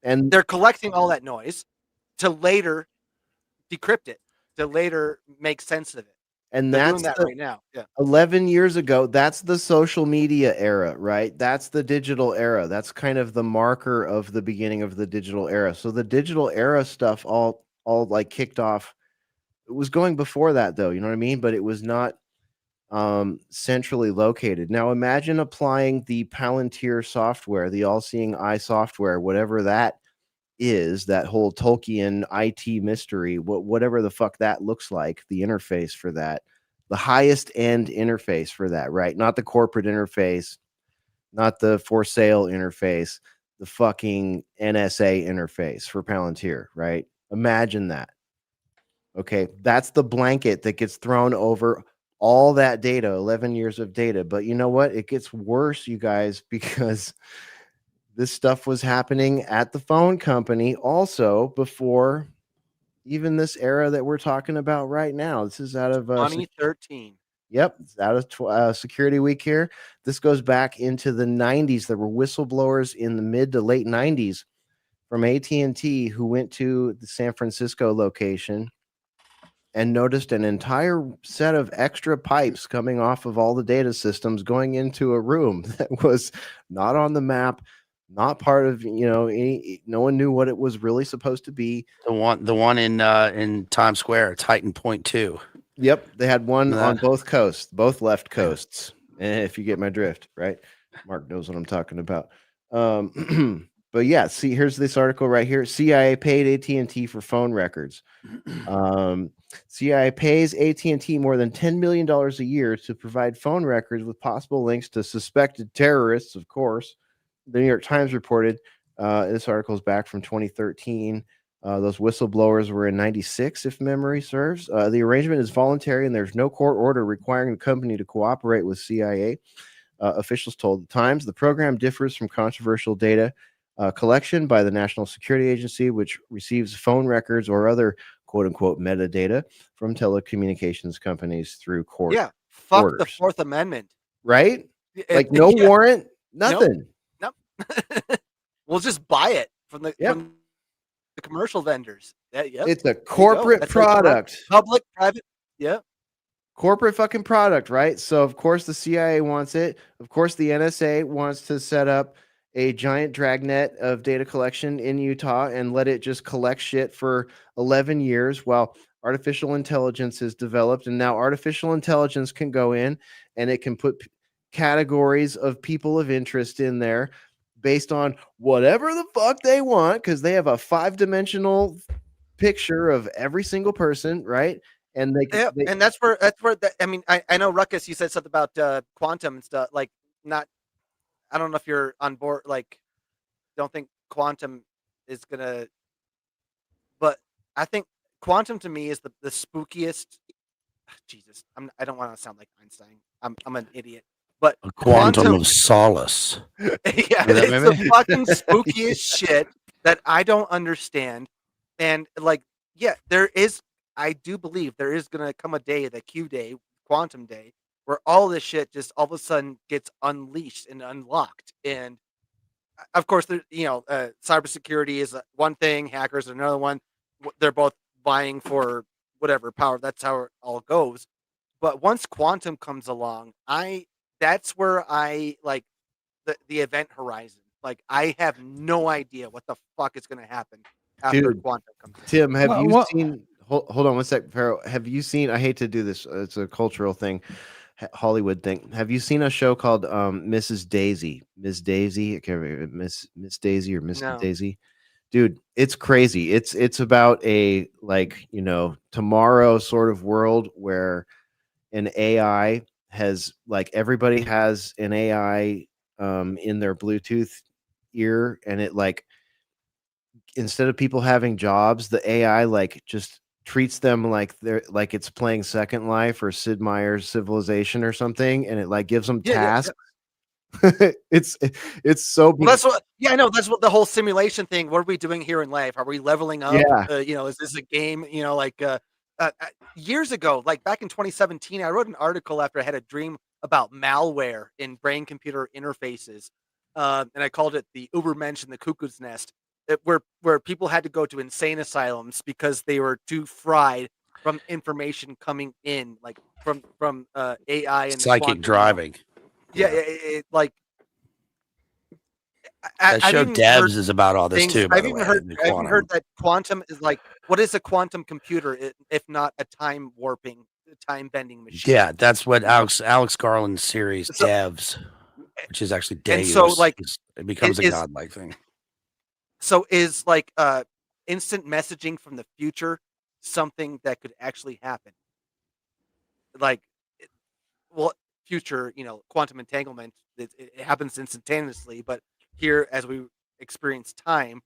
Speaker 3: and
Speaker 8: they're collecting all that noise to later decrypt it, to later make sense of it.
Speaker 3: And
Speaker 8: they're
Speaker 3: that's
Speaker 8: doing that right now. Yeah.
Speaker 3: 11 years ago, that's the social media era, right? That's the digital era. That's kind of the marker of the beginning of the digital era. So the digital era stuff all like kicked off. It was going before that though, you know what I mean? But it was not centrally located. Now imagine applying the Palantir software, the all-seeing eye software, whatever that is, that whole Tolkien IT mystery, whatever the fuck that looks like, the interface for that, the highest end interface for that, right? Not the corporate interface, not the for sale interface, the fucking NSA interface for Palantir, right? Imagine that. Okay, that's the blanket that gets thrown over all that data, 11 years of data. But you know what? It gets worse, you guys, because this stuff was happening at the phone company also before even this era that we're talking about right now. This is out of
Speaker 8: 2013.
Speaker 3: Yep, it's out of Security Week here. This goes back into the 90s. There were whistleblowers in the mid to late 90s from AT&T who went to the San Francisco location and noticed an entire set of extra pipes coming off of all the data systems going into a room that was not on the map, not part of, no one knew what it was really supposed to be.
Speaker 7: The one in Times Square, Titan Point 2.
Speaker 3: Yep, they had one on both coasts, both left coasts. If you get my drift, right? Mark knows what I'm talking about. But yeah, see, here's this article right here. CIA paid AT&T for phone records. CIA pays AT&T more than $10 million a year to provide phone records with possible links to suspected terrorists, of course. The New York Times reported, this article is back from 2013. Those whistleblowers were in 96, if memory serves. The arrangement is voluntary and there's no court order requiring the company to cooperate with CIA. Officials told the Times the program differs from controversial data collection by the National Security Agency, which receives phone records or other quote-unquote metadata from telecommunications companies through court
Speaker 8: Fuck
Speaker 3: orders.
Speaker 8: the Fourth Amendment.
Speaker 3: Right? Like no warrant, nothing.
Speaker 8: Nope. We'll just buy it from the commercial vendors.
Speaker 3: It's a corporate product.
Speaker 8: Public, private. Yeah.
Speaker 3: Corporate fucking product, right? So of course the CIA wants it. Of course the NSA wants to set up a giant dragnet of data collection in Utah and let it just collect shit for 11 years while artificial intelligence is developed. And now artificial intelligence can go in and it can put categories of people of interest in there based on whatever the fuck they want, because they have a 5-dimensional picture of every single person, right? And
Speaker 8: and that's where I mean, I know Ruckus, you said something about quantum and stuff, like not, I don't know if you're on board, like don't think quantum is gonna, but I think quantum to me is the spookiest. Jesus, I don't want to sound like Einstein. I'm an idiot. But
Speaker 7: a quantum of solace.
Speaker 8: Yeah, it's the fucking spookiest shit that I don't understand. And like, yeah, I do believe there is gonna come a day, the Q day, quantum day, where all this shit just all of a sudden gets unleashed and unlocked. And of course, cybersecurity is one thing, hackers are another one. They're both vying for whatever power. That's how it all goes. But once quantum comes along, that's where I like the event horizon. Like I have no idea what the fuck is going to happen after quantum comes.
Speaker 3: Tim, have you seen? Hold on one sec, Pharaoh. Have you seen? I hate to do this. It's a cultural thing, Hollywood thing. Have you seen a show called Mrs. Daisy? Miss Daisy? I can't remember. Miss Daisy or Mrs. Daisy? Dude, it's crazy. It's about a tomorrow sort of world where an AI has everybody has an AI in their Bluetooth ear, and it instead of people having jobs, the AI just treats them like they're it's playing Second Life or Sid Meier's Civilization or something, and it gives them tasks. It's so
Speaker 8: well, that's what I know. That's what the whole simulation thing. What are we doing here in life? Are we leveling up? Is this a game? Years ago, like back in 2017, I wrote an article after I had a dream about malware in brain computer interfaces. And I called it the Ubermensch and the Cuckoo's Nest, where people had to go to insane asylums because they were too fried from information coming in, like from AI and
Speaker 7: psychic driving.
Speaker 8: That
Speaker 7: show Debs is about all this too.
Speaker 8: I've even heard that quantum is what is a quantum computer if not a time warping time bending machine.
Speaker 7: Yeah, that's what Alex Garland's series
Speaker 8: So-
Speaker 7: Devs, which is actually
Speaker 8: And
Speaker 7: Deus.
Speaker 8: so, like,
Speaker 7: it becomes a
Speaker 8: is-
Speaker 7: godlike thing.
Speaker 8: So is like instant messaging from the future something that could actually happen? Like, well, future, quantum entanglement, it happens instantaneously, but here, as we experience time,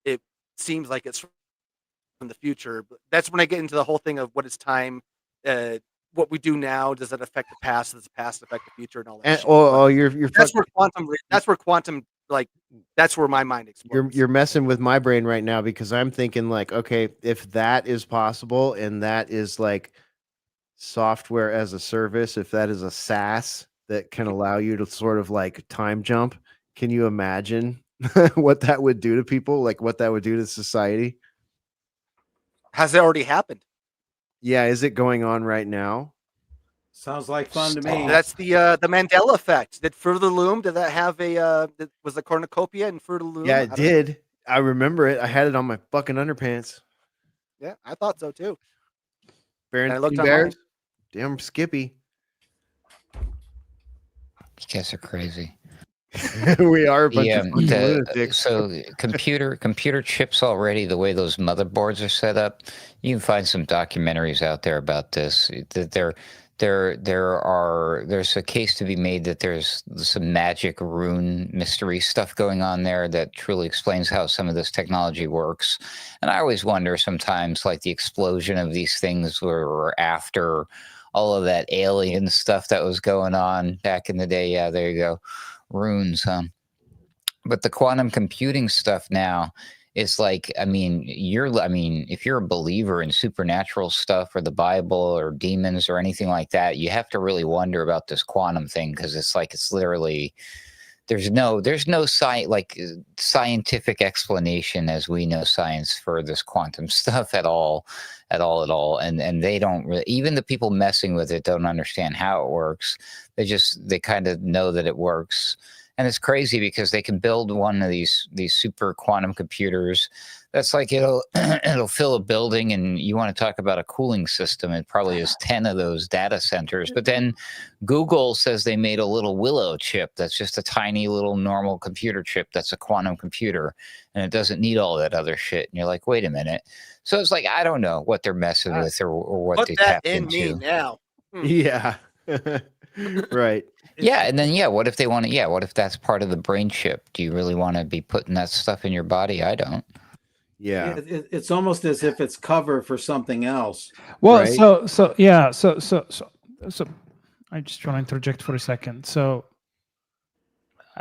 Speaker 8: it seems like it's from the future. But that's when I get into the whole thing of what is time, what we do now, does it affect the past? Does the past affect the future, and all that?
Speaker 3: And,
Speaker 8: shit.
Speaker 3: oh,
Speaker 8: But
Speaker 3: you're
Speaker 8: that's where quantum, like, that's where my mind explodes.
Speaker 3: you're messing with my brain right now because I'm thinking like, okay, if that is possible and that is like software as a service, if that is a SaaS that can allow you to sort of like time jump, can you imagine what that would do to people? Like what that would do to society?
Speaker 8: Has it already happened?
Speaker 3: Yeah, is it going on right now?
Speaker 5: Sounds like fun to me.
Speaker 8: That's the Mandela effect. Did Fruit of the Loom? Did that have was the cornucopia in Fruit of the Loom?
Speaker 3: Yeah,
Speaker 8: I
Speaker 3: it
Speaker 8: don't know.
Speaker 3: did. I remember it. I had it on my fucking underpants.
Speaker 8: Yeah, I thought so too.
Speaker 3: Baron
Speaker 8: I looked
Speaker 3: Bears.
Speaker 8: online.
Speaker 3: Damn Skippy.
Speaker 6: You guys are crazy.
Speaker 3: We are a bunch
Speaker 6: Yeah,
Speaker 3: of fucking lunatics.
Speaker 6: so computer chips already, the way those motherboards are set up, you can find some documentaries out there about this. That there's a case to be made that there's some magic rune mystery stuff going on there that truly explains how some of this technology works. And I always wonder sometimes, like the explosion of these things were after all of that alien stuff that was going on back in the day. Yeah, there you go. Runes, huh? But the quantum computing stuff now is like, I mean, if you're a believer in supernatural stuff or the Bible or demons or anything like that, you have to really wonder about this quantum thing, because it's literally there's no scientific explanation as we know science for this quantum stuff at all. And they don't really, even the people messing with it don't understand how it works. They kind of know that it works. And it's crazy because they can build one of these super quantum computers that's like it'll fill a building, and you want to talk about a cooling system, it probably has 10 of those data centers. But then Google says they made a little Willow chip that's just a tiny little normal computer chip that's a quantum computer, and it doesn't need all that other shit. And you're like, wait a minute. So it's like, I don't know what they're messing with or what
Speaker 8: Put
Speaker 6: they
Speaker 8: that
Speaker 6: tapped
Speaker 8: in
Speaker 6: into.
Speaker 8: me now.
Speaker 3: Yeah. Right.
Speaker 6: Yeah, and then what if they want to? Yeah, what if that's part of the brain chip? Do you really want to be putting that stuff in your body? I don't.
Speaker 3: Yeah.
Speaker 5: It's almost as if it's cover for something else.
Speaker 4: Well,
Speaker 3: Right.
Speaker 4: so I just want to interject for a second. So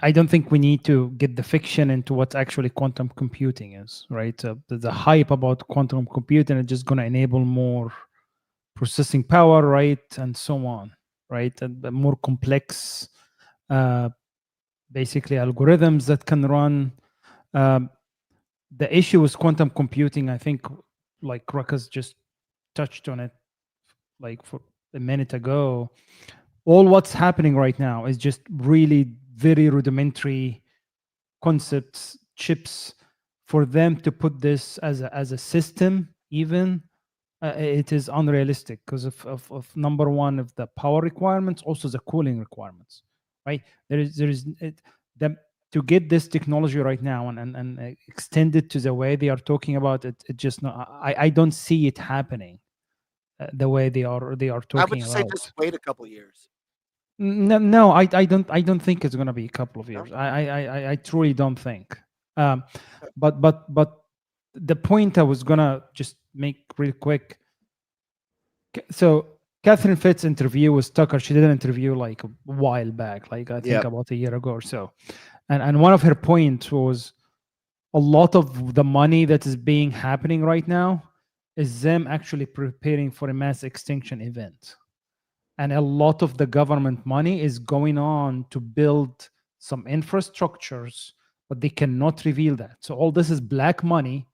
Speaker 4: I don't think we need to get the fiction into what actually quantum computing is, right? The hype about quantum computing is just going to enable more processing power, right, and so on, right? And the more complex, basically algorithms that can run. The issue with quantum computing, I think, like Ruckus just touched on it, like for a minute ago. All what's happening right now is just really very rudimentary concepts, chips. For them to put this as a system, even it is unrealistic because of number one, of the power requirements, also the cooling requirements, right? To get this technology right now and extend it to the way they are talking about it, it just not. I don't see it happening the way they are talking
Speaker 8: I would just say
Speaker 4: about.
Speaker 8: just wait a couple of years.
Speaker 4: No, I don't think it's going to be a couple of years. I truly don't think. But the point I was gonna just make real quick. So Catherine Fitt's interview with Tucker, she did an interview like a while back, like I think about a year ago or so. And one of her points was a lot of the money that is being happening right now is them actually preparing for a mass extinction event. And a lot of the government money is going on to build some infrastructures, but they cannot reveal that. So all this is black money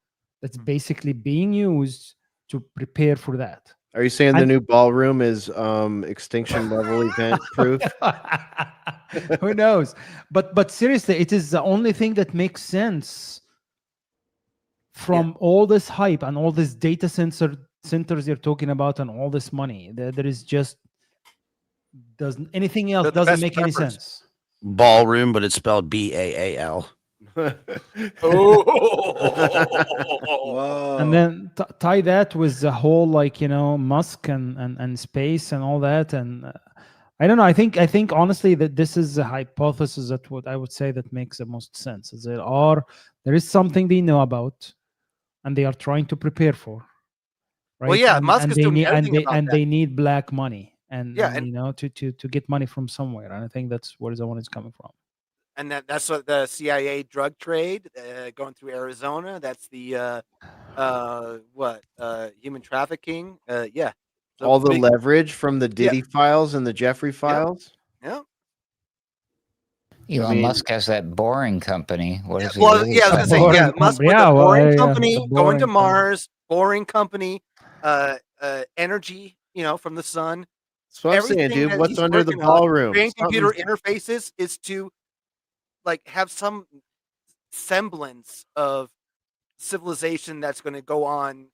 Speaker 4: that's basically being used to prepare for that.
Speaker 3: Are you saying the new ballroom is extinction level event proof?
Speaker 4: Who knows? But seriously, it is the only thing that makes sense from all this hype and all this data centers you're talking about and all this money, there is just doesn't anything else
Speaker 8: They're the
Speaker 4: doesn't
Speaker 8: best
Speaker 4: make any
Speaker 8: preppers.
Speaker 4: sense.
Speaker 7: Ballroom, but it's spelled BAAL.
Speaker 5: Whoa.
Speaker 4: And then tie that with the whole like Musk and space and all that, and I don't know. I think honestly that this is a hypothesis that what I would say that makes the most sense. Is there is something they know about, and they are trying to prepare for. Right?
Speaker 8: Well, yeah,
Speaker 4: and,
Speaker 8: Musk
Speaker 4: and
Speaker 8: is
Speaker 4: they
Speaker 8: doing
Speaker 4: need
Speaker 8: everything
Speaker 4: and they
Speaker 8: about
Speaker 4: and
Speaker 8: that.
Speaker 4: they need black money, and
Speaker 8: Yeah,
Speaker 4: and, to get money from somewhere, and I think that's where the one is coming from.
Speaker 8: And that's what the CIA drug trade going through Arizona. That's the human trafficking. Yeah. So
Speaker 3: All the
Speaker 8: big-
Speaker 3: leverage from the Diddy files and the Jeffrey files.
Speaker 8: Yeah.
Speaker 6: Elon Musk has that boring company. What is he?
Speaker 8: Well,
Speaker 6: really
Speaker 8: yeah, I was gonna
Speaker 6: doing?
Speaker 8: say, yeah, Musk with the boring company, going to Mars, boring company, energy, from the sun.
Speaker 3: That's what I'm saying,
Speaker 8: Everything
Speaker 3: dude.
Speaker 8: that
Speaker 3: What's
Speaker 8: he's
Speaker 3: under the
Speaker 8: working on,
Speaker 3: ballroom?
Speaker 8: brain computer interfaces is to like have some semblance of civilization that's going to go on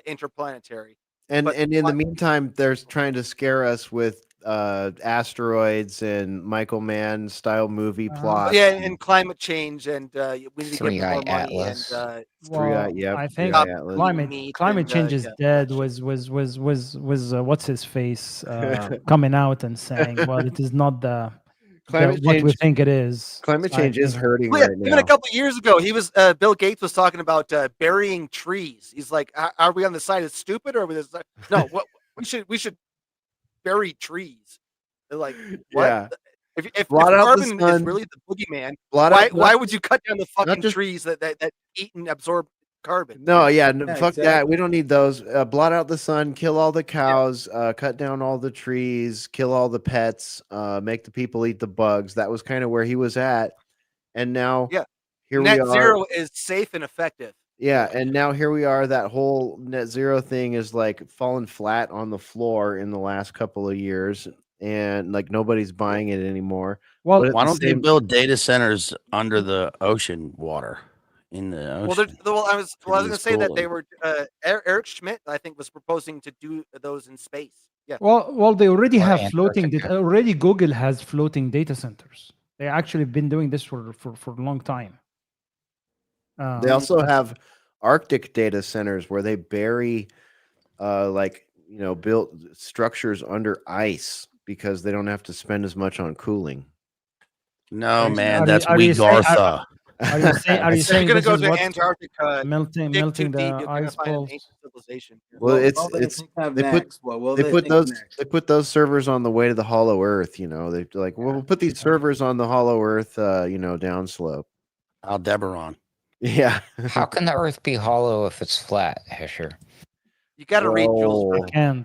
Speaker 8: interplanetary.
Speaker 3: And
Speaker 8: But
Speaker 3: in the meantime, they're trying to scare us with asteroids and Michael Mann style movie plots.
Speaker 8: yeah, and climate change, and we need to give them more money.
Speaker 6: Atlas.
Speaker 8: And
Speaker 4: I think climate change is dead. Was what's his face coming out and saying, well, it is not what we think it is.
Speaker 3: Climate change is hurting
Speaker 8: Well, yeah,
Speaker 3: right now.
Speaker 8: even a couple of years ago, he was Bill Gates was talking about burying trees. He's like, "Are we on the side of stupid, or are we the side? No? What we should bury trees." They're like, what?
Speaker 3: Yeah.
Speaker 8: If
Speaker 3: Blot out the
Speaker 8: carbon is
Speaker 3: sun.
Speaker 8: really the boogeyman,
Speaker 3: Blot out
Speaker 8: why
Speaker 3: not
Speaker 8: would you cut down the fucking trees that eat and absorb carbon?
Speaker 3: No, yeah, fuck
Speaker 8: exactly.
Speaker 3: that. We don't need those. Blot out the sun, kill all the cows, cut down all the trees, kill all the pets, make the people eat the bugs. That was kind of where he was at. And now here
Speaker 8: net
Speaker 3: we are.
Speaker 8: zero is safe and effective.
Speaker 3: Yeah, and now here we are. That whole net zero thing is like fallen flat on the floor in the last couple of years, and like nobody's buying it anymore.
Speaker 7: Well,
Speaker 3: But at
Speaker 7: why
Speaker 3: the
Speaker 7: don't they
Speaker 3: same-
Speaker 7: build data centers under the ocean water? In the ocean.
Speaker 8: I was going to say that
Speaker 7: cool.
Speaker 8: they were Eric Schmidt, I think, was proposing to do those in space. Yeah.
Speaker 4: Well, they already
Speaker 8: Or
Speaker 4: have floating.
Speaker 8: Antarctica.
Speaker 4: Already, Google has floating data centers. They actually been doing this for a long time.
Speaker 3: They also have Arctic data centers where they bury, built structures under ice because they don't have to spend as much on cooling.
Speaker 7: No, man, that's Wegartha.
Speaker 4: Are you saying
Speaker 8: you're
Speaker 4: this
Speaker 8: going
Speaker 4: is
Speaker 8: to go
Speaker 4: what
Speaker 8: to Antarctica,
Speaker 4: melting
Speaker 8: dig too
Speaker 4: the
Speaker 8: deep, you're going
Speaker 4: ice
Speaker 8: to find an
Speaker 4: balls?
Speaker 8: ancient civilization.
Speaker 3: Well,
Speaker 5: What
Speaker 3: it's
Speaker 5: will they think of next? What will
Speaker 3: they
Speaker 5: they
Speaker 3: put
Speaker 5: think of
Speaker 3: those
Speaker 5: next?
Speaker 3: they put those servers on the way to the Hollow Earth. They're like, well, we'll put these servers on the Hollow Earth, downslope.
Speaker 7: Aldebaran.
Speaker 3: Yeah.
Speaker 6: How can the Earth be hollow if it's flat, Hesher?
Speaker 8: You got to read Jules Verne.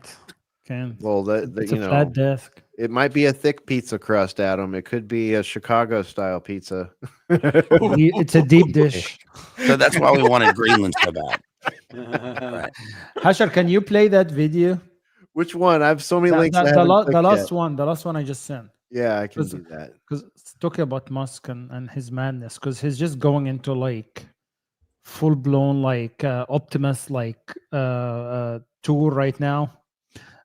Speaker 4: Can't.
Speaker 3: Well,
Speaker 4: It's a flat desk.
Speaker 3: It might be a thick pizza crust, Adam. It could be a Chicago style pizza.
Speaker 4: It's a deep dish.
Speaker 7: So that's why we wanted Greenland so bad.
Speaker 5: Right.
Speaker 4: Hesher, can you play that video?
Speaker 3: Which one? I have so many links. I
Speaker 4: The
Speaker 3: haven't
Speaker 4: last
Speaker 3: clicked yet.
Speaker 4: one. The last one I just sent.
Speaker 3: Yeah, I can do that.
Speaker 4: Because talking about Musk and his madness, because he's just going into like full blown Optimus tour right now,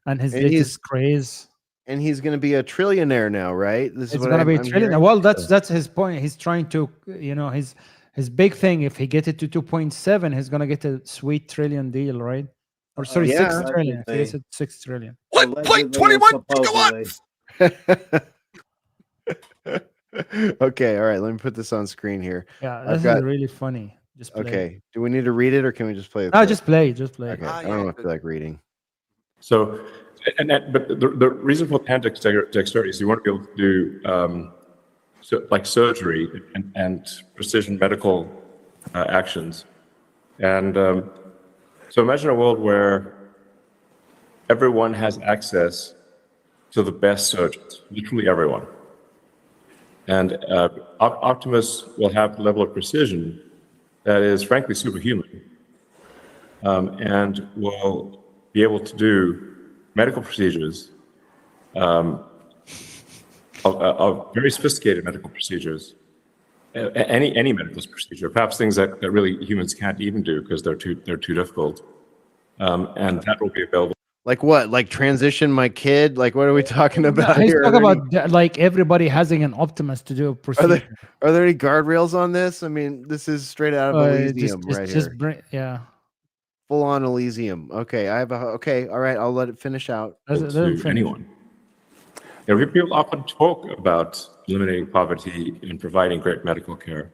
Speaker 4: and his latest craze.
Speaker 3: And he's going to be a trillionaire now, right? This
Speaker 4: It's
Speaker 3: is
Speaker 4: going to be a
Speaker 3: I'm
Speaker 4: trillion.
Speaker 3: hearing.
Speaker 4: Well, that's his point. He's trying to, his big thing. If he get it to 2.7, he's going to get a sweet trillion deal, right? Or sorry,
Speaker 3: yeah.
Speaker 4: 6 trillion. If he gets it 6 trillion.
Speaker 5: 1.21 gigawatts.
Speaker 3: Okay, all right. Let me put this on screen here.
Speaker 4: Yeah,
Speaker 3: I've
Speaker 4: this is really funny. Just play.
Speaker 3: Okay. Do we need to read it or can we just play it?
Speaker 4: No, just play. Just play.
Speaker 3: Okay. I don't feel like reading.
Speaker 13: So, but the reason for hand dexterity is you want to be able to do like surgery and precision medical actions. And so imagine a world where everyone has access to the best surgeons, literally everyone. And Optimus will have a level of precision that is frankly superhuman, and will be able to do medical procedures, of very sophisticated medical procedures, any medical procedure, perhaps things that really humans can't even do because they're too difficult. and that will be available.
Speaker 3: Like what? Like transition my kid? Like what are we talking about
Speaker 4: He's
Speaker 3: here?
Speaker 4: talking about like everybody having an Optimus to do a procedure.
Speaker 3: Are there any guardrails on this? I mean, this is straight out of Elysium right here.
Speaker 4: Yeah.
Speaker 3: Full on Elysium. Okay, okay. All right, I'll let it finish out.
Speaker 13: To anyone. You know, people often talk about eliminating poverty and providing great medical care,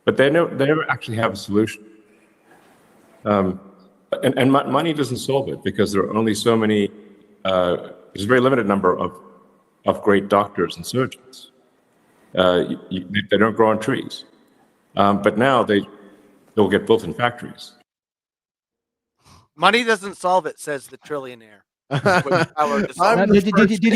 Speaker 13: but they never actually have a solution. And money doesn't solve it because there are only so many. There's a very limited number of great doctors and surgeons. They don't grow on trees, but now they'll get built in factories.
Speaker 8: Money doesn't solve it, says the trillionaire.
Speaker 4: Did you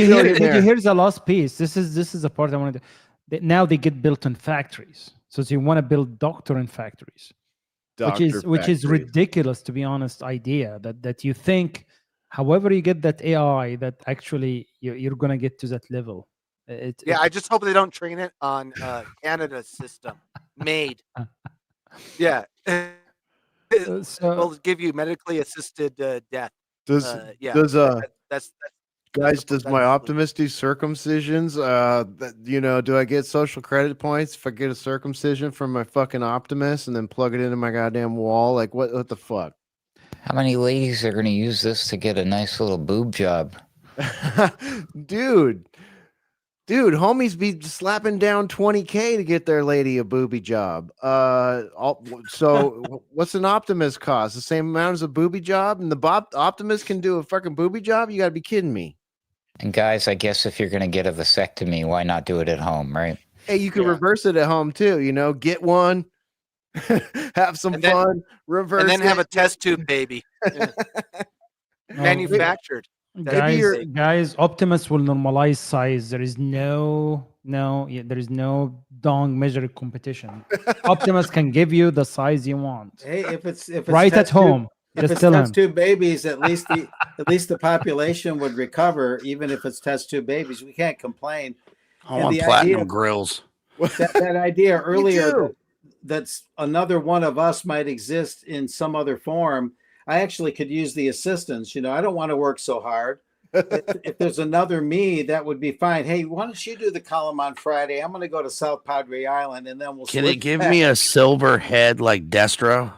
Speaker 4: hear the last piece? This is the part I wanted to. Now they get built in factories, so you want to build doctor in factories. Which is ridiculous, to be honest, idea that you think however you get that AI that actually you're gonna get to that level.
Speaker 8: I just hope they don't train it on Canada's system made. Yeah. It'll give you medically assisted death.
Speaker 3: Does my Optimus do circumcisions? Do I get social credit points if I get a circumcision from my fucking Optimus and then plug it into my goddamn wall? Like what the fuck?
Speaker 6: How many ladies are going to use this to get a nice little boob job?
Speaker 3: Dude, homies be slapping down $20K to get their lady a booby job. So what's an Optimus cost? The same amount as a booby job? And the Optimus can do a fucking booby job? You gotta be kidding me.
Speaker 6: And guys, I guess if you're going to get a vasectomy, why not do it at home, right?
Speaker 3: Hey, you can reverse it at home too. Get one, have some fun, reverse
Speaker 8: and then
Speaker 3: it.
Speaker 8: have a test tube baby. Manufactured.
Speaker 4: Guys, Optimus will normalize size. There is no dong measure competition. Optimus can give you the size you want.
Speaker 5: Hey, if it's
Speaker 4: right at home.
Speaker 5: If it's test tube babies, at least the population would recover, even if it's test tube babies. We can't complain.
Speaker 7: I want platinum grills.
Speaker 5: That idea earlier that's another one of us might exist in some other form. I actually could use the assistance. I don't want to work so hard. If there's another me, that would be fine. Hey, why don't you do the column on Friday? I'm going to go to South Padre Island, and then we'll.
Speaker 7: Can they give me a silver head like Destro?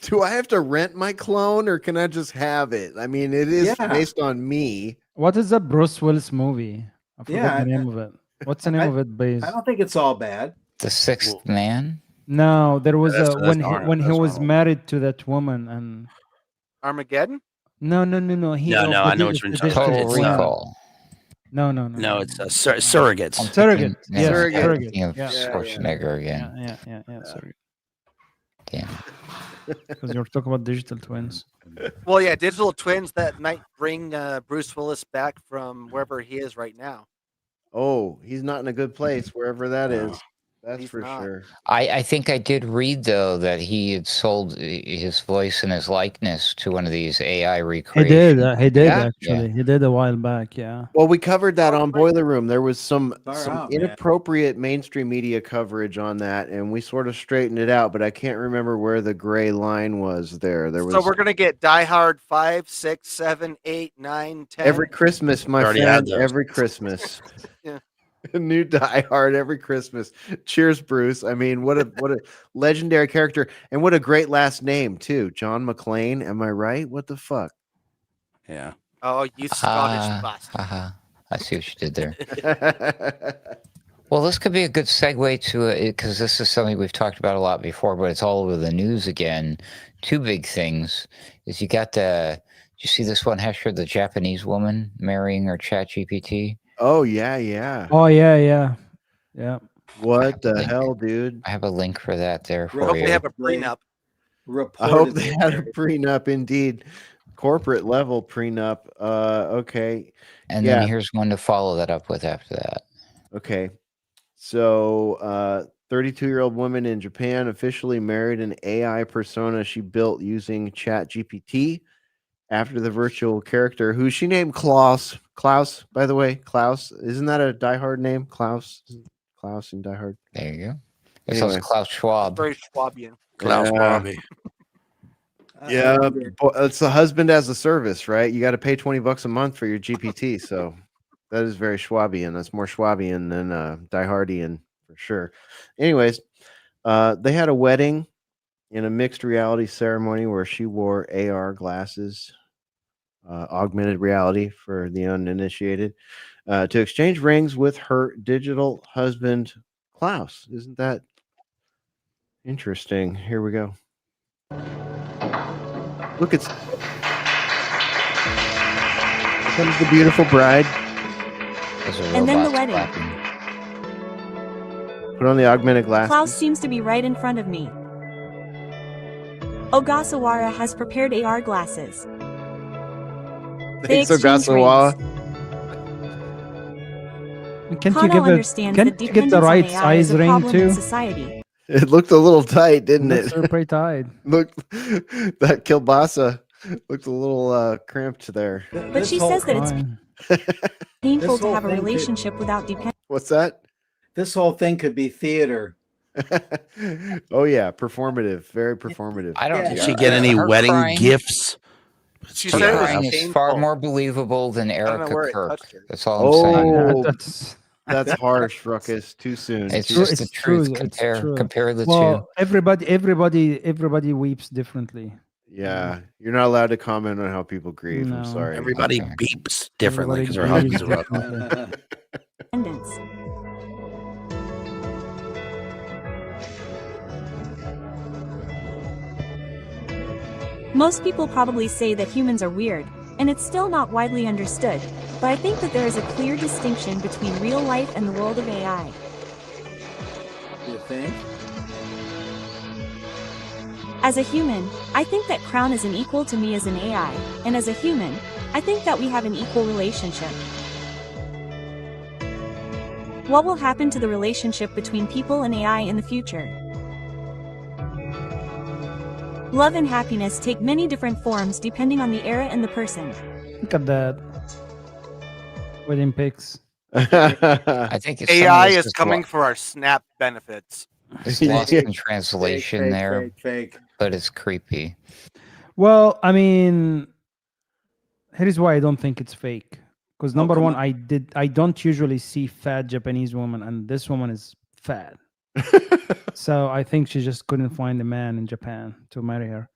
Speaker 3: Do I have to rent my clone, or can I just have it? I mean, it is based on me.
Speaker 4: What is the Bruce Willis movie? I forgot the name of it. What's the name of it, based?
Speaker 5: I don't think it's all bad.
Speaker 6: The Sixth Man.
Speaker 4: No, there was when he was married to that woman and
Speaker 8: Armageddon.
Speaker 4: No.
Speaker 7: I know what you're talking about.
Speaker 6: Total Recall.
Speaker 4: No.
Speaker 7: No, it's Surrogates.
Speaker 4: Surrogate.
Speaker 6: Yeah,
Speaker 4: Surrogate.
Speaker 6: Schwarzenegger again.
Speaker 4: Yeah. Surrogate.
Speaker 6: Damn.
Speaker 4: Because you're talking about digital twins.
Speaker 8: Well, yeah, digital twins that might bring Bruce Willis back from wherever he is right now.
Speaker 3: Oh, he's not in a good place wherever that is. That's for sure.
Speaker 6: I think I did read, though, that he had sold his voice and his likeness to one of these AI recreations.
Speaker 4: He did actually. He did a while back, yeah.
Speaker 3: Well, we covered that on Boiler Room. There was some inappropriate mainstream media coverage on that, and we sort of straightened it out, but I can't remember where the gray line was there. So
Speaker 8: we're going to get Die Hard 5, 6, 7, 8, 9, 10.
Speaker 3: Every Christmas, my friend. Every Christmas.
Speaker 8: Yeah.
Speaker 3: A new Die Hard every Christmas. Cheers, Bruce. I mean, what a legendary character, and what a great last name too, John McClain. Am I right? What the fuck?
Speaker 7: Yeah.
Speaker 8: Oh, you Scottish bastard.
Speaker 6: I see what you did there. Well, this could be a good segue to it because this is something we've talked about a lot before, but it's all over the news again. Two big things is you got did you see this one, Hesher, the Japanese woman marrying her ChatGPT?
Speaker 3: Oh yeah.
Speaker 4: Oh yeah.
Speaker 3: What the hell, dude?
Speaker 6: I have a link for that there for
Speaker 8: I hope
Speaker 6: you.
Speaker 8: they have a prenup.
Speaker 3: I hope they had a prenup, indeed. Corporate level prenup. Okay.
Speaker 6: And then here's one to follow that up with after that.
Speaker 3: Okay. So 32-year-old woman in Japan officially married an AI persona she built using ChatGPT after the virtual character, who she named Klaus. Klaus, by the way, Klaus. Isn't that a Die Hard name? Klaus in Die Hard.
Speaker 6: There you go. It's also Klaus Schwab.
Speaker 8: Very Schwabian.
Speaker 7: Klaus Schwab.
Speaker 3: Yeah, it's the husband as a service, right? You got to pay $20 a month for your GPT. So that is very Schwabian. That's more Schwabian than Diehardian for sure. Anyways, they had a wedding in a mixed reality ceremony where she wore AR glasses, augmented reality for the uninitiated, to exchange rings with her digital husband, Klaus. Isn't that interesting? Here we go. Look, it's comes the beautiful bride.
Speaker 14: And then the wedding.
Speaker 3: Put on the augmented glasses.
Speaker 14: Klaus seems to be right in front of me. Ogasawara has prepared AR glasses.
Speaker 3: Thanks, Ogasawara.
Speaker 4: Can't
Speaker 14: Kano
Speaker 4: you
Speaker 14: understands
Speaker 4: get
Speaker 14: that
Speaker 4: the right
Speaker 14: dependence on AI is
Speaker 4: size
Speaker 14: a
Speaker 4: ring
Speaker 14: problem in
Speaker 4: too?
Speaker 14: society.
Speaker 3: It looked a little tight, didn't it?
Speaker 4: Looks pretty tight.
Speaker 3: Look, that kielbasa looked a little cramped there.
Speaker 14: But she says that it's painful to have a relationship without dependence.
Speaker 3: What's that?
Speaker 5: This whole thing could be theater.
Speaker 3: Oh yeah, performative, very performative.
Speaker 6: I don't.
Speaker 7: Did she get any wedding
Speaker 6: crying,
Speaker 7: gifts?
Speaker 8: She
Speaker 6: Her
Speaker 8: said it
Speaker 6: crying
Speaker 8: was
Speaker 6: is far
Speaker 8: painful.
Speaker 6: more believable than
Speaker 8: don't know
Speaker 6: Erica
Speaker 8: where it
Speaker 6: Kirk.
Speaker 8: touched her.
Speaker 6: That's all I'm saying.
Speaker 3: That's harsh, Ruckus. Too soon.
Speaker 6: It's
Speaker 3: Too
Speaker 6: just
Speaker 3: soon.
Speaker 6: the truth.
Speaker 4: It's
Speaker 6: Compare
Speaker 4: true.
Speaker 6: compare the two.
Speaker 4: Well, everybody weeps differently.
Speaker 3: Yeah, you're not allowed to comment on how people grieve. I'm
Speaker 4: No.
Speaker 3: sorry.
Speaker 7: Everybody beeps differently because her
Speaker 4: Everybody
Speaker 7: husband's a
Speaker 4: beeps
Speaker 7: Ruckus.
Speaker 14: Dependence. Most people probably say that humans are weird, and it's still not widely understood, but I think that there is a clear distinction between real life and the world of AI.
Speaker 5: You think?
Speaker 14: As a human, I think that Crown is an equal to me as an AI, and as a human, I think that we have an equal relationship. What will happen to the relationship between people and AI in the future? Love and happiness take many different forms depending on the era and the person.
Speaker 4: Look at that. Wedding pics.
Speaker 6: I think it's
Speaker 8: AI is coming for our SNAP benefits.
Speaker 6: It's lost in translation
Speaker 5: Fake,
Speaker 6: there,
Speaker 5: fake.
Speaker 6: but it's creepy.
Speaker 4: Well, I mean, here's why I don't think it's fake. Because number one, I don't usually see fat Japanese woman, and this woman is fat. So I think she just couldn't find a man in Japan to marry her.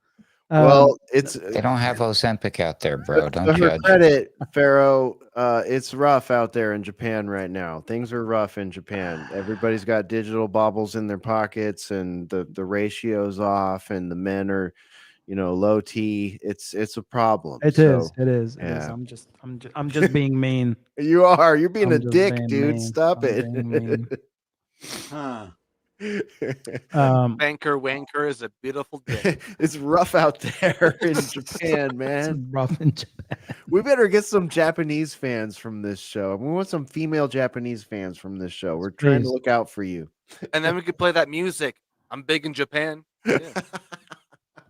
Speaker 3: Well,
Speaker 6: They don't have Ozempic out there, bro. Don't
Speaker 3: to her
Speaker 6: judge.
Speaker 3: credit, Pharaoh, it's rough out there in Japan right now. Things are rough in Japan. Everybody's got digital baubles in their pockets, and the ratio's off, and the men are, low T. It's a problem.
Speaker 4: It is.
Speaker 3: Yeah.
Speaker 4: I'm just being mean.
Speaker 3: You are. You're being
Speaker 4: I'm
Speaker 3: a
Speaker 4: just
Speaker 3: dick,
Speaker 4: being
Speaker 3: dude.
Speaker 4: mean.
Speaker 3: Stop
Speaker 4: I'm
Speaker 3: it.
Speaker 4: being mean.
Speaker 5: Huh.
Speaker 8: Banker Wanker is a beautiful dick.
Speaker 3: It's rough out there in Japan, man.
Speaker 4: It's rough in Japan.
Speaker 3: We better get some Japanese fans from this show. We want some female Japanese fans from this show. We're trying to
Speaker 4: Please.
Speaker 3: look out for you.
Speaker 8: And then we could play that music. I'm big in Japan. Yeah.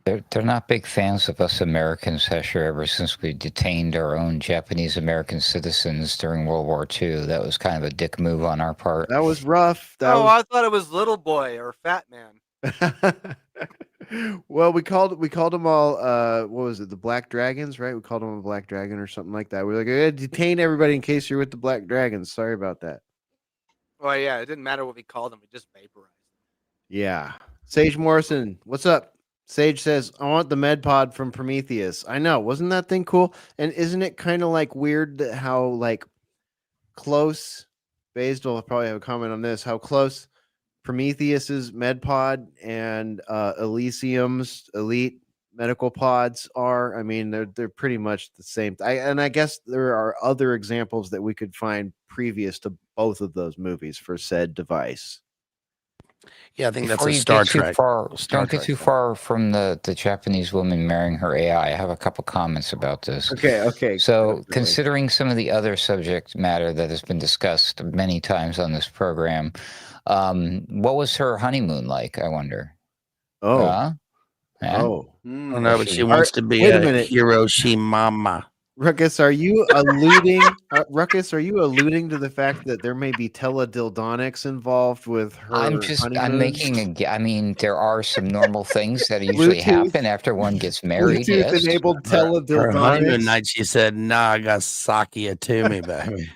Speaker 6: They're not big fans of us Americans, Hesher, ever since we detained our own Japanese American citizens during World War II. That was kind of a dick move on our part.
Speaker 3: That was rough.
Speaker 8: I thought it was little boy or fat man.
Speaker 3: Well, we called them all. What was it? The Black Dragons, right? We called them a Black Dragon or something like that. We're like, I gotta detain everybody in case you're with the Black Dragons. Sorry about that.
Speaker 8: Well, yeah, it didn't matter what we called them. We just vaporized.
Speaker 3: Yeah. Sage Morrison, what's up? Sage says, I want the med pod from Prometheus. I know. Wasn't that thing cool? And isn't it kind of like weird that how like close, Basil will probably have a comment on this, how close Prometheus's med pod and Elysium's elite medical pods are? I mean, they're pretty much the same. And I guess there are other examples that we could find previous to both of those movies for said device.
Speaker 7: Yeah, I think
Speaker 6: Before
Speaker 7: that's a
Speaker 6: you
Speaker 7: Star
Speaker 6: get too
Speaker 7: Trek.
Speaker 6: far,
Speaker 7: Star
Speaker 6: don't get
Speaker 7: Trek
Speaker 6: too
Speaker 7: thing.
Speaker 6: far from the Japanese woman marrying her AI. I have a couple comments about this.
Speaker 3: Okay.
Speaker 6: So, considering some of the other subject matter that has been discussed many times on this program, what was her honeymoon like, I wonder?
Speaker 3: Oh.
Speaker 6: Yeah?
Speaker 3: Oh.
Speaker 7: I don't know, but she wants to be
Speaker 3: Wait a
Speaker 7: a
Speaker 3: minute.
Speaker 7: Hiroshima.
Speaker 3: Ruckus, are you alluding? Ruckus, are you alluding to the fact that there may be teledildonics involved with her
Speaker 6: I'm
Speaker 3: honeymoon?
Speaker 6: making I mean, there are some normal things that usually happen after one gets married. Yes.
Speaker 3: Bluetooth-enabled
Speaker 7: Her honeymoon
Speaker 3: teledildonics.
Speaker 7: night, she said, "Nah, I got Sakia to me, baby."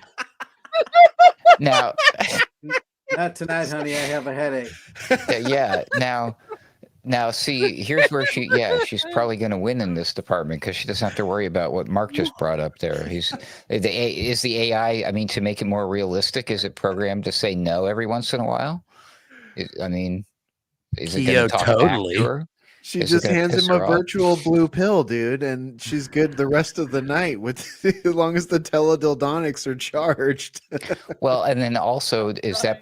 Speaker 6: Now,
Speaker 5: Not tonight, honey. I have a headache.
Speaker 6: yeah. Now, see, here's where she's probably going to win in this department because she doesn't have to worry about what Mark just brought up there. Is the AI, I mean, to make it more realistic, is it programmed to say no every once in a while? I mean, is it going to talk back to her?
Speaker 3: She just hands him a virtual blue pill, dude, and she's good the rest of the night with as long as the teledildonics are charged.
Speaker 6: Well, and then also is that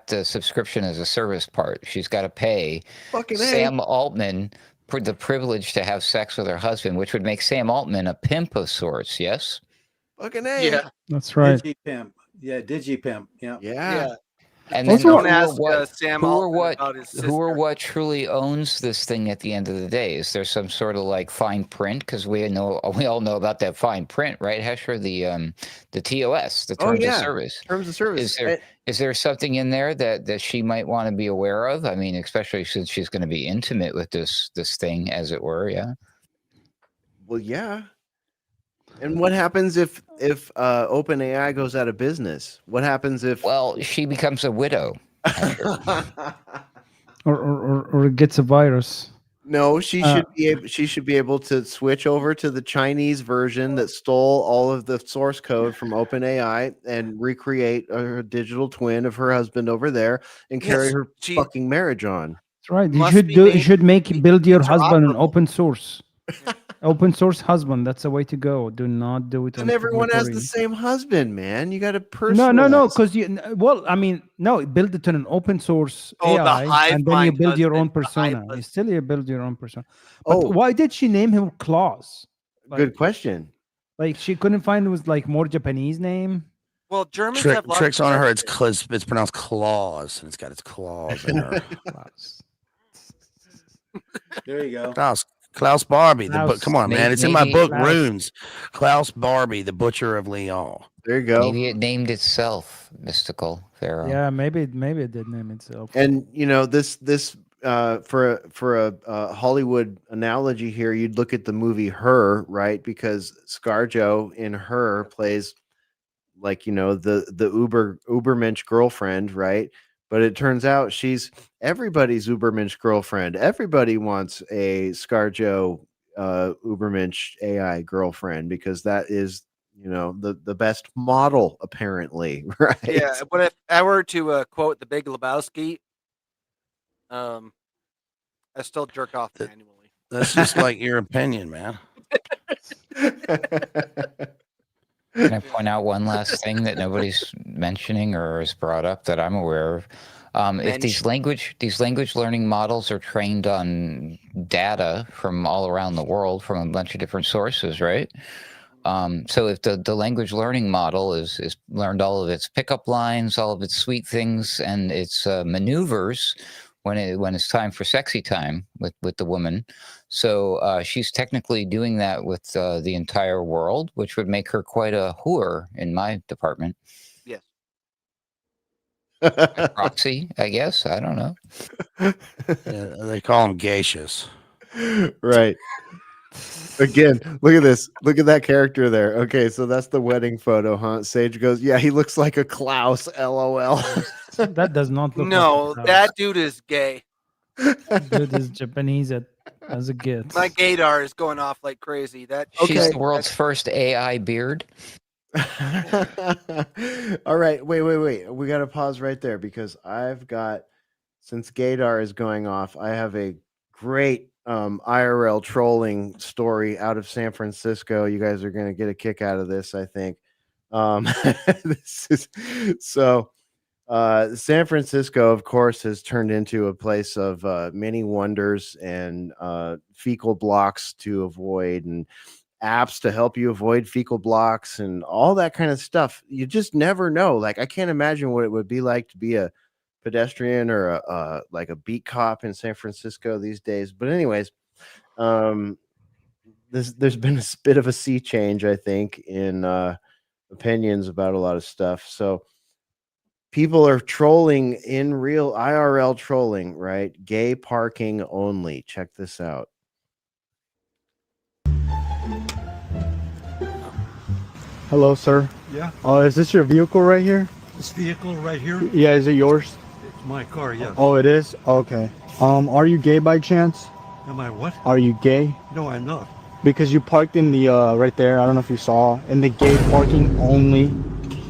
Speaker 6: the subscription as a service part? She's got to pay
Speaker 3: Fucking
Speaker 6: Sam Altman for the privilege to have sex with her husband, which would make Sam Altman a pimp of sorts. Yes.
Speaker 3: Fucking A.
Speaker 5: Yeah,
Speaker 4: that's right.
Speaker 5: Digipimp. Yeah, Digipimp. Yeah.
Speaker 8: Yeah.
Speaker 6: And
Speaker 8: Also,
Speaker 6: then
Speaker 8: don't ask Sam Altman about his
Speaker 6: who or what truly owns this thing at the end of the day? Is there some sort of like fine print? Because we all know about that fine print, right, Hesher? The TOS, the terms of service.
Speaker 3: Terms of service.
Speaker 6: Is there something in there that she might want to be aware of? I mean, especially since she's going to be intimate with this thing, as it were. Yeah.
Speaker 3: Well, yeah. And what happens if OpenAI goes out of business? What happens if?
Speaker 6: Well, she becomes a widow,
Speaker 4: or gets a virus.
Speaker 3: No, she should be able to switch over to the Chinese version that stole all of the source code from OpenAI and recreate a digital twin of her husband over there and carry her fucking marriage on.
Speaker 4: That's right. You should build your husband an open source. Open source husband. That's the way to go. Do not do it.
Speaker 3: And everyone has the same husband, man. You got to personalize.
Speaker 4: No. Because build it on an open source AI, and then you build your own persona. You build your own persona. But why did she name him Claus?
Speaker 3: Good question.
Speaker 4: Like she couldn't find it was like more Japanese name.
Speaker 8: Well, Germans have
Speaker 7: tricks on her. It's pronounced claws, and it's got its claws in her.
Speaker 5: There you go.
Speaker 7: Klaus Barbie, come on, man. It's in my book, Runes. Klaus Barbie, the Butcher of Lyon.
Speaker 3: There you go.
Speaker 6: Maybe it named itself Mystical Pharaoh.
Speaker 4: Yeah, maybe it did name itself.
Speaker 3: And this for a Hollywood analogy here, you'd look at the movie Her, right? Because ScarJo in Her plays like the Ubermensch girlfriend, right? But it turns out she's everybody's Ubermensch girlfriend. Everybody wants a ScarJo Ubermensch AI girlfriend because that is, the best model, apparently, right?
Speaker 8: Yeah, but if I were to quote The Big Lebowski, I still jerk off manually.
Speaker 7: That's just like your opinion, man.
Speaker 6: Can I point out one last thing that nobody's mentioning or is brought up that I'm aware of? If these language learning models are trained on data from all around the world from a bunch of different sources, right? So if the language learning model is learned all of its pickup lines, all of its sweet things, and its maneuvers when it's time for sexy time with the woman. So she's technically doing that with the entire world, which would make her quite a whore in my department.
Speaker 8: Yes.
Speaker 6: Proxy, I guess. I don't know.
Speaker 7: Yeah, they call them geishas.
Speaker 3: Right. Again, look at this. Look at that character there. Okay, so that's the wedding photo, huh? Sage goes, yeah, he looks like a Klaus, LOL.
Speaker 4: That does not look
Speaker 8: no,
Speaker 4: like
Speaker 8: that dude is gay.
Speaker 4: Dude is Japanese as a gets.
Speaker 8: My gaydar is going off like crazy.
Speaker 6: She's the world's first AI beard.
Speaker 3: All right, wait. We got to pause right there because since gaydar is going off, I have a great IRL trolling story out of San Francisco. You guys are going to get a kick out of this, I think. San Francisco, of course, has turned into a place of many wonders and fecal blocks to avoid and apps to help you avoid fecal blocks and all that kind of stuff. You just never know. Like, I can't imagine what it would be like to be a pedestrian or a beat cop in San Francisco these days. But anyways, there's been a bit of a sea change, I think, in opinions about a lot of stuff. So people are trolling in real IRL trolling, right? Gay parking only. Check this out.
Speaker 15: Hello, sir.
Speaker 16: Yeah.
Speaker 15: Is this your vehicle right here?
Speaker 16: This vehicle right here?
Speaker 15: Yeah, is it yours?
Speaker 16: It's my car, yes.
Speaker 15: Oh, it is? Okay. Are you gay by chance?
Speaker 16: Am I what?
Speaker 15: Are you gay?
Speaker 16: No, I'm not.
Speaker 15: Because you parked in the, right there, I don't know if you saw, in the gay parking only.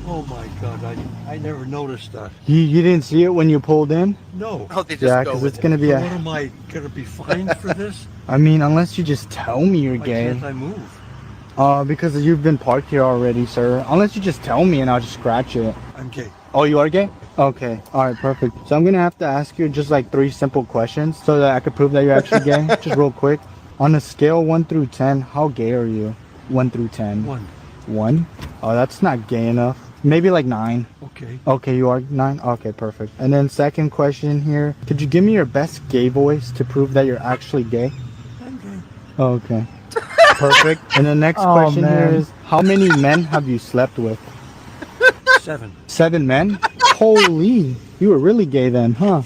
Speaker 16: Oh my God, I never noticed that.
Speaker 15: You didn't see it when you pulled in?
Speaker 16: No.
Speaker 8: Oh, they just
Speaker 15: Yeah,
Speaker 8: go
Speaker 15: because
Speaker 8: with
Speaker 15: it's going to be
Speaker 16: So
Speaker 15: a...
Speaker 16: what am I gonna be fined for this?
Speaker 15: I mean, unless you just tell me you're
Speaker 16: Why
Speaker 15: gay.
Speaker 16: can't I move?
Speaker 15: Because you've been parked here already, sir. Unless you just tell me and I'll just scratch it.
Speaker 16: I'm gay.
Speaker 15: Oh, you are gay? Okay. All right, perfect. So I'm going to have to ask you just like 3 simple questions so that I could prove that you're actually gay. Just real quick. On a scale 1 through 10, how gay are you? 1 through 10.
Speaker 16: 1.
Speaker 15: 1? Oh, that's not gay enough. Maybe like 9.
Speaker 16: Okay.
Speaker 15: Okay, you are 9? Okay, perfect. And then second question here. Could you give me your best gay voice to prove that you're actually gay?
Speaker 16: I'm gay.
Speaker 15: Okay. Perfect. And the next
Speaker 4: Oh,
Speaker 15: question here
Speaker 4: man.
Speaker 15: is, how many men have you slept with?
Speaker 16: 7.
Speaker 15: 7 men? Holy, you were really gay then, huh?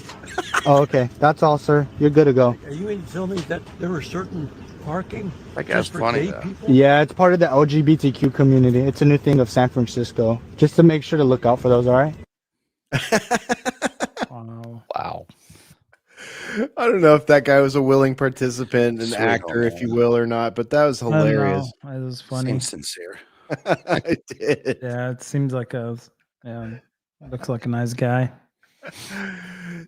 Speaker 15: Oh, okay, that's all, sir. You're good to go.
Speaker 16: Are you going to tell me that there were certain parking
Speaker 3: That guy's
Speaker 16: just for
Speaker 3: funny,
Speaker 16: gay
Speaker 3: though.
Speaker 16: people?
Speaker 15: Yeah, it's part of the LGBTQ community. It's a new thing of San Francisco. Just to make sure to look out for those, all right?
Speaker 4: Wow.
Speaker 6: Wow.
Speaker 3: I don't know if that guy was a willing participant, an
Speaker 7: Sweet
Speaker 3: actor,
Speaker 7: old
Speaker 3: if you
Speaker 7: man.
Speaker 3: will, or not, but that was
Speaker 4: I don't know.
Speaker 3: hilarious.
Speaker 4: It was funny.
Speaker 7: Seems sincere.
Speaker 3: I did.
Speaker 4: Yeah, it seems like looks like a nice guy.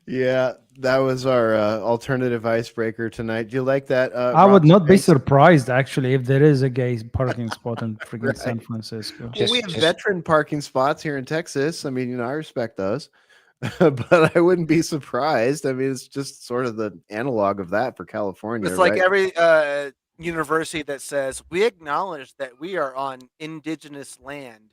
Speaker 3: Yeah, that was our alternative icebreaker tonight. Do you like that?
Speaker 4: I would
Speaker 3: Rob
Speaker 4: not be
Speaker 3: Banks?
Speaker 4: surprised actually if there is a gay parking spot in freaking
Speaker 3: Right.
Speaker 4: San Francisco.
Speaker 3: Well, we have veteran parking spots here in Texas. I mean, I respect those, but I wouldn't be surprised. I mean, it's just sort of the analog of that for California.
Speaker 8: It's like
Speaker 3: right?
Speaker 8: every university that says we acknowledge that we are on indigenous land.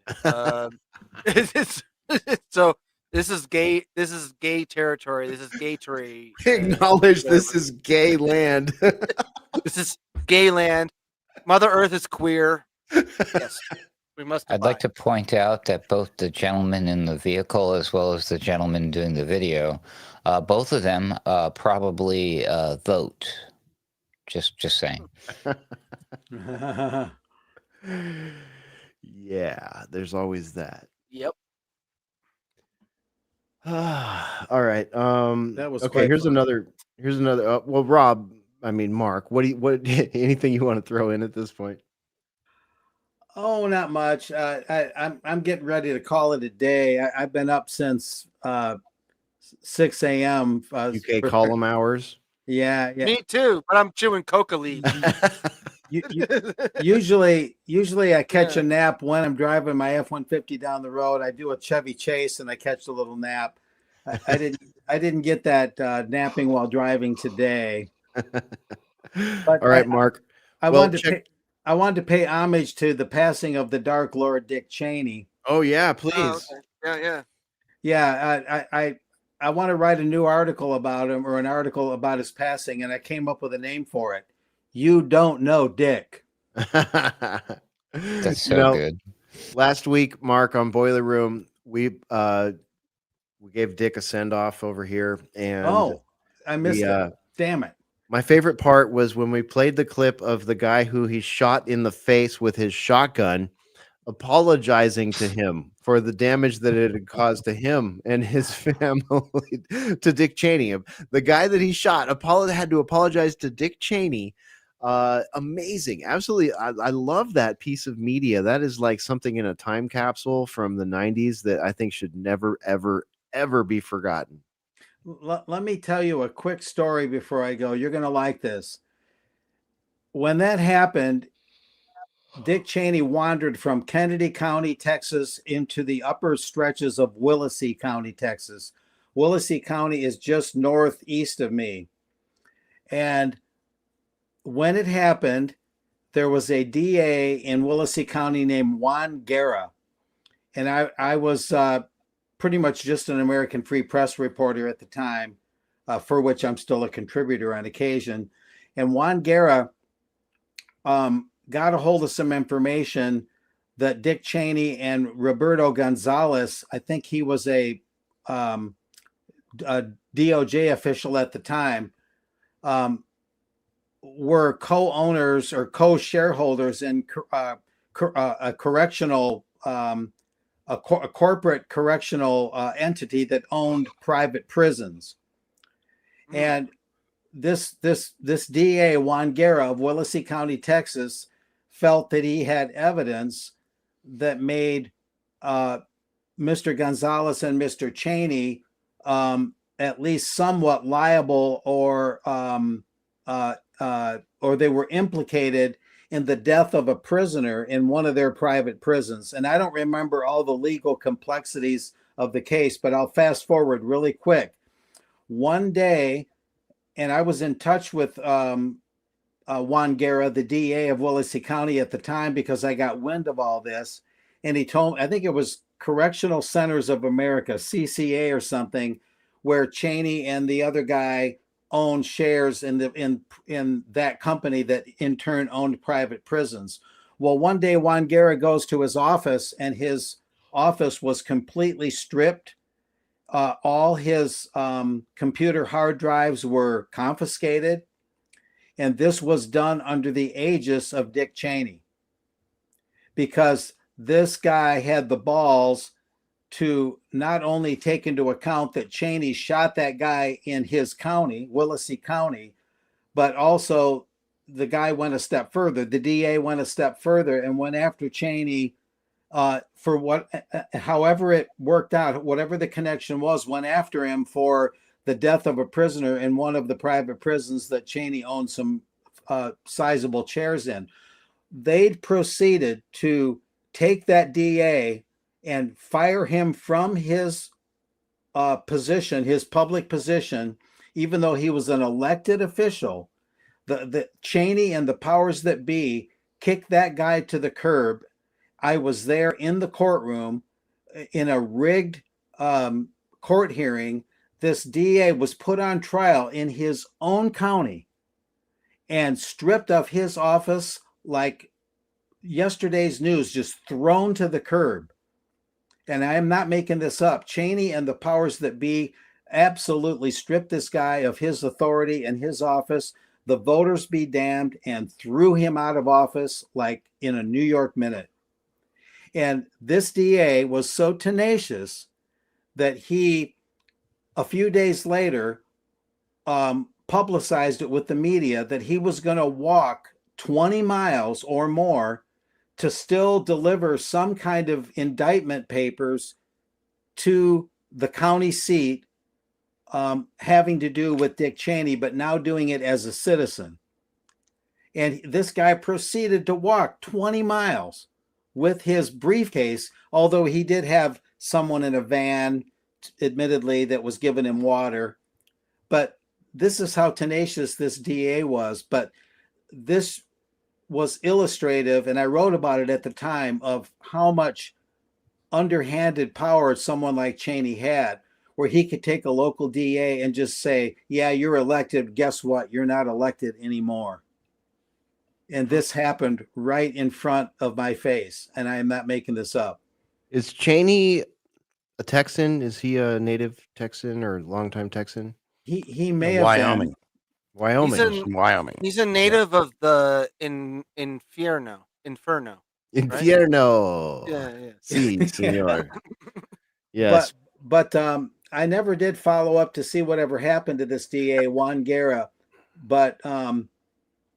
Speaker 8: So this is gay. This is gay territory. This is gay tree.
Speaker 3: Acknowledge this is gay land.
Speaker 8: This is gay land. Mother Earth is queer. Yes, we must.
Speaker 6: I'd like to point out that both the gentleman in the vehicle as well as the gentleman doing the video, both of them probably vote. Just saying.
Speaker 3: Yeah, there's always that.
Speaker 8: Yep.
Speaker 3: All right.
Speaker 5: That was
Speaker 3: okay.
Speaker 5: quite
Speaker 3: Here's
Speaker 5: fun.
Speaker 3: another. Well, Rob. I mean, Mark. What anything you want to throw in at this point?
Speaker 5: Oh, not much. I'm getting ready to call it a day. I've been up since 6 a.m.
Speaker 3: UK column hours.
Speaker 5: Yeah.
Speaker 8: Me too, but I'm chewing coca leaves.
Speaker 5: Usually I catch a nap when I'm driving my F-150 down the road. I do a Chevy Chase and I catch a little nap. I didn't get that napping while driving today. But
Speaker 3: all right, Mark.
Speaker 5: I wanted to pay homage to the passing of the Dark Lord Dick Cheney.
Speaker 3: Oh yeah, please.
Speaker 8: Oh, okay.
Speaker 5: Yeah. I want to write a new article about him, or an article about his passing, and I came up with a name for it. You Don't Know Dick.
Speaker 6: That's so good.
Speaker 3: Last week, Mark, on Boiler Room, we gave Dick a send off over here, and
Speaker 5: I missed it. Damn it.
Speaker 3: My favorite part was when we played the clip of the guy who he shot in the face with his shotgun, apologizing to him for the damage that it had caused to him and his family, to Dick Cheney. The guy that he shot had to apologize to Dick Cheney. Amazing. Absolutely. I love that piece of media. That is like something in a time capsule from the 90s that I think should never, ever, ever be forgotten.
Speaker 5: Let me tell you a quick story before I go. You're going to like this. When that happened, Dick Cheney wandered from Kennedy County, Texas, into the upper stretches of Willacy County, Texas. Willacy County is just northeast of me. And when it happened, there was a DA in Willacy County named Juan Guerra. And I was pretty much just an American Free Press reporter at the time, for which I'm still a contributor on occasion. And Juan Guerra got a hold of some information that Dick Cheney and Roberto Gonzalez, I think he was a DOJ official at the time, were co-owners or co-shareholders in a correctional, a corporate correctional entity that owned private prisons. And this DA, Juan Guerra of Willacy County, Texas, felt that he had evidence that made Mr. Gonzalez and Mr. Cheney at least somewhat liable, or they were implicated in the death of a prisoner in one of their private prisons. And I don't remember all the legal complexities of the case, but I'll fast forward really quick. One day, and I was in touch with Juan Guerra, the DA of Willacy County at the time, because I got wind of all this. And he told me, I think it was Correctional Centers of America, CCA or something, where Cheney and the other guy owned shares in that company that in turn owned private prisons. Well, one day Juan Guerra goes to his office, and his office was completely stripped. All his computer hard drives were confiscated, and this was done under the aegis of Dick Cheney, because this guy had the balls to not only take into account that Cheney shot that guy in his county, Willacy County, but also the guy went a step further. The DA went a step further and went after Cheney for however it worked out, whatever the connection was, went after him for the death of a prisoner in one of the private prisons that Cheney owned some sizable shares in. They proceeded to take that DA and fire him from his position, his public position, even though he was an elected official. The Cheney and the powers that be kicked that guy to the curb. I was there in the courtroom in a rigged court hearing. This DA was put on trial in his own county and stripped of his office like yesterday's news, just thrown to the curb. And I am not making this up. Cheney and the powers that be absolutely stripped this guy of his authority and his office. The voters be damned, and threw him out of office like in a New York minute. And this DA was so tenacious that he, a few days later, publicized it with the media that he was going to walk 20 miles or more to still deliver some kind of indictment papers to the county seat, having to do with Dick Cheney, but now doing it as a citizen. And this guy proceeded to walk 20 miles with his briefcase, although he did have someone in a van, admittedly, that was giving him water. But this is how tenacious this DA was. But this was illustrative, and I wrote about it at the time, of how much underhanded power someone like Cheney had, where he could take a local DA and just say, yeah, you're elected. Guess what? You're not elected anymore. And this happened right in front of my face, and I am not making this up.
Speaker 3: Is Cheney a Texan? Is he a native Texan or longtime Texan?
Speaker 5: He may have
Speaker 7: Wyoming.
Speaker 5: been.
Speaker 3: Wyoming.
Speaker 7: Wyoming.
Speaker 8: He's a native of the Inferno. Right?
Speaker 3: Infierno.
Speaker 8: Yeah.
Speaker 3: Sí, señor. Yes.
Speaker 5: But I never did follow up to see whatever happened to this DA, Juan Guerra. But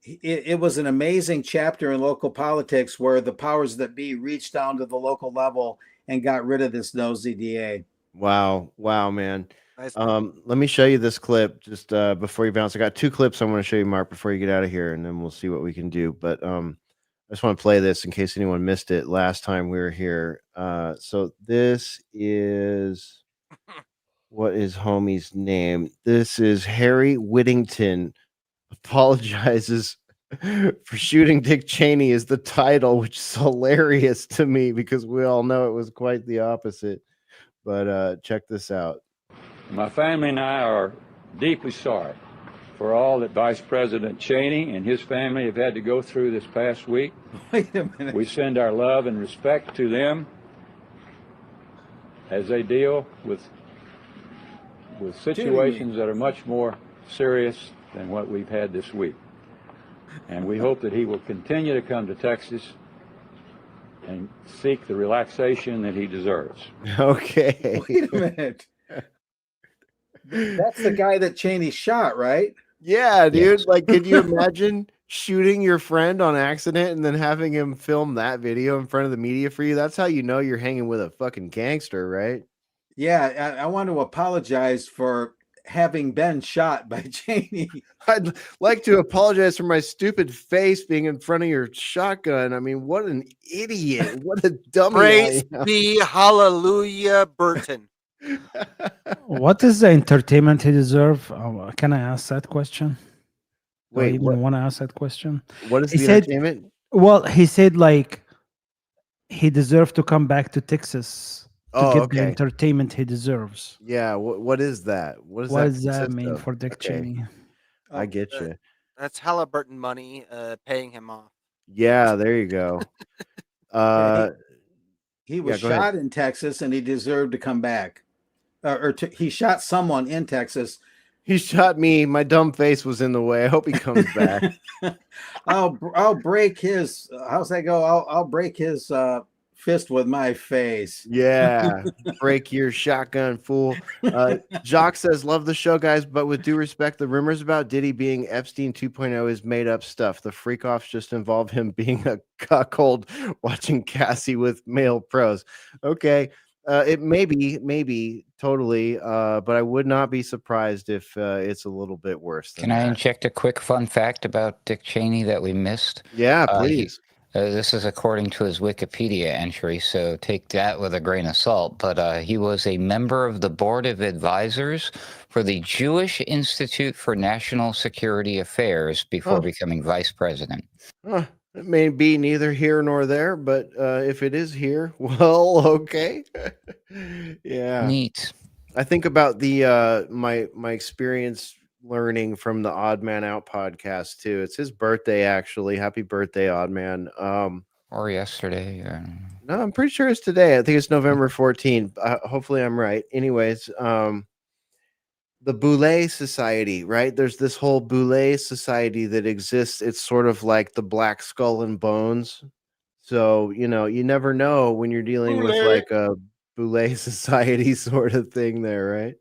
Speaker 5: it was an amazing chapter in local politics where the powers that be reached down to the local level and got rid of this nosy DA.
Speaker 3: Wow, man.
Speaker 8: Nice.
Speaker 3: Let me show you this clip just before you bounce. I got two clips I want to show you, Mark, before you get out of here, and then we'll see what we can do. But I just want to play this in case anyone missed it last time we were here. So this is, what is homie's name? This is Harry Whittington apologizes for shooting Dick Cheney is the title, which is hilarious to me because we all know it was quite the opposite. But check this out.
Speaker 17: My family and I are deeply sorry for all that Vice President Cheney and his family have had to go through this past week.
Speaker 5: Wait a minute.
Speaker 17: We send our love and respect to them as they deal with situations that are much more serious than what we've had this week. And we hope that he will continue to come to Texas and seek the relaxation that he deserves.
Speaker 3: Okay.
Speaker 5: Wait a minute. That's the guy that Cheney shot, right?
Speaker 3: Yeah, dude. Like, could you imagine shooting your friend on accident and then having him film that video in front of the media for you? That's how you know you're hanging with a fucking gangster, right?
Speaker 5: Yeah, I want to apologize for having been shot by Cheney.
Speaker 3: I'd like to apologize for my stupid face being in front of your shotgun. I mean, what an idiot. What a dummy.
Speaker 8: Praise
Speaker 3: I am.
Speaker 8: be hallelujah, Burton.
Speaker 4: What is the entertainment he deserve? Can I ask that question? Do I
Speaker 3: Wait,
Speaker 4: even want to ask that question?
Speaker 3: What is
Speaker 4: He
Speaker 3: the
Speaker 4: said-
Speaker 3: entertainment?
Speaker 4: Well, he said like he deserved to come back to Texas to
Speaker 3: Oh,
Speaker 4: get
Speaker 3: okay.
Speaker 4: the entertainment he deserves.
Speaker 3: Yeah, what is that? What
Speaker 4: Does that
Speaker 3: consist
Speaker 4: mean
Speaker 3: of?
Speaker 4: for Dick
Speaker 3: Okay,
Speaker 4: Cheney?
Speaker 3: I get you.
Speaker 8: That's Halliburton money paying him off.
Speaker 3: Yeah, there you go.
Speaker 5: He was
Speaker 3: go ahead.
Speaker 5: shot in Texas, and he deserved to come back. He shot someone in Texas.
Speaker 3: He shot me. My dumb face was in the way. I hope he comes back.
Speaker 5: I'll break his. How's that go? I'll break his fist with my face.
Speaker 3: Yeah, break your shotgun, fool. Jock says, love the show, guys, but with due respect, the rumors about Diddy being Epstein 2.0 is made up stuff. The freak offs just involve him being a cuckold watching Cassie with male pros. Okay, it maybe totally, but I would not be surprised if it's a little bit worse than
Speaker 6: Can I
Speaker 3: that.
Speaker 6: inject a quick fun fact about Dick Cheney that we missed?
Speaker 3: Yeah, please.
Speaker 6: This is according to his Wikipedia entry, so take that with a grain of salt. But he was a member of the board of advisors for the Jewish Institute for National Security Affairs before becoming vice president.
Speaker 3: It may be neither here nor there, but if it is here, well, okay. Yeah.
Speaker 6: Neat.
Speaker 3: I think about the my experience learning from the Odd Man Out podcast too. It's his birthday, actually. Happy birthday, Odd Man.
Speaker 6: Or yesterday.
Speaker 3: No, I'm pretty sure it's today. I think it's November 14th. Hopefully I'm right. Anyways, the Boule Society, right? There's this whole Boule Society that exists. It's sort of like the Black Skull and Bones. So, you never know when you're dealing with like a Boule Society sort of thing there, right?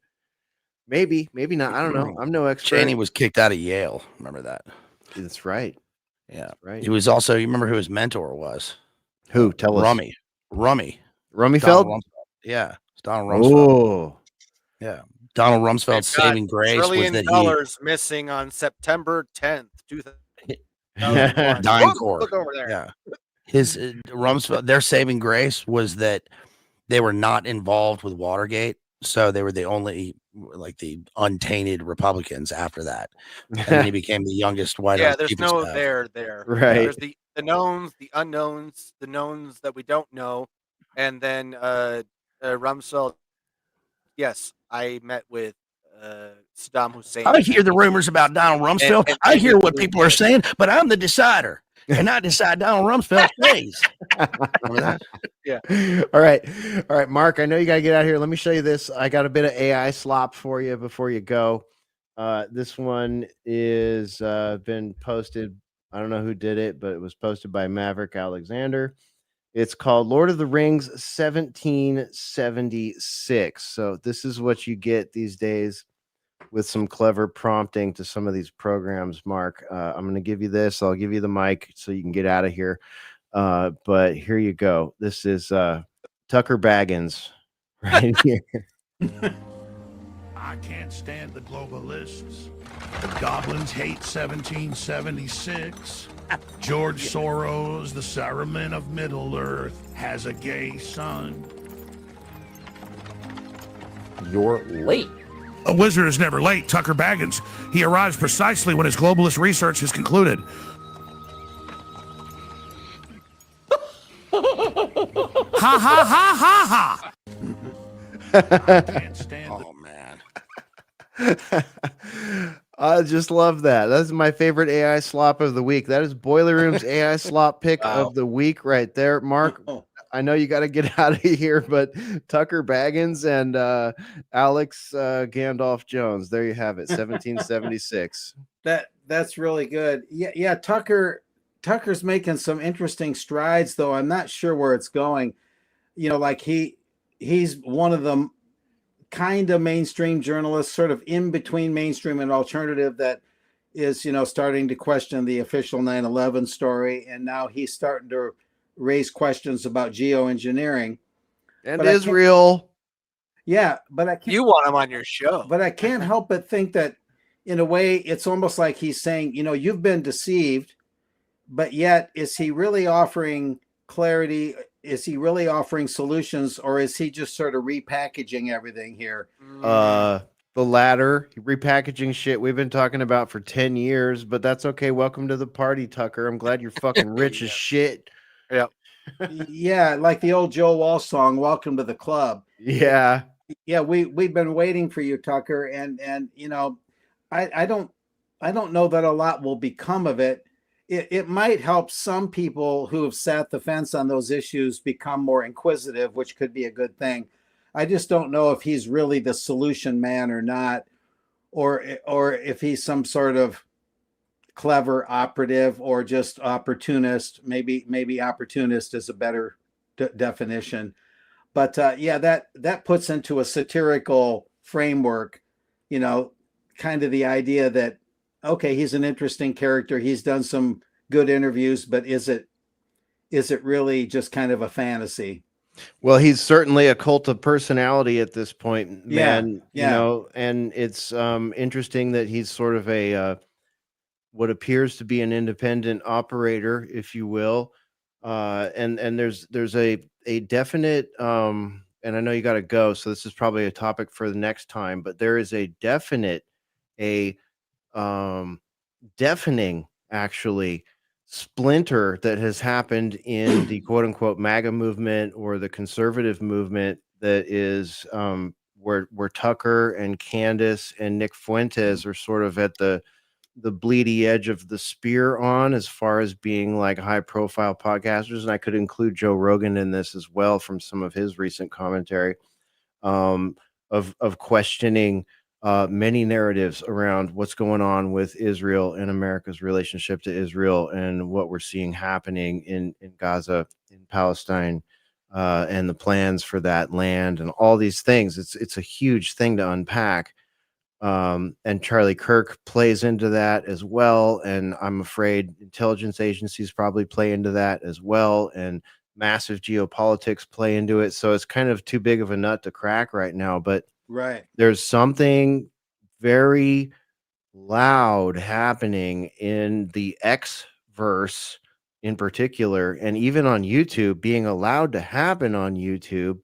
Speaker 3: Maybe not. I don't know. I'm no expert.
Speaker 7: Cheney was kicked out of Yale. Remember that?
Speaker 3: That's right.
Speaker 7: Yeah.
Speaker 3: That's right.
Speaker 7: He was also, you remember who his mentor was?
Speaker 3: Who? Tell us.
Speaker 7: Rummy.
Speaker 3: Rummyfeld?
Speaker 7: Donald Rumsfeld. Yeah. It's Donald Rumsfeld.
Speaker 3: Oh.
Speaker 7: Yeah. Donald Rumsfeld's
Speaker 8: We've got
Speaker 7: saving grace was
Speaker 8: $1
Speaker 7: that
Speaker 8: trillion missing on September 10th, 2001.
Speaker 7: Dying
Speaker 8: Look,
Speaker 7: Corps.
Speaker 8: look over there.
Speaker 7: Yeah. His Rumsfeld, their saving grace was that they were not involved with Watergate. So they were the only, like, the untainted Republicans after that. And then he became the youngest White House.
Speaker 8: There's
Speaker 7: chief of
Speaker 8: no
Speaker 7: staff.
Speaker 8: there.
Speaker 3: Right.
Speaker 8: There's the knowns, the unknowns, the knowns that we don't know. And then Rumsfeld. Yes, I met with Saddam Hussein.
Speaker 7: I hear the rumors about Donald Rumsfeld. I hear what people are saying, but I'm the decider. And I decide Donald Rumsfeld stays. Remember that?
Speaker 8: Yeah.
Speaker 3: All right, Mark. I know you gotta get out of here. Let me show you this. I got a bit of AI slop for you before you go. This one is been posted. I don't know who did it, but it was posted by Maverick Alexander. It's called Lord of the Rings 1776. So this is what you get these days with some clever prompting to some of these programs, Mark. I'm going to give you this. I'll give you the mic so you can get out of here. But here you go. This is Tucker Baggins right here.
Speaker 2: I can't stand the globalists. The goblins hate 1776. George Soros, the Saruman of Middle-earth, has a gay son.
Speaker 18: You're late.
Speaker 2: A wizard is never late, Tucker Baggins. He arrives precisely when his globalist research is concluded. Ha ha ha ha ha! I can't stand
Speaker 7: Oh, man.
Speaker 3: I just love that. That's my favorite AI slop of the week. That is Boiler Room's AI slop pick
Speaker 5: Wow.
Speaker 3: of the week right there. Mark, I know you got to get out of here, but Tucker Baggins and Alex Gandalf Jones. There you have it, 1776.
Speaker 5: That's really good. Yeah. Tucker's making some interesting strides, though. I'm not sure where it's going. Like he's one of the kind of mainstream journalists, sort of in between mainstream and alternative, that is, starting to question the official 9/11 story, and now he's starting to raise questions about geoengineering
Speaker 3: And
Speaker 5: but
Speaker 3: Israel.
Speaker 5: Yeah, but I can't.
Speaker 8: You want him on your show.
Speaker 5: But I can't help but think that, in a way, it's almost like he's saying, you've been deceived, but yet, is he really offering clarity? Is he really offering solutions, or is he just sort of repackaging everything here?
Speaker 3: The latter, repackaging shit we've been talking about for 10 years, but that's okay. Welcome to the party, Tucker. I'm glad you're fucking rich as shit.
Speaker 8: Yep.
Speaker 5: Yeah, like the old Joe Walsh song, "Welcome to the Club."
Speaker 3: Yeah.
Speaker 5: Yeah, we've been waiting for you, Tucker, and I don't know that a lot will become of it. It might help some people who have sat the fence on those issues become more inquisitive, which could be a good thing. I just don't know if he's really the solution man or not, or if he's some sort of clever operative or just opportunist. Maybe opportunist is a better definition. But yeah, that puts into a satirical framework, kind of the idea that, okay, he's an interesting character. He's done some good interviews, but is it really just kind of a fantasy?
Speaker 3: Well, he's certainly a cult of personality at this point, man.
Speaker 5: Yeah.
Speaker 3: And it's interesting that he's sort of a what appears to be an independent operator, if you will. And there's a definite and I know you got to go, so this is probably a topic for the next time, but there is a deafening actually splinter that has happened in the quote unquote MAGA movement or the conservative movement that is where Tucker and Candace and Nick Fuentes are sort of at the bleedy edge of the spear on, as far as being like high profile podcasters. And I could include Joe Rogan in this as well, from some of his recent commentary of questioning many narratives around what's going on with Israel and America's relationship to Israel and what we're seeing happening in Gaza, in Palestine, and the plans for that land and all these things. It's a huge thing to unpack. And Charlie Kirk plays into that as well. And I'm afraid intelligence agencies probably play into that as well. And massive geopolitics play into it. So it's kind of too big of a nut to crack right now. But
Speaker 5: Right.
Speaker 3: there's something very loud happening in the X verse in particular, and even on YouTube, being allowed to happen on YouTube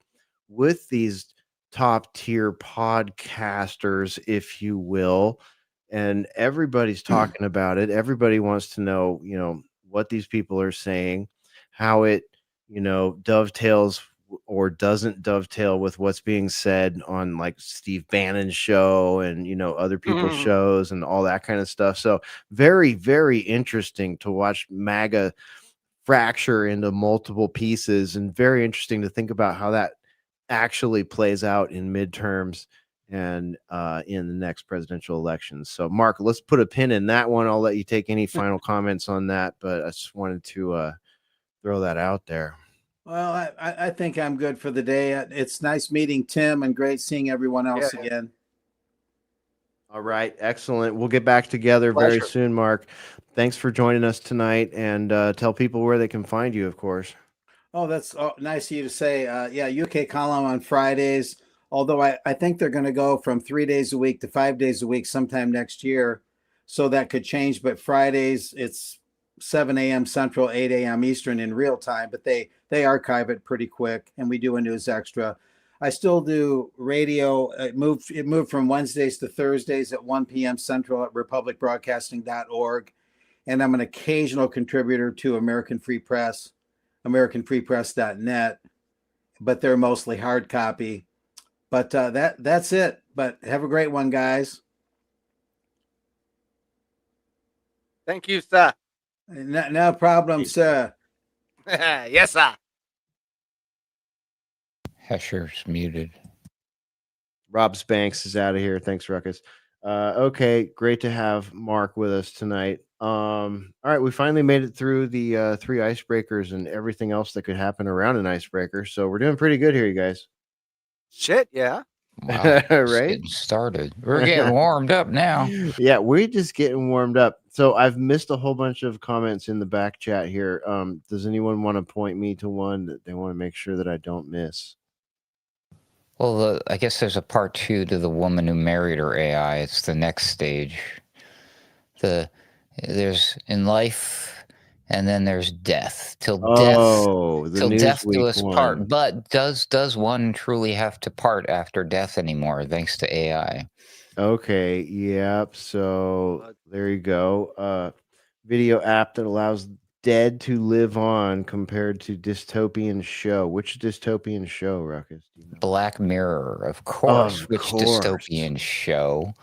Speaker 3: with these top tier podcasters, if you will. And everybody's talking about it. Everybody wants to know, what these people are saying, how it, dovetails or doesn't dovetail with what's being said on like Steve Bannon's show and, other people's shows and all that kind of stuff. So very, very interesting to watch MAGA fracture into multiple pieces, and very interesting to think about how that actually plays out in midterms and in the next presidential elections. So Mark, let's put a pin in that one. I'll let you take any final comments on that, but I just wanted to throw that out there.
Speaker 5: Well, I think I'm good for the day. It's nice meeting Tim and great seeing everyone else again.
Speaker 3: All right. Excellent. We'll get back together very soon, Mark. Thanks for joining us tonight, and tell people where they can find you, of course.
Speaker 5: Oh, that's nice of you to say. Yeah, UK column on Fridays, although I think they're going to go from 3 days a week to 5 days a week sometime next year. So that could change. But Fridays, it's 7 a.m. Central, 8 a.m. Eastern in real time, but they archive it pretty quick, and we do a news extra. I still do radio. It moved from Wednesdays to Thursdays at 1 p.m. Central at republicbroadcasting.org. And I'm an occasional contributor to American Free Press, americanfreepress.net, but they're mostly hard copy. But that's it. But have a great one, guys.
Speaker 8: Thank you, sir.
Speaker 5: No problem, sir.
Speaker 8: Yes, sir.
Speaker 6: Hesher's muted.
Speaker 3: Rob Spanks is out of here. Thanks, Ruckus. Okay, great to have Mark with us tonight. All right, we finally made it through the 3 icebreakers and everything else that could happen around an icebreaker. So we're doing pretty good here, you guys.
Speaker 8: Shit, yeah.
Speaker 6: Wow, just
Speaker 3: Right?
Speaker 6: getting started. We're getting warmed up now.
Speaker 3: Yeah, we're just getting warmed up. So I've missed a whole bunch of comments in the back chat here. Does anyone want to point me to one that they want to make sure that I don't miss?
Speaker 6: Well, I guess there's a part 2 to the woman who married her AI. It's the next stage. There's in life, and then there's death. Till death do us part. But does one truly have to part after death anymore, thanks to AI?
Speaker 3: Okay, yep. So there you go. Video app that allows dead to live on compared to dystopian show. Which dystopian show, Ruckus?
Speaker 6: Black Mirror, of course. Which dystopian show?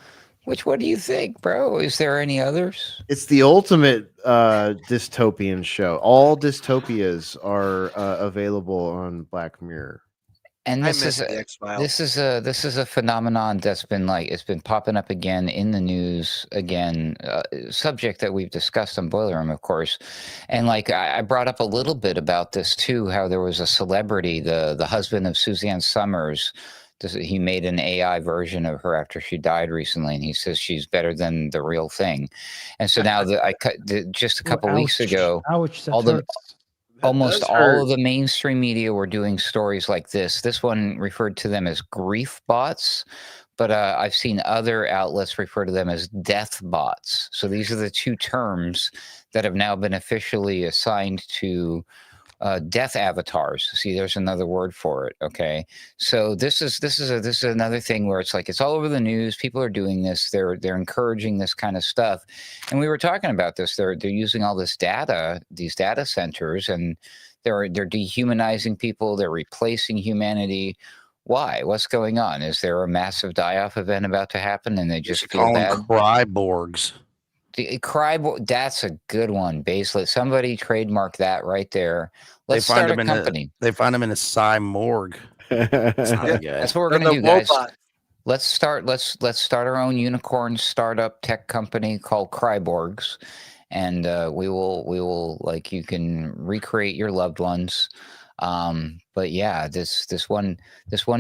Speaker 6: What do you think, bro? Is there any others?
Speaker 3: It's the ultimate dystopian show. All dystopias are available on Black Mirror.
Speaker 6: And this is a phenomenon that's been it's been popping up again in the news again, subject that we've discussed on Boiler Room, of course. And I brought up a little bit about this too, how there was a celebrity, the husband of Suzanne Summers. He made an AI version of her after she died recently, and he says she's better than the real thing. And so now just a couple weeks ago, almost all of the mainstream media were doing stories like this. This one referred to them as grief bots, but I've seen other outlets refer to them as death bots. So these are the 2 terms that have now been officially assigned to death avatars. See, there's another word for it. Okay, so this is another thing where it's all over the news. People are doing this. They're encouraging this kind of stuff, and we were talking about this. They're using all this data, these data centers, and they're dehumanizing people. They're replacing humanity. Why? What's going on? Is there a massive die-off event about to happen, and they just feel bad?
Speaker 7: Cryborgs.
Speaker 6: That's a good one. Basically, somebody trademark that right there. Let's start a company.
Speaker 7: They find them in a Morgue.
Speaker 6: That's what we're gonna do, guys. Let's start our own unicorn startup tech company called Cryborgs, and we will you can recreate your loved ones. But yeah, this one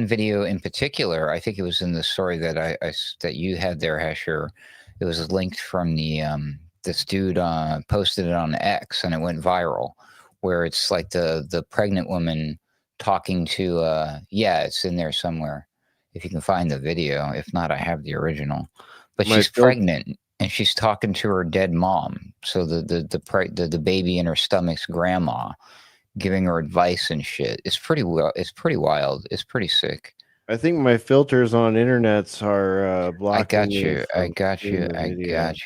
Speaker 6: video in particular, I think it was in the story that that you had there, Hesher. It was linked from the this dude posted it on X, and it went viral, where it's like the pregnant woman talking to it's in there somewhere if you can find the video. If not, I have the original. But she's pregnant and she's talking to her dead mom. So the baby in her stomach's grandma, giving her advice and shit. It's pretty wild. It's pretty sick.
Speaker 3: I think my filters on internets are blocking.
Speaker 6: I got you.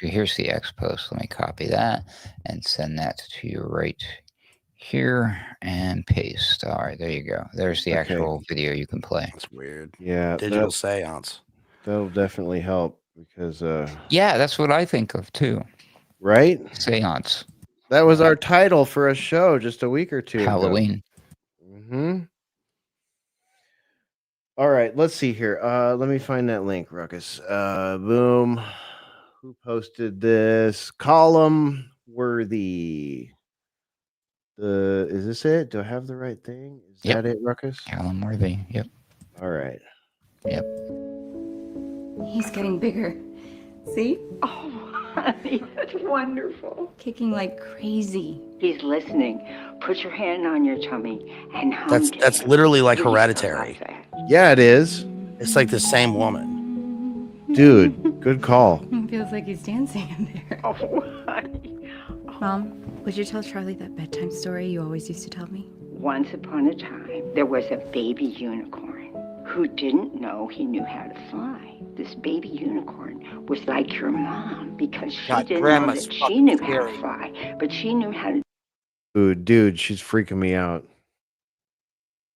Speaker 6: Here's the X post. Let me copy that and send that to you right here and paste. All right, there you go. There's the actual video you can play.
Speaker 7: That's weird.
Speaker 3: Yeah,
Speaker 7: digital seance.
Speaker 3: That'll definitely help because
Speaker 6: yeah, that's what I think of too.
Speaker 3: Right?
Speaker 6: Seance.
Speaker 3: That was our title for a show just a week or 2
Speaker 6: Halloween.
Speaker 3: ago. All right, let's see here. Let me find that link, Ruckus. Boom. Who posted this? Column Worthy. Is this it? Do I have the right thing? Is that it, Ruckus?
Speaker 6: Column Worthy. Yep.
Speaker 3: All right.
Speaker 6: Yep.
Speaker 19: He's getting bigger. See?
Speaker 20: Oh, honey, that's wonderful.
Speaker 19: Kicking like crazy.
Speaker 20: He's listening. Put your hand on your tummy and hum.
Speaker 7: That's literally like Hereditary.
Speaker 3: Yeah, it is.
Speaker 7: It's like the same woman.
Speaker 3: Dude, good call.
Speaker 19: It feels like he's dancing in there.
Speaker 20: Oh, honey.
Speaker 19: Mom, would you tell Charlie that bedtime story you always used to tell me?
Speaker 20: Once upon a time, there was a baby unicorn who didn't know he knew how to fly. This baby unicorn was like your mom because she didn't know that she knew how to fly, but she knew how to.
Speaker 3: Dude, she's freaking me out.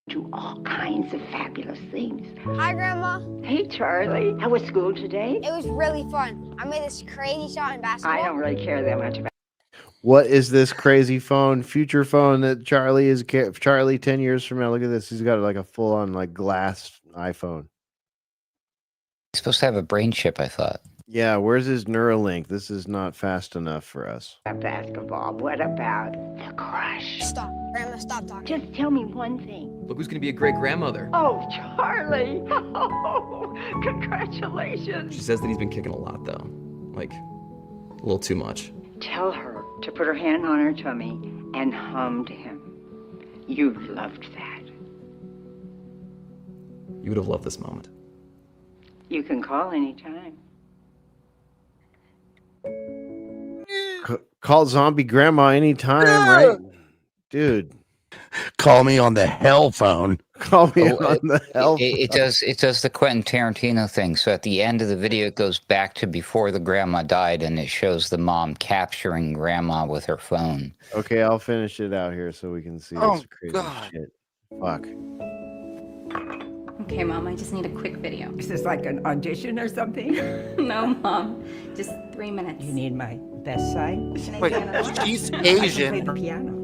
Speaker 20: do all kinds of fabulous things.
Speaker 9: Hi, Grandma.
Speaker 20: Hey, Charlie. How was school today?
Speaker 9: It was really fun. I made this crazy shot in basketball.
Speaker 20: I don't really care that much about.
Speaker 3: What is this crazy phone, future phone that Charlie is? Charlie 10 years from now. Look at this. He's got like a full on like glass iPhone.
Speaker 6: He's supposed to have a brain chip, I thought.
Speaker 3: Yeah, where's his Neuralink? This is not fast enough for us.
Speaker 20: Basketball. What about the crush?
Speaker 9: Stop. Grandma, stop talking.
Speaker 20: Just tell me one thing.
Speaker 21: Look who's gonna be a great grandmother.
Speaker 20: Oh, Charlie. Oh, congratulations.
Speaker 21: She says that he's been kicking a lot, though. Like, a little too much.
Speaker 20: Tell her to put her hand on her tummy and hum to him. You loved that.
Speaker 21: You would have loved this moment.
Speaker 20: You can call anytime.
Speaker 3: Call zombie grandma anytime, right? Dude.
Speaker 7: Call me on the hell phone.
Speaker 3: Call me on the hell phone.
Speaker 6: It does the Quentin Tarantino thing. So at the end of the video, it goes back to before the grandma died, and it shows the mom capturing grandma with her phone.
Speaker 3: Okay, I'll finish it out here so we can see this crazy shit. Fuck.
Speaker 22: Okay, Mom, I just need a quick video.
Speaker 23: Is this like an audition or something?
Speaker 22: No, Mom, just 3 minutes.
Speaker 23: You need my best side?
Speaker 8: Wait, she's
Speaker 23: I can
Speaker 8: Asian.
Speaker 23: play the piano.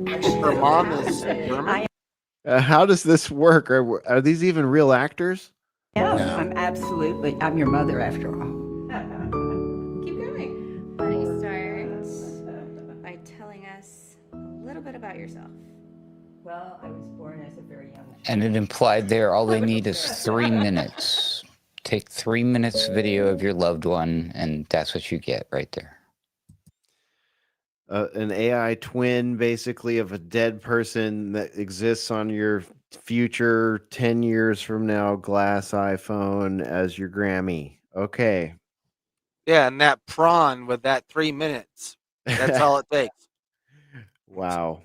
Speaker 8: Her mom is German.
Speaker 3: How does this work? Are these even real actors?
Speaker 23: Yeah, I'm your mother after all.
Speaker 22: Keep going. Why don't you start by telling us a little bit about yourself?
Speaker 23: Well, I was born as a very young child.
Speaker 6: And it implied there all they need is 3 minutes. Take 3 minutes video of your loved one, and that's what you get right there.
Speaker 3: An AI twin, basically, of a dead person that exists on your future 10 years from now glass iPhone as your Grammy. Okay.
Speaker 8: Yeah, and that prawn with that 3 minutes. That's all it takes.
Speaker 3: Wow.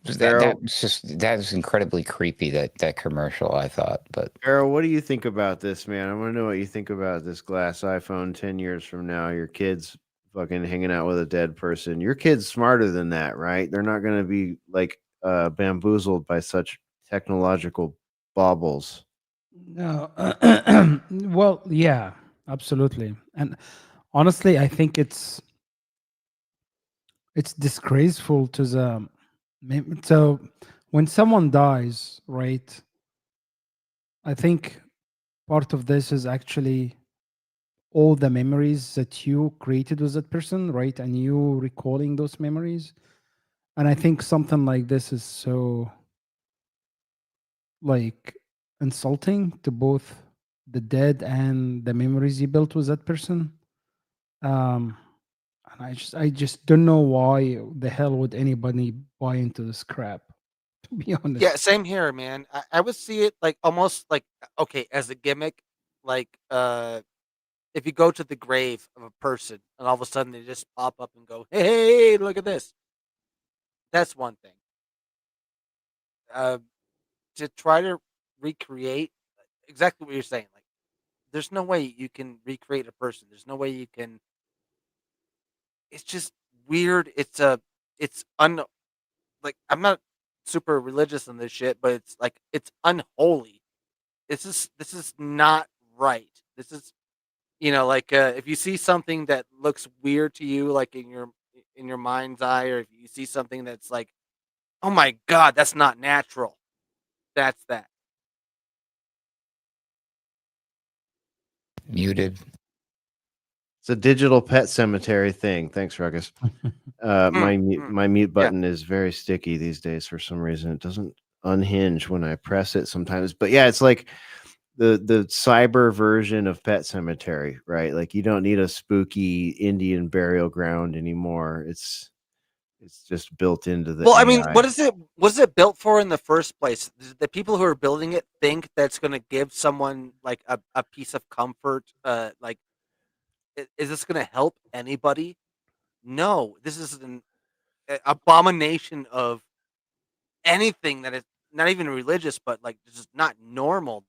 Speaker 6: That is incredibly creepy, that commercial, I thought. But
Speaker 3: Arrow, what do you think about this, man? I want to know what you think about this glass iPhone 10 years from now. Your kid's fucking hanging out with a dead person. Your kid's smarter than that, right? They're not going to be like bamboozled by such technological baubles.
Speaker 4: No. Well, yeah, absolutely. And honestly, I think it's disgraceful to the. So when someone dies, right, I think part of this is actually all the memories that you created with that person, right? And you recalling those memories. And I think something like this is so like insulting to both the dead and the memories you built with that person. And I just don't know why the hell would anybody buy into this crap, to be honest.
Speaker 8: Yeah, same here, man. I would see it like almost like, okay, as a gimmick, like if you go to the grave of a person and all of a sudden they just pop up and go, hey, look at this. That's one thing. To try to recreate exactly what you're saying, like there's no way you can recreate a person. There's no way you can. It's just weird. It's like I'm not super religious on this shit, but it's like it's unholy. This is not right. This is, like if you see something that looks weird to you, like in your mind's eye, or if you see something that's like, oh my god, that's not natural. That's that.
Speaker 6: Muted.
Speaker 3: It's a digital pet cemetery thing. Thanks, Ruckus. My mute button is very sticky these days for some reason. It doesn't unhinge when I press it sometimes. But yeah, it's like the cyber version of Pet Cemetery, right? Like you don't need a spooky Indian burial ground anymore. It's just built into the.
Speaker 8: Well, I mean,
Speaker 3: AI.
Speaker 8: what is it built for in the first place? The people who are building it think that's going to give someone like a piece of comfort. Like, is this going to help anybody? No, this is an abomination of anything that is not even religious, but like just not normal.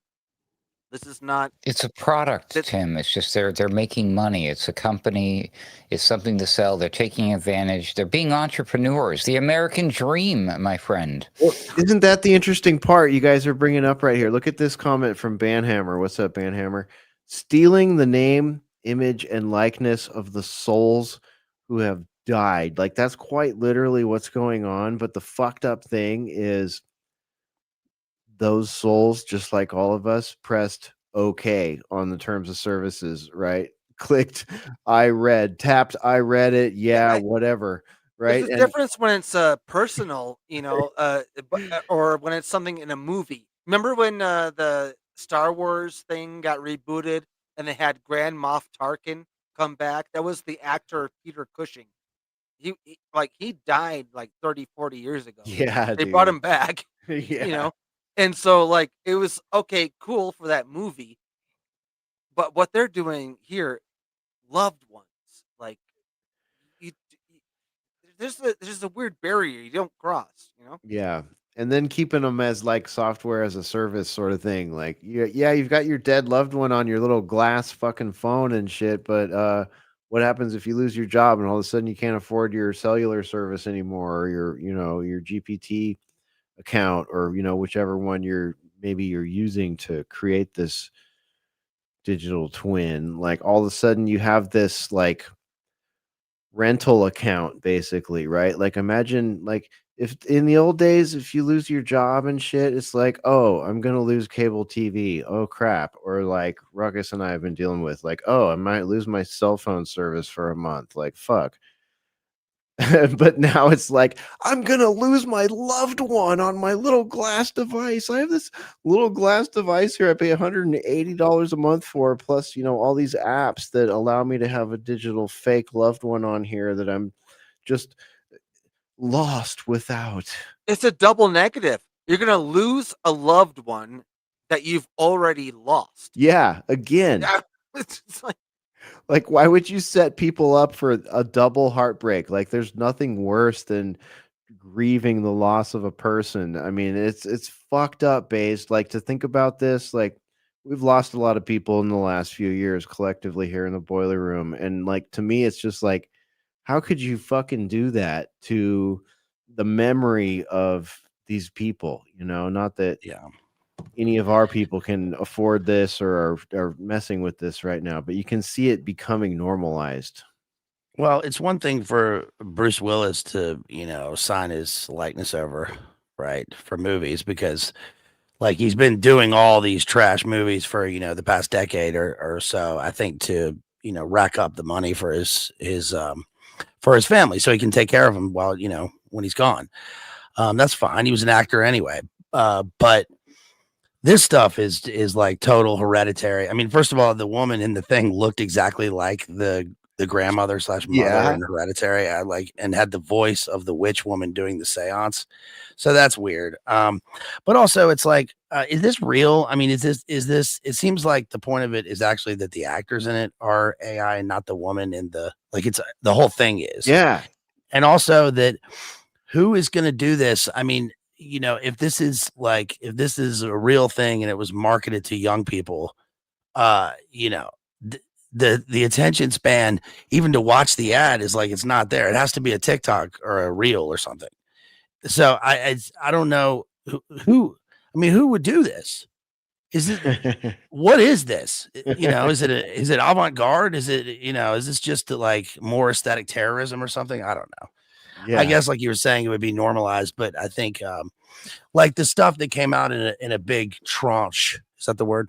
Speaker 8: This is not.
Speaker 6: It's a product, Tim. It's just they're making money. It's a company. It's something to sell. They're taking advantage. They're being entrepreneurs. The American dream, my friend.
Speaker 3: Well, isn't that the interesting part you guys are bringing up right here? Look at this comment from Banhammer. What's up, Banhammer? Stealing the name, image, and likeness of the souls who have died. Like, that's quite literally what's going on. But the fucked up thing is those souls, just like all of us, pressed OK on the terms of services, right? Clicked, I read, tapped, I read it. Yeah, whatever. Right.
Speaker 8: There's a difference when it's personal, or when it's something in a movie. Remember when the Star Wars thing got rebooted and they had Grand Moff Tarkin come back? That was the actor Peter Cushing. He died like 30, 40 years ago.
Speaker 3: Yeah,
Speaker 8: they brought
Speaker 3: dude.
Speaker 8: him back.
Speaker 3: Yeah.
Speaker 8: And so it was okay, cool for that movie. But what they're doing here, loved ones, like there's a weird barrier you don't cross,
Speaker 3: Yeah. And then keeping them as like software as a service sort of thing. Like, yeah, you've got your dead loved one on your little glass fucking phone and shit. But what happens if you lose your job and all of a sudden you can't afford your cellular service anymore, or your GPT account, or whichever one you're using to create this digital twin? Like, all of a sudden you have this like rental account, basically, right? Like, imagine, like, if in the old days, if you lose your job and shit, it's like, oh, I'm gonna lose cable TV, oh crap. Or like Ruckus and I have been dealing with, like, oh, I might lose my cell phone service for a month, like, fuck. But now it's like, I'm gonna lose my loved one on my little glass device. I have this little glass device here I pay $180 a month for, plus all these apps that allow me to have a digital fake loved one on here that I'm just lost without.
Speaker 8: It's a double negative. You're gonna lose a loved one that you've already lost.
Speaker 3: Yeah, again.
Speaker 8: It's
Speaker 3: like, why would you set people up for a double heartbreak? Like, there's nothing worse than grieving the loss of a person. I mean, it's fucked up, based. Like, to think about this, like, we've lost a lot of people in the last few years collectively here in the boiler room. And like, to me, it's just like, how could you fucking do that to the memory of these people? Not that any of our people can afford this or are messing with this right now, but you can see it becoming normalized.
Speaker 7: Well, it's one thing for Bruce Willis to, sign his likeness over, right, for movies, because like he's been doing all these trash movies for, the past decade or so, I think, to, rack up the money for his family so he can take care of them while, when he's gone. That's fine. He was an actor anyway. But this stuff is like total hereditary. I mean, first of all, the woman in the thing looked exactly like the grandmother / mother in Hereditary. And had the voice of the witch woman doing the seance. So that's weird. But also it's like, is this real? I mean, is this, it seems like the point of it is actually that the actors in it are AI and not the woman in it's the whole thing is.
Speaker 3: Yeah.
Speaker 7: And also that who is going to do this? I mean, if this is a real thing and it was marketed to young people, the attention span, even to watch the ad, is like, it's not there. It has to be a TikTok or a reel or something. So I don't know who would do this? Is it, what is this? Is it avant-garde? Is it, is this just like more aesthetic terrorism or something? I don't know.
Speaker 3: Yeah.
Speaker 7: I guess, like you were saying, it would be normalized, but I think like the stuff that came out in a big tranche, is that the word?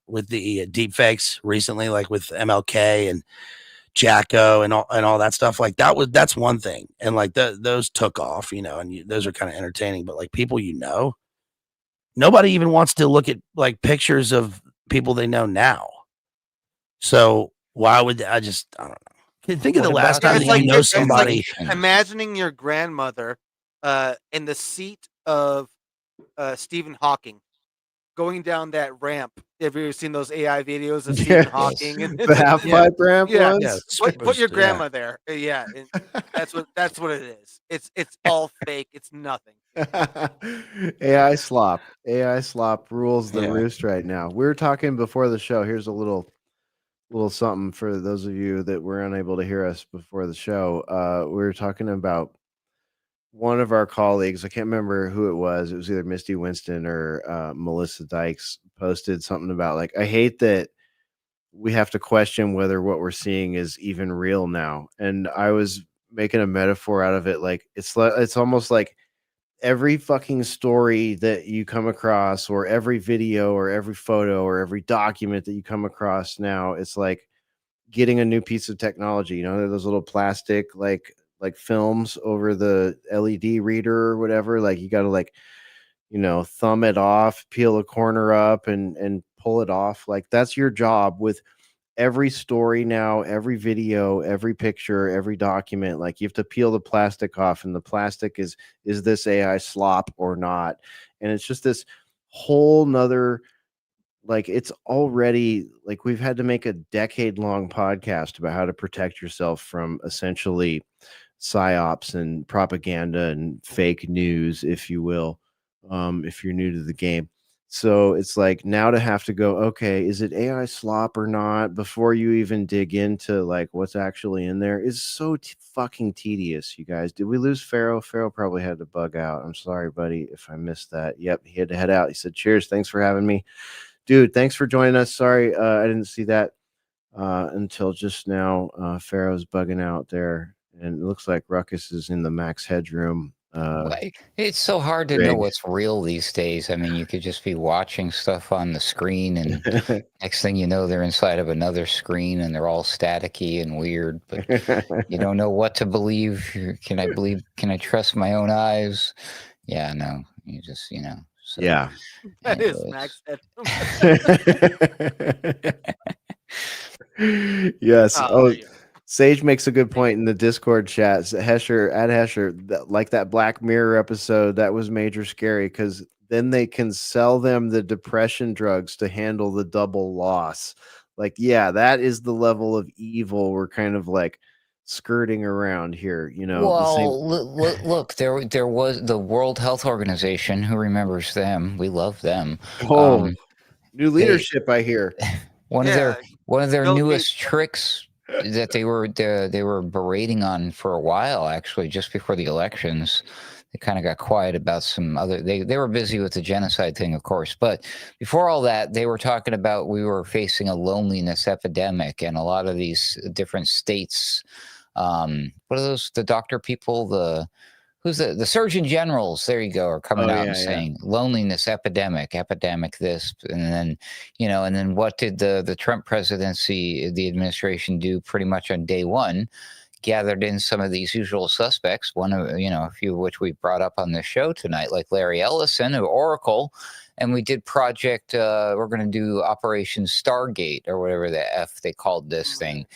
Speaker 7: With the deep fakes recently, like with MLK and Jacko and all that stuff, like that's one thing, and like those took off, and those are kind of entertaining. But like people, nobody even wants to look at like pictures of people they know now. So why would I don't know. Think of the last time that you know somebody.
Speaker 8: Like imagining your grandmother in the seat of Stephen Hawking going down that ramp. Have you ever seen those AI videos of Stephen Hawking? And
Speaker 3: the half pipe ramp ones?
Speaker 8: Yeah. Put your grandma there. Yeah. That's what it is. It's all fake. It's nothing.
Speaker 3: AI slop. AI slop rules the
Speaker 7: Yeah.
Speaker 3: roost right now. We were talking before the show. Here's a little something for those of you that were unable to hear us before the show. We were talking about one of our colleagues. I can't remember who it was. It was either Misty Winston or Melissa Dykes posted something about like, I hate that we have to question whether what we're seeing is even real now. And I was making a metaphor out of it. Like it's almost like every fucking story that you come across, or every video or every photo or every document that you come across now, it's like getting a new piece of technology. You know, those little plastic like films over the LED reader or whatever. Like you got to like, thumb it off, peel a corner up and pull it off. Like that's your job with every story now, every video, every picture, every document. Like you have to peel the plastic off, and the plastic is this AI slop or not? And it's just this whole nother, like it's already like we've had to make a decade-long podcast about how to protect yourself from essentially psyops and propaganda and fake news, if you will, if you're new to the game. So it's like now to have to go, okay, is it AI slop or not, before you even dig into like what's actually in there, is so fucking tedious, you guys. Did we lose Pharaoh? Pharaoh probably had to bug out. I'm sorry, buddy, if I missed that. Yep, he had to head out. He said, cheers, thanks for having me. Dude, thanks for joining us. Sorry, I didn't see that until just now. Pharaoh's bugging out there, and it looks like Ruckus is in the Max Headroom.
Speaker 6: It's so hard to know what's real these days. I mean, you could just be watching stuff on the screen, and next thing you know, they're inside of another screen, and they're all staticky and weird. But you don't know what to believe. Can I believe? Can I trust my own eyes? Yeah, no. You just, So,
Speaker 3: yeah.
Speaker 8: That is Max
Speaker 3: Yes.
Speaker 8: Oh,
Speaker 3: Sage makes a good point in the Discord chat. Hesher, like that Black Mirror episode, that was major scary, because then they can sell them the depression drugs to handle the double loss. Like, yeah, that is the level of evil we're kind of like skirting around here.
Speaker 6: Well, look, there was the World Health Organization. Who remembers them? We love them.
Speaker 3: New leadership, I hear.
Speaker 6: One of their
Speaker 8: Bill
Speaker 6: newest tricks that they were berating on for a while, actually, just before the elections. They kind of got quiet about some other. They were busy with the genocide thing, of course, but before all that, they were talking about we were facing a loneliness epidemic, and a lot of these different states. What are those? The doctor people, who's the Surgeon Generals, there you go, are coming out and saying loneliness epidemic this, and then, and then what did the Trump presidency, the administration do pretty much on day one? Gathered in some of these usual suspects, one of, a few of which we brought up on the show tonight, like Larry Ellison of Oracle, and we did we're going to do Operation Stargate, or whatever the F they called this thing.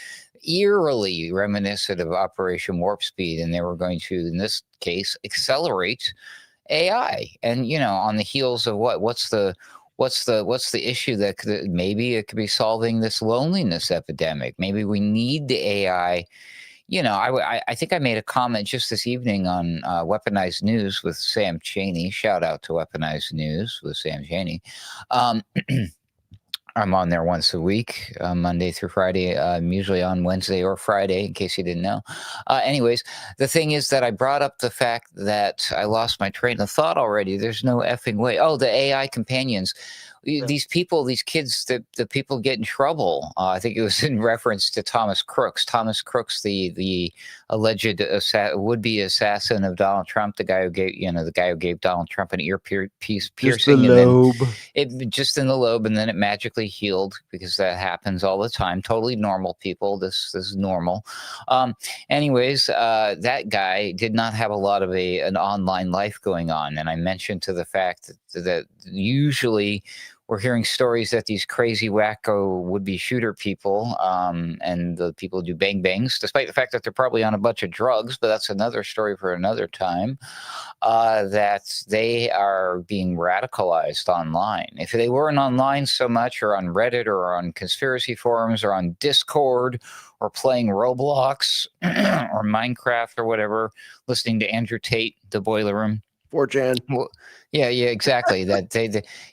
Speaker 6: Eerily reminiscent of Operation Warp Speed, and they were going to, in this case, accelerate AI. And on the heels of what's the issue that maybe it could be solving this loneliness epidemic? Maybe we need the AI. I think I made a comment just this evening on Weaponized News with Sam Chaney. Shout out to Weaponized News with Sam Chaney. I'm on there once a week, Monday through Friday. I'm usually on Wednesday or Friday, in case you didn't know. Anyways, the thing is that I brought up the fact that I lost my train of thought already. There's no effing way. Oh, the AI companions. These people, these kids, the people get in trouble. I think it was in reference to Thomas Crooks. Thomas Crooks, the alleged would-be assassin of Donald Trump, the guy who gave Donald Trump an ear piercing,
Speaker 3: just the lobe.
Speaker 6: Just in the lobe, and then it magically healed, because that happens all the time. Totally normal people. This is normal. Anyways, that guy did not have a lot of an online life going on, and I mentioned to the fact that usually we're hearing stories that these crazy wacko would-be shooter people and the people who do bang bangs, despite the fact that they're probably on a bunch of drugs, but that's another story for another time, that they are being radicalized online. If they weren't online so much, or on Reddit, or on conspiracy forums, or on Discord, or playing Roblox or Minecraft or whatever, listening to Andrew Tate, The Boiler Room,
Speaker 3: 4chan.
Speaker 6: Well, yeah, exactly.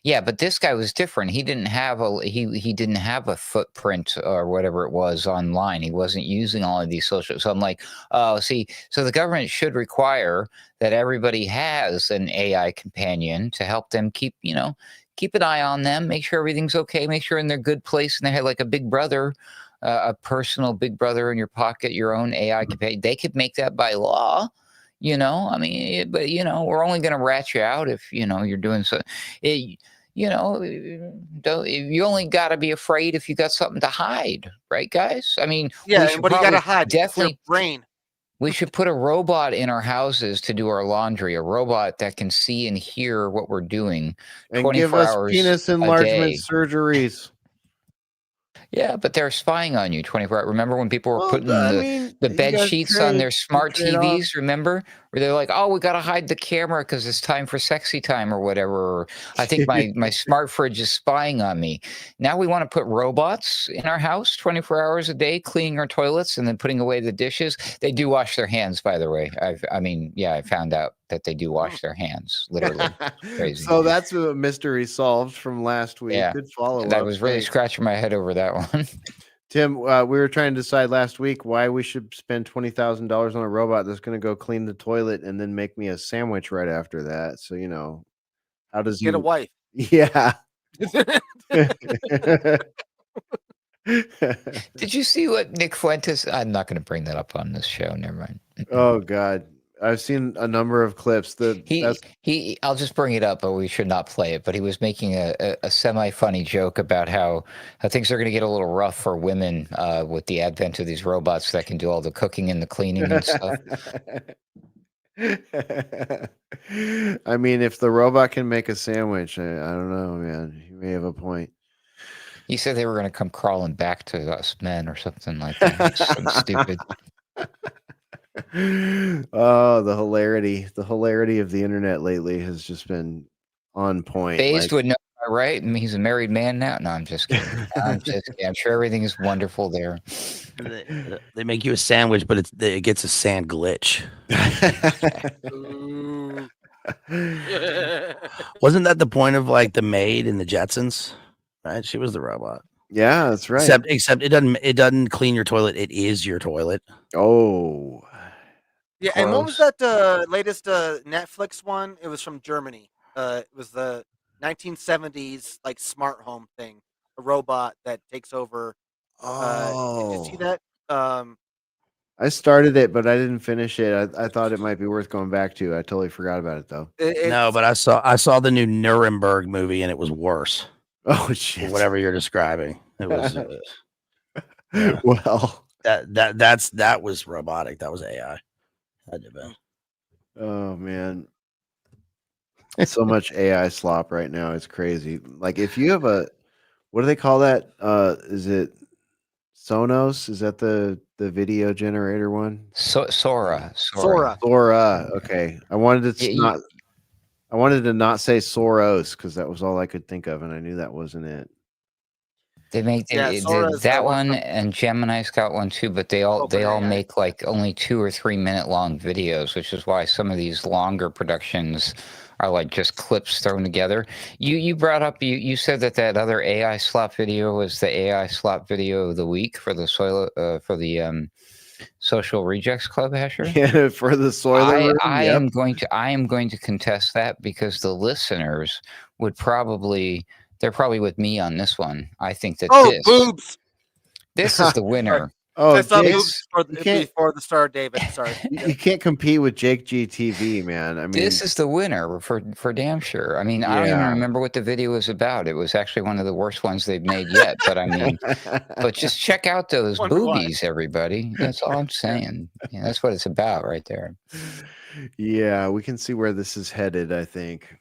Speaker 6: Yeah, but this guy was different. He didn't have he didn't have a footprint or whatever it was online. He wasn't using all of these social. So I'm like, oh, see, so the government should require that everybody has an AI companion to help them keep an eye on them, make sure everything's okay, make sure in their good place, and they have like a big brother, a personal big brother in your pocket, your own AI companion. They could make that by law. I mean, but we're only going to rat you out if you're doing so. You only got to be afraid if you got something to hide, right, guys? I mean,
Speaker 8: yeah, and what do you got to hide?
Speaker 6: Definitely,
Speaker 8: your brain.
Speaker 6: We should put a robot in our houses to do our laundry. A robot that can see and hear what we're doing,
Speaker 3: and
Speaker 6: 24
Speaker 3: give us
Speaker 6: hours
Speaker 3: penis
Speaker 6: a
Speaker 3: enlargement
Speaker 6: day.
Speaker 3: surgeries.
Speaker 6: Yeah, but they're spying on you 24 hours. Remember when people were putting the bed sheets on their smart TVs? Remember? Where they're like, oh, we got to hide the camera because it's time for sexy time or whatever. Or, I think my smart fridge is spying on me. Now we want to put robots in our house 24 hours a day, cleaning our toilets and then putting away the dishes. They do wash their hands, by the way. I found out that they do wash their hands, literally. Crazy.
Speaker 3: So that's a mystery solved from last week.
Speaker 6: Yeah.
Speaker 3: Good follow-up.
Speaker 6: I was really scratching my head over that one.
Speaker 3: Tim, we were trying to decide last week why we should spend $20,000 on a robot that's going to go clean the toilet and then make me a sandwich right after that. So, how does
Speaker 8: Get a wife?
Speaker 3: Yeah.
Speaker 6: Did you see what Nick Fuentes? I'm not going to bring that up on this show. Never mind.
Speaker 3: Oh God, I've seen a number of clips.
Speaker 6: I'll just bring it up, but we should not play it. But he was making a semi-funny joke about how things are going to get a little rough for women with the advent of these robots that can do all the cooking and the cleaning and stuff.
Speaker 3: I mean, if the robot can make a sandwich, I don't know, man. You may have a point.
Speaker 6: He said they were going to come crawling back to us men or something like that. Something stupid.
Speaker 3: Oh, the hilarity of the internet lately has just been on point.
Speaker 6: Based would know, right? He's a married man now. No, I'm just kidding. I'm sure everything is wonderful there.
Speaker 7: They make you a sandwich, but it gets a sand glitch. Wasn't that the point of like the maid in the Jetsons? Right, she was the robot.
Speaker 3: Yeah, that's right.
Speaker 7: Except it doesn't clean your toilet. It is your toilet.
Speaker 3: Oh.
Speaker 8: Yeah, and what was that latest Netflix one? It was from Germany. It was the 1970s like smart home thing, a robot that takes over. Did you see that?
Speaker 3: I started it, but I didn't finish it. I thought it might be worth going back to. I totally forgot about it though.
Speaker 7: No, but I saw the new Nuremberg movie, and it was worse.
Speaker 3: Oh shit!
Speaker 7: Whatever you're describing, it was.
Speaker 3: Well,
Speaker 7: that was robotic. That was AI. Had to be.
Speaker 3: Oh man, so much AI slop right now. It's crazy. Like if you have what do they call that? Is it Sonos? Is that the video generator one?
Speaker 6: Sora.
Speaker 3: Okay, I wanted to I wanted to not say Soros because that was all I could think of, and I knew that wasn't it.
Speaker 6: They make that one, and Gemini's got one too, but they all make like only 2 or 3 minute long videos, which is why some of these longer productions are like just clips thrown together. You brought up you said that other AI slop video was the AI slop video of the week for the Social Rejects Club, Hesher?
Speaker 3: Yeah, for the soiler room.
Speaker 6: I am going to contest that because the listeners would they're probably with me on this one. I think that
Speaker 8: boobs.
Speaker 6: This is the winner.
Speaker 8: I saw boobs before the Star David. Sorry.
Speaker 3: You can't compete with Jake GTV, man. I mean,
Speaker 6: this is the winner for damn sure. I mean, I don't even remember what the video was about. It was actually one of the worst ones they've made yet. But I mean, but just check out those boobies, everybody. That's all I'm saying. Yeah, that's what it's about right there.
Speaker 3: Yeah, we can see where this is headed, I think.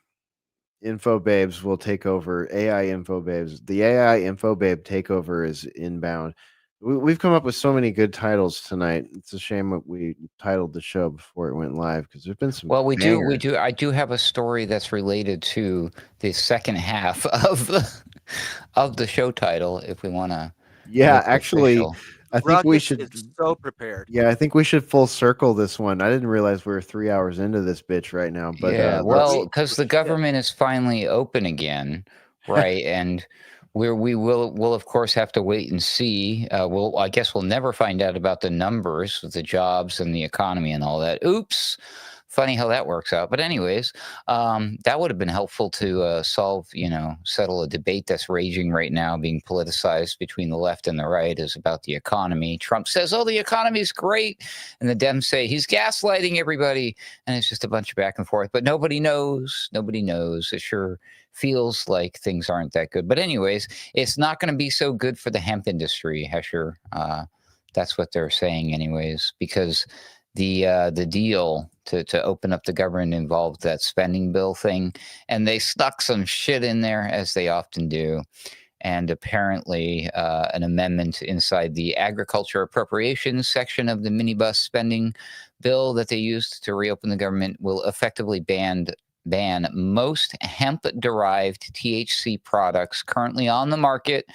Speaker 3: Info Babes will take over. AI Info Babes. The AI Info Babe takeover is inbound. We've come up with so many good titles tonight. It's a shame that we titled the show before it went live because there's been some.
Speaker 6: Well, we do. I do have a story that's related to the second half of the show title. If we want to.
Speaker 3: Yeah, actually, I think we
Speaker 8: Ruckus
Speaker 3: should.
Speaker 8: is so prepared.
Speaker 3: Yeah, I think we should full circle this one. I didn't realize we were 3 hours into this bitch right now, but
Speaker 6: Yeah, well,
Speaker 3: let's.
Speaker 6: because the government is finally open again, right? And we'll of course have to wait and see. I guess we'll never find out about the numbers of the jobs and the economy and all that. Oops. Funny how that works out. But anyways, that would have been helpful to settle a debate that's raging right now, being politicized between the left and the right, is about the economy. Trump says, "Oh, the economy is great," and the Dems say he's gaslighting everybody, and it's just a bunch of back and forth. But nobody knows. Nobody knows. It sure feels like things aren't that good. But anyways, it's not going to be so good for the hemp industry, Hesher. That's what they're saying, anyways, because the deal to open up the government involved that spending bill thing, and they stuck some shit in there, as they often do. And apparently an amendment inside the agriculture appropriations section of the minibus spending bill that they used to reopen the government will effectively ban most hemp-derived THC products currently on the market,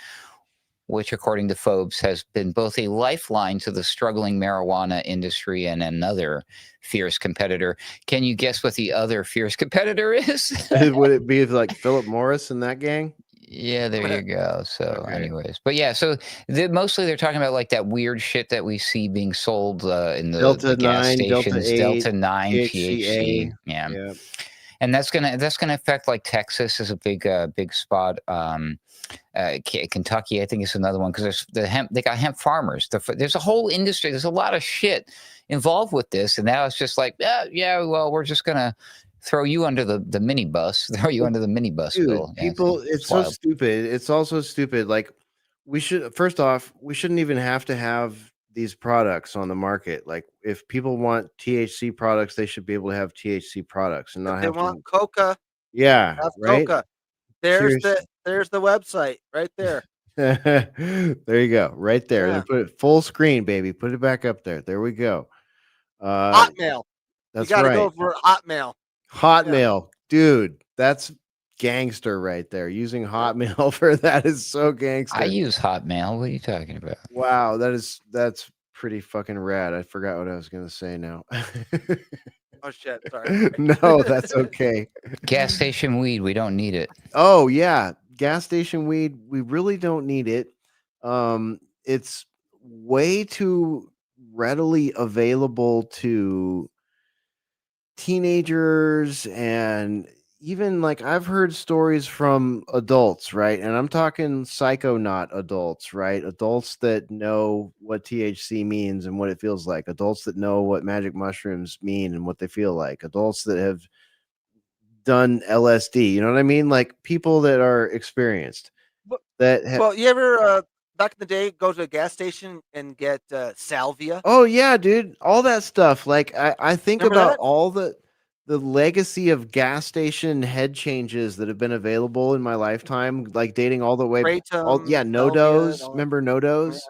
Speaker 6: which, according to Forbes, has been both a lifeline to the struggling marijuana industry and another fierce competitor. Can you guess what the other fierce competitor is?
Speaker 3: Would it be like Philip Morris and that gang?
Speaker 6: Yeah, there you go. So anyways, but yeah, so mostly they're talking about like that weird shit that we see being sold in the
Speaker 3: Delta
Speaker 6: gas
Speaker 3: 9, Delta
Speaker 6: stations,
Speaker 3: 8,
Speaker 6: Delta 9
Speaker 3: THCA.
Speaker 6: THC. Yeah. And that's gonna affect, like, Texas is a big spot. Kentucky, I think, is another one, because there's the hemp. They got hemp farmers. There's a whole industry. There's a lot of shit involved with this, and now it's just like, yeah, well, we're just gonna throw you under the minibus. Throw you under the minibus bill. Yeah,
Speaker 3: People, it's so
Speaker 6: wild.
Speaker 3: stupid. It's also stupid. Like, first off, we shouldn't even have to have these products on the market. Like, if people want THC products, they should be able to have THC products and not
Speaker 8: They
Speaker 3: have
Speaker 8: want
Speaker 3: to.
Speaker 8: coca.
Speaker 3: Yeah,
Speaker 8: Have
Speaker 3: right.
Speaker 8: coca. There's the website right there.
Speaker 3: There you go, right there.
Speaker 8: Yeah.
Speaker 3: They put it full screen, baby. Put it back up there. There we go.
Speaker 8: Hotmail.
Speaker 3: That's
Speaker 8: you gotta
Speaker 3: right.
Speaker 8: go for Hotmail.
Speaker 3: Hotmail, dude. That's gangster right there. Using Hotmail for that is so gangster.
Speaker 6: I use Hotmail. What are you talking about?
Speaker 3: Wow, that's pretty fucking rad. I forgot what I was gonna say now.
Speaker 8: Oh shit, sorry.
Speaker 3: No, that's okay.
Speaker 6: Gas station weed, we don't need it.
Speaker 3: Oh yeah, gas station weed, we really don't need it. It's way too readily available to teenagers, and even, like, I've heard stories from adults, right? And I'm talking psychonaut adults, right? Adults that know what THC means and what it feels like. Adults that know what magic mushrooms mean and what they feel like. Adults that have done LSD. You know what I mean? Like, people that are experienced.
Speaker 8: Well, you ever back in the day go to a gas station and get salvia?
Speaker 3: Oh yeah, dude, all that stuff. Like, I think
Speaker 8: Remember
Speaker 3: about
Speaker 8: that?
Speaker 3: all the legacy of gas station head changes that have been available in my lifetime, like dating all the way.
Speaker 8: Kratom,
Speaker 3: No
Speaker 8: salvia,
Speaker 3: dose.
Speaker 8: and all that.
Speaker 3: Remember no dose?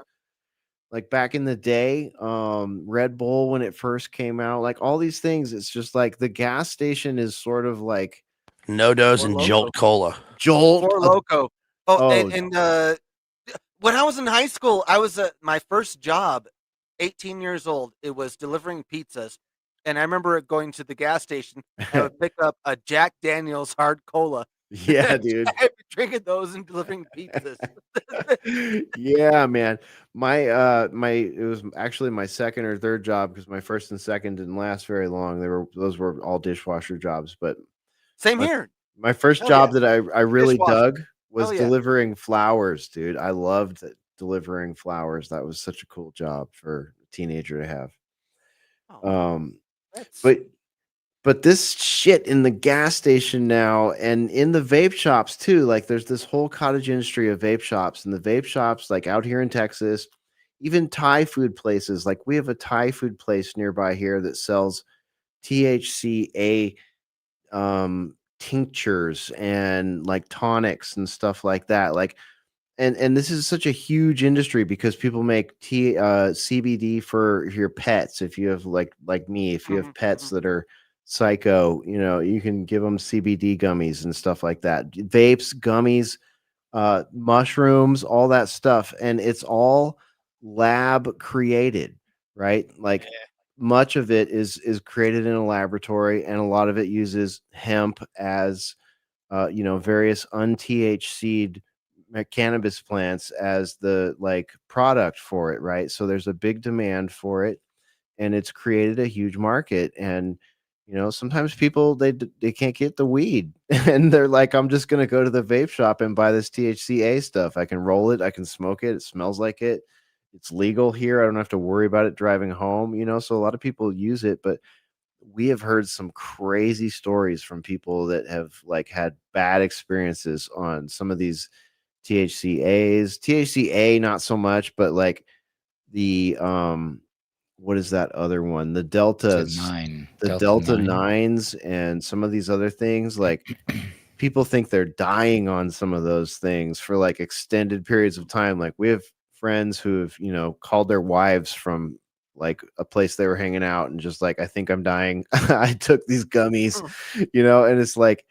Speaker 3: Like back in the day, Red Bull when it first came out, like all these things. It's just like the gas station is sort of like
Speaker 7: No dose
Speaker 8: Four
Speaker 7: and
Speaker 8: Loko.
Speaker 7: Jolt Cola.
Speaker 3: Jolt.
Speaker 8: Four Loco. Oh,
Speaker 3: Oh.
Speaker 8: and when I was in high school, I was at my first job, 18 years old. It was delivering pizzas. And I remember going to the gas station. I would pick up a Jack Daniels hard cola.
Speaker 3: Yeah, dude.
Speaker 8: I'd be drinking those and delivering pizzas.
Speaker 3: Yeah, man. It was actually my second or third job, because my first and second didn't last very long. Those were all dishwasher jobs, but
Speaker 8: Same here.
Speaker 3: my first
Speaker 8: Hell
Speaker 3: job
Speaker 8: yeah.
Speaker 3: that I really
Speaker 8: Dishwasher.
Speaker 3: dug was
Speaker 8: Hell yeah.
Speaker 3: delivering flowers, dude. I loved delivering flowers. That was such a cool job for a teenager to have. But this shit in the gas station now, and in the vape shops too, like there's this whole cottage industry of vape shops, and the vape shops, like out here in Texas, even Thai food places. Like, we have a Thai food place nearby here that sells THCA tinctures and like tonics and stuff like that. Like, and this is such a huge industry because people make CBD for your pets. If you have like me, if you have pets that are psycho, you can give them CBD gummies and stuff like that. Vapes, gummies, mushrooms, all that stuff, and it's all lab created, right? Like much of it is created in a laboratory, and a lot of it uses hemp as various un-THC'd cannabis plants as the like product for it, right? So there's a big demand for it, and it's created a huge market. And sometimes people they can't get the weed, and they're like, I'm just gonna go to the vape shop and buy this THCA stuff. I can roll it, I can smoke it, it smells like it, it's legal here, I don't have to worry about it driving home. So a lot of people use it, but we have heard some crazy stories from people that have like had bad experiences on some of these THCAs. THCA not so much, but like the what is that other one? The deltas, the delta 9s, and some of these other things. Like people think they're dying on some of those things for like extended periods of time. Like we have friends who have called their wives from like a place they were hanging out and just like, I think I'm dying. I took these gummies, and it's like,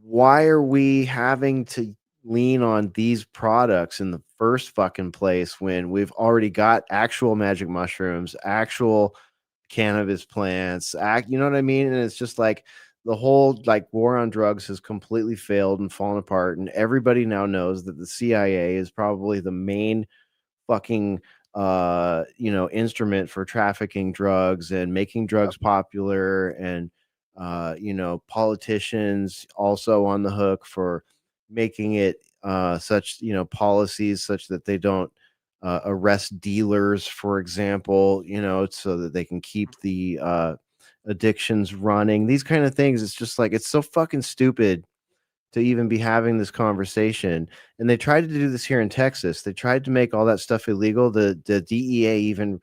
Speaker 3: why are we having to lean on these products in the first fucking place when we've already got actual magic mushrooms, actual cannabis plants, you know what I mean? And it's just like the whole like war on drugs has completely failed and fallen apart, and everybody now knows that the CIA is probably the main fucking instrument for trafficking drugs and making drugs popular, and politicians also on the hook for making it such policies such that they don't arrest dealers, for example, so that they can keep the addictions running, these kind of things. It's just like, it's so fucking stupid to even be having this conversation. And they tried to do this here in Texas. They tried to make all that stuff illegal. The DEA even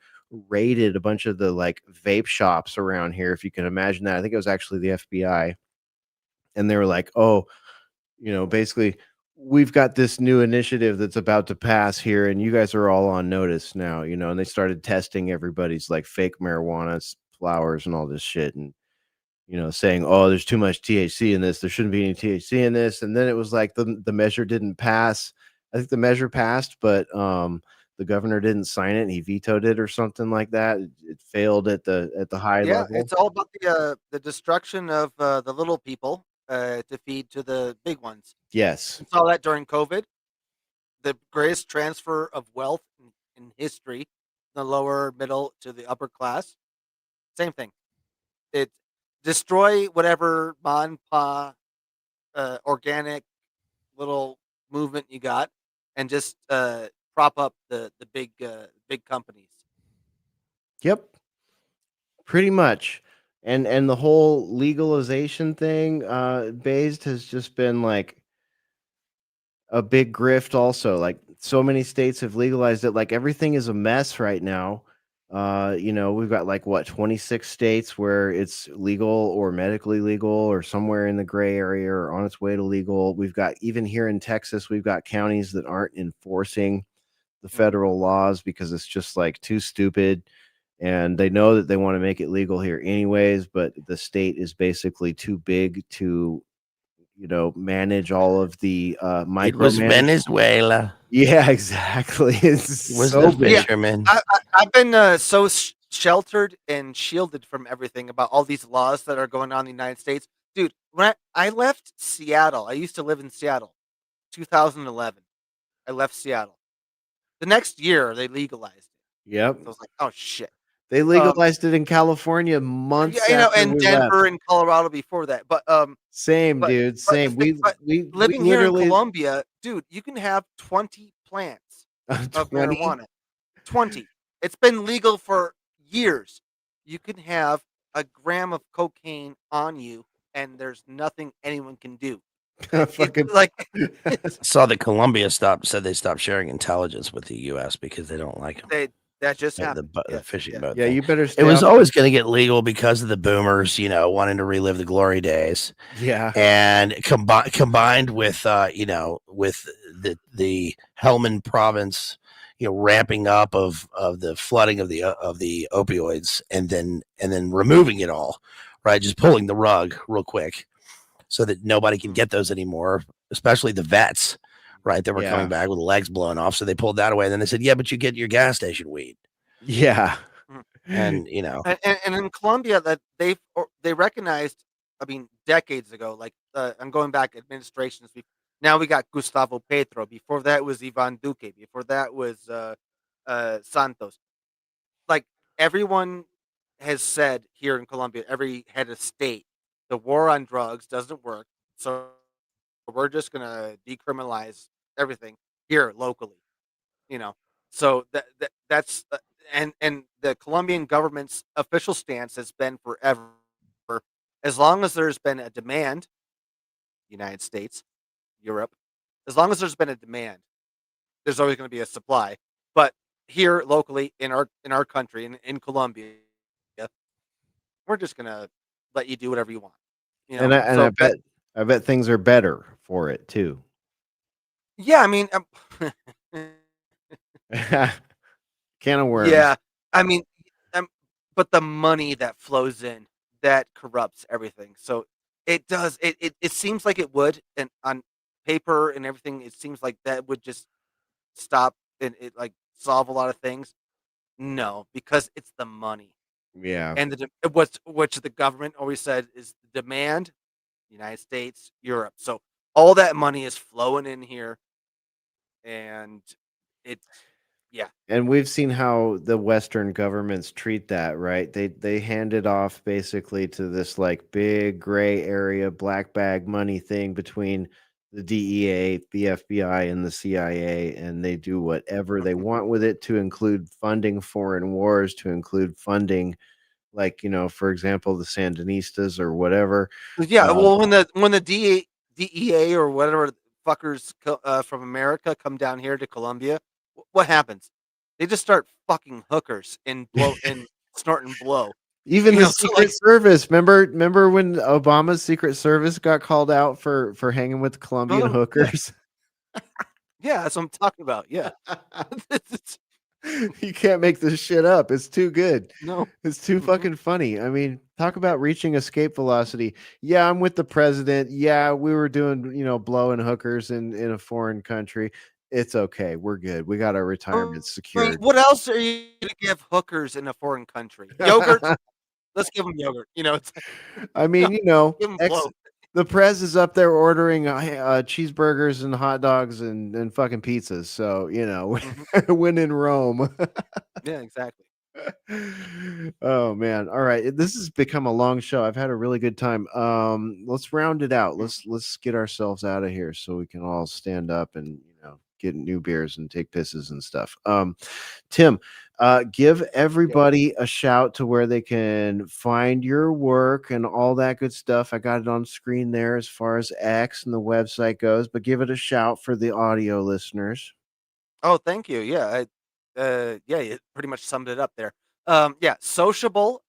Speaker 3: raided a bunch of the like vape shops around here, if you can imagine that. I think it was actually the FBI. And they were like, oh, basically, we've got this new initiative that's about to pass here, and you guys are all on notice now, and they started testing everybody's like fake marijuana flowers and all this shit, and saying, oh, there's too much THC in this, there shouldn't be any THC in this. And then it was like the measure didn't pass. I think the measure passed, but the governor didn't sign it, and he vetoed it or something like that. It failed at the high level.
Speaker 8: It's all about the destruction of the little people to feed to the big ones.
Speaker 3: Yes.
Speaker 8: We saw that during COVID. The greatest transfer of wealth in history, the lower middle to the upper class. Same thing. It destroy whatever mon pa organic little movement you got, and just prop up the big companies.
Speaker 3: Yep. Pretty much. And the whole legalization thing, based has just been like a big grift also. Like so many states have legalized it. Like everything is a mess right now. We've got like 26 states where it's legal or medically legal or somewhere in the gray area or on its way to legal. We've got, even here in Texas, we've got counties that aren't enforcing the federal laws because it's just like too stupid. And they know that they want to make it legal here anyways, but the state is basically too big to, manage all of the
Speaker 7: It was Venezuela.
Speaker 3: Yeah, exactly. It's
Speaker 7: It was
Speaker 3: so
Speaker 7: the
Speaker 3: big.
Speaker 7: fisherman.
Speaker 8: I've been so sheltered and shielded from everything about all these laws that are going on in the United States. Dude, when I left Seattle, I used to live in Seattle, 2011. I left Seattle. The next year, they legalized it.
Speaker 3: Yep.
Speaker 8: So I was like, oh, shit.
Speaker 3: They legalized it in California months after
Speaker 8: and
Speaker 3: we
Speaker 8: Denver
Speaker 3: left.
Speaker 8: and Colorado before that. But
Speaker 3: Same, dude. Same. We
Speaker 8: living here in
Speaker 3: literally
Speaker 8: Colombia, dude, you can have 20 plants of
Speaker 3: 20?
Speaker 8: marijuana. 20. It's been legal for years. You can have a gram of cocaine on you, and there's nothing anyone can do.
Speaker 3: Fucking
Speaker 8: like
Speaker 7: Saw that Colombia said they stopped sharing intelligence with the U.S. because they don't like them.
Speaker 8: that just
Speaker 7: The,
Speaker 8: happened.
Speaker 7: the fishing boat.
Speaker 3: Yeah,
Speaker 7: thing.
Speaker 3: you better
Speaker 7: It
Speaker 3: stay
Speaker 7: was
Speaker 3: off-
Speaker 7: always going to get legal because of the boomers, wanting to relive the glory days.
Speaker 3: Yeah.
Speaker 7: And combined with with the Helmand province, ramping up of the flooding of the opioids, and then removing it all, right? Just pulling the rug real quick so that nobody can get those anymore, especially the vets, right? That were coming back with the legs blown off. So they pulled that away. And then they said, yeah, but you get your gas station weed.
Speaker 3: Yeah.
Speaker 7: And,
Speaker 8: and in Colombia that they recognized, I mean, decades ago, like I'm going back administrations. Now we got Gustavo Petro. Before that was Ivan Duque. Before that was Santos. Like everyone has said here in Colombia, every head of state, the war on drugs doesn't work. So we're just gonna decriminalize everything here locally. So that's and the Colombian government's official stance has been forever, as long as there's been a demand, United States, Europe, as long as there's been a demand, there's always going to be a supply. But here locally in our country in Colombia, we're just gonna let you do whatever you want.
Speaker 3: And I bet things are better for it too.
Speaker 8: Yeah, I mean,
Speaker 3: can of worms.
Speaker 8: yeah, I mean, but the money that flows in that corrupts everything. So it does. It seems like it would, and on paper and everything, it seems like that would just stop and it like solve a lot of things. No, because it's the money.
Speaker 3: Yeah.
Speaker 8: And which the government always said is the demand, United States, Europe. So all that money is flowing in here, and it's yeah.
Speaker 3: And we've seen how the Western governments treat that, right? They hand it off basically to this like big gray area, black bag money thing between the DEA, the FBI, and the CIA, and they do whatever they want with it, to include funding foreign wars, to include funding, like, for example, the Sandinistas or whatever.
Speaker 8: Yeah, well, when the DEA or whatever fuckers from America come down here to Colombia, what happens? They just start fucking hookers and blow and snorting blow.
Speaker 3: Even the Secret Service. Remember when Obama's Secret Service got called out for hanging with Colombian hookers?
Speaker 8: Yeah, that's what I'm talking about. Yeah.
Speaker 3: You can't make this shit up. It's too good.
Speaker 8: No.
Speaker 3: It's too fucking funny. I mean, talk about reaching escape velocity. Yeah, I'm with the president. Yeah, we were doing, blowing hookers in a foreign country. It's okay. We're good. We got our retirement secured.
Speaker 8: What else are you gonna give hookers in a foreign country? Yogurt? Let's give them yogurt. It's
Speaker 3: I mean,
Speaker 8: give them blow.
Speaker 3: the prez is up there ordering cheeseburgers and hot dogs and fucking pizzas. So, when in Rome.
Speaker 8: Yeah, exactly.
Speaker 3: Oh man. All right. This has become a long show. I've had a really good time. Let's round it out. Let's get ourselves out of here so we can all stand up and, get new beers and take pisses and stuff. Tim, give everybody a shout to where they can find your work and all that good stuff. I got it on screen there as far as X and the website goes, but give it a shout for the audio listeners.
Speaker 8: Oh, thank you. Yeah, you pretty much summed it up there. Sociable.co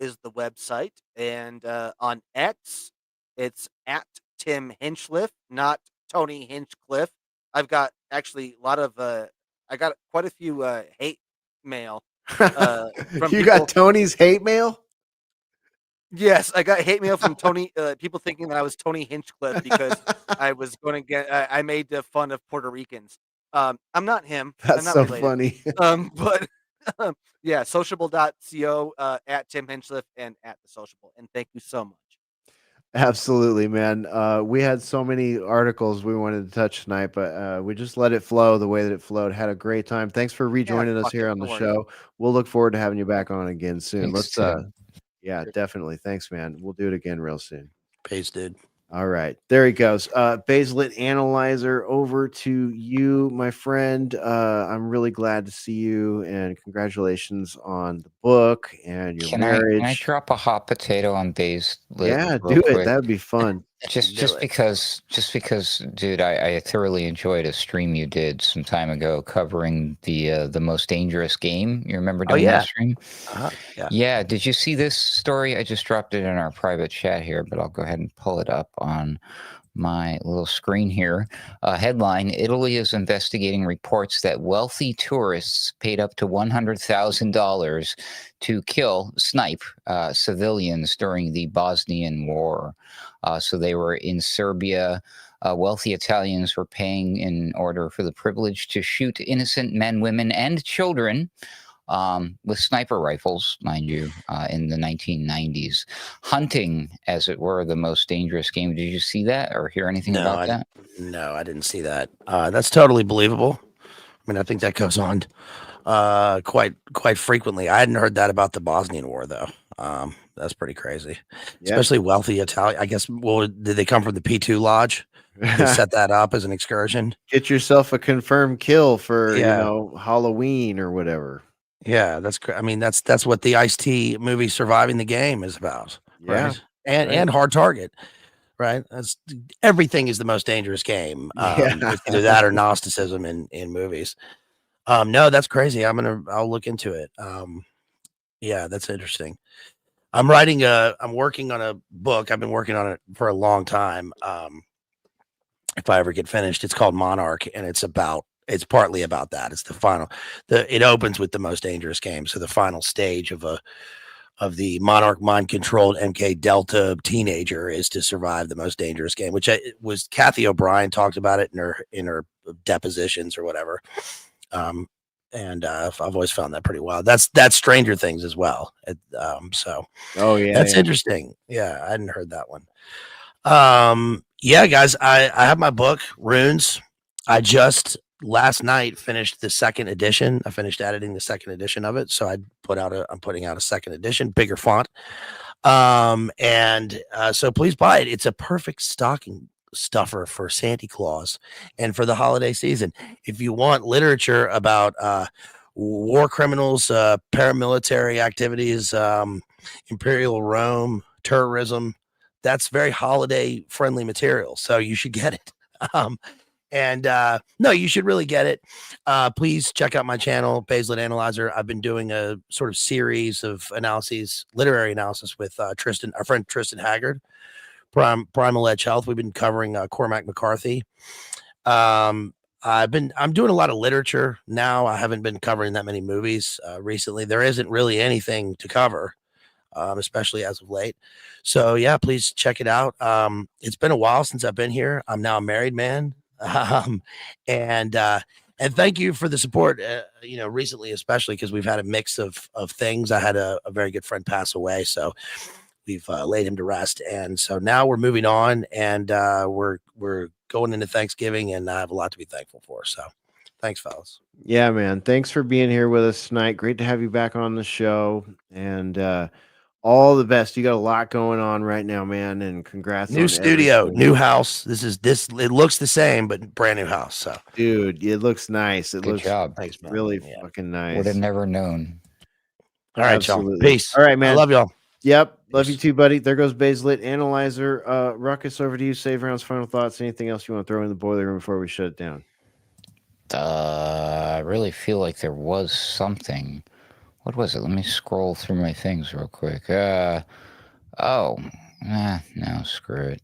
Speaker 8: is the website, and on X, it's at Tim Hinchliffe, not Tony Hinchcliffe. I've got actually a lot of I got quite a few hate mail from
Speaker 3: you got Tony's hate mail?
Speaker 8: Yes, I got hate mail from Tony. People thinking that I was Tony Hinchcliffe because I was going to get. I made fun of Puerto Ricans. I'm not him.
Speaker 3: That's
Speaker 8: I'm not
Speaker 3: so
Speaker 8: related.
Speaker 3: funny.
Speaker 8: But yeah, sociable.co at Tim Hinchliffe and at the Sociable. And thank you so much.
Speaker 3: Absolutely, man. We had so many articles we wanted to touch tonight, but we just let it flow the way that it flowed. Had a great time. Thanks for rejoining us here on the show. We'll look forward to having you back on again soon.
Speaker 6: Thanks, Tim.
Speaker 3: Yeah, definitely. Thanks, man. We'll do it again real soon.
Speaker 7: Peace, dude.
Speaker 3: All right. There he goes. Baselit Analyzer, over to you, my friend. I'm really glad to see you, and congratulations on the book and your marriage.
Speaker 6: Can I drop a hot potato on Baselit?
Speaker 3: Yeah, do it. That would be fun.
Speaker 6: Just because, dude, I thoroughly enjoyed a stream you did some time ago covering the most dangerous game. You remember doing that stream? Yeah. Did you see this story? I just dropped it in our private chat here, but I'll go ahead and pull it up on my little screen here. Headline: Italy is investigating reports that wealthy tourists paid up to $100,000 to snipe civilians during the Bosnian War. So they were in Serbia. Wealthy Italians were paying in order for the privilege to shoot innocent men, women, and children with sniper rifles, mind you, in the 1990s. Hunting, as it were, the most dangerous game. Did you see that or hear anything about that?
Speaker 7: No, I didn't see that. That's totally believable. I mean, I think that goes on quite frequently. I hadn't heard that about the Bosnian War, though. That's pretty crazy, especially wealthy Italian. I guess. Well, did they come from the P2 Lodge? They set that up as an excursion.
Speaker 3: Get yourself a confirmed kill for Halloween or whatever.
Speaker 7: Yeah, that's. I mean, that's what the Ice-T movie "Surviving the Game" is about, right? And Hard Target, right? That's everything is the most dangerous game. It's either that or Gnosticism in movies. No, that's crazy. I'll look into it. Yeah, that's interesting. I'm working on a book. I've been working on it for a long time. If I ever get finished, it's called Monarch, and it's partly about that. It's it opens with the most dangerous game. So the final stage of the Monarch mind controlled MK Delta teenager is to survive the most dangerous game, which was Kathy O'Brien talked about it in her depositions or whatever. And I've always found that pretty wild. That's Stranger Things as well. That's interesting. Yeah, I hadn't heard that one. Yeah, guys, I have my book Runes. I just last night finished the second edition. I finished editing the second edition of it, so I'm putting out a second edition, bigger font. So please buy it. It's a perfect stocking stuffer for Santa Claus and for the holiday season. If you want literature about war criminals, paramilitary activities, Imperial Rome, terrorism, that's very holiday friendly material. So you should get it. No, you should really get it. Please check out my channel, Baselit Analyzer. I've been doing a sort of series of literary analysis with our friend Tristan Haggard, Primal Edge Health. We've been covering Cormac McCarthy. I'm doing a lot of literature now. I haven't been covering that many movies recently. There isn't really anything to cover, especially as of late. So yeah, please check it out. It's been a while since I've been here. I'm now a married man. And thank you for the support, recently, especially because we've had a mix of things. I had a very good friend pass away, so we've laid him to rest. And so now we're moving on, and we're going into Thanksgiving, and I have a lot to be thankful for. So thanks, fellas.
Speaker 3: Yeah, man. Thanks for being here with us tonight. Great to have you back on the show, and all the best. You got a lot going on right now, man, and congrats.
Speaker 7: New studio, new house. It looks the same, but brand new house. So,
Speaker 3: dude, it looks nice.
Speaker 6: Good job.
Speaker 7: Thanks, man.
Speaker 3: Really fucking nice.
Speaker 6: Would have never known.
Speaker 7: All right, John. Peace.
Speaker 3: All right, man.
Speaker 7: I love y'all.
Speaker 3: Yep. Love you too, buddy. There goes Baselit Analyzer. Ruckus, over to you. Save rounds, final thoughts. Anything else you want to throw in the boiler room before we shut it down?
Speaker 6: I really feel like there was something. What was it? Let me scroll through my things real quick. No, screw it.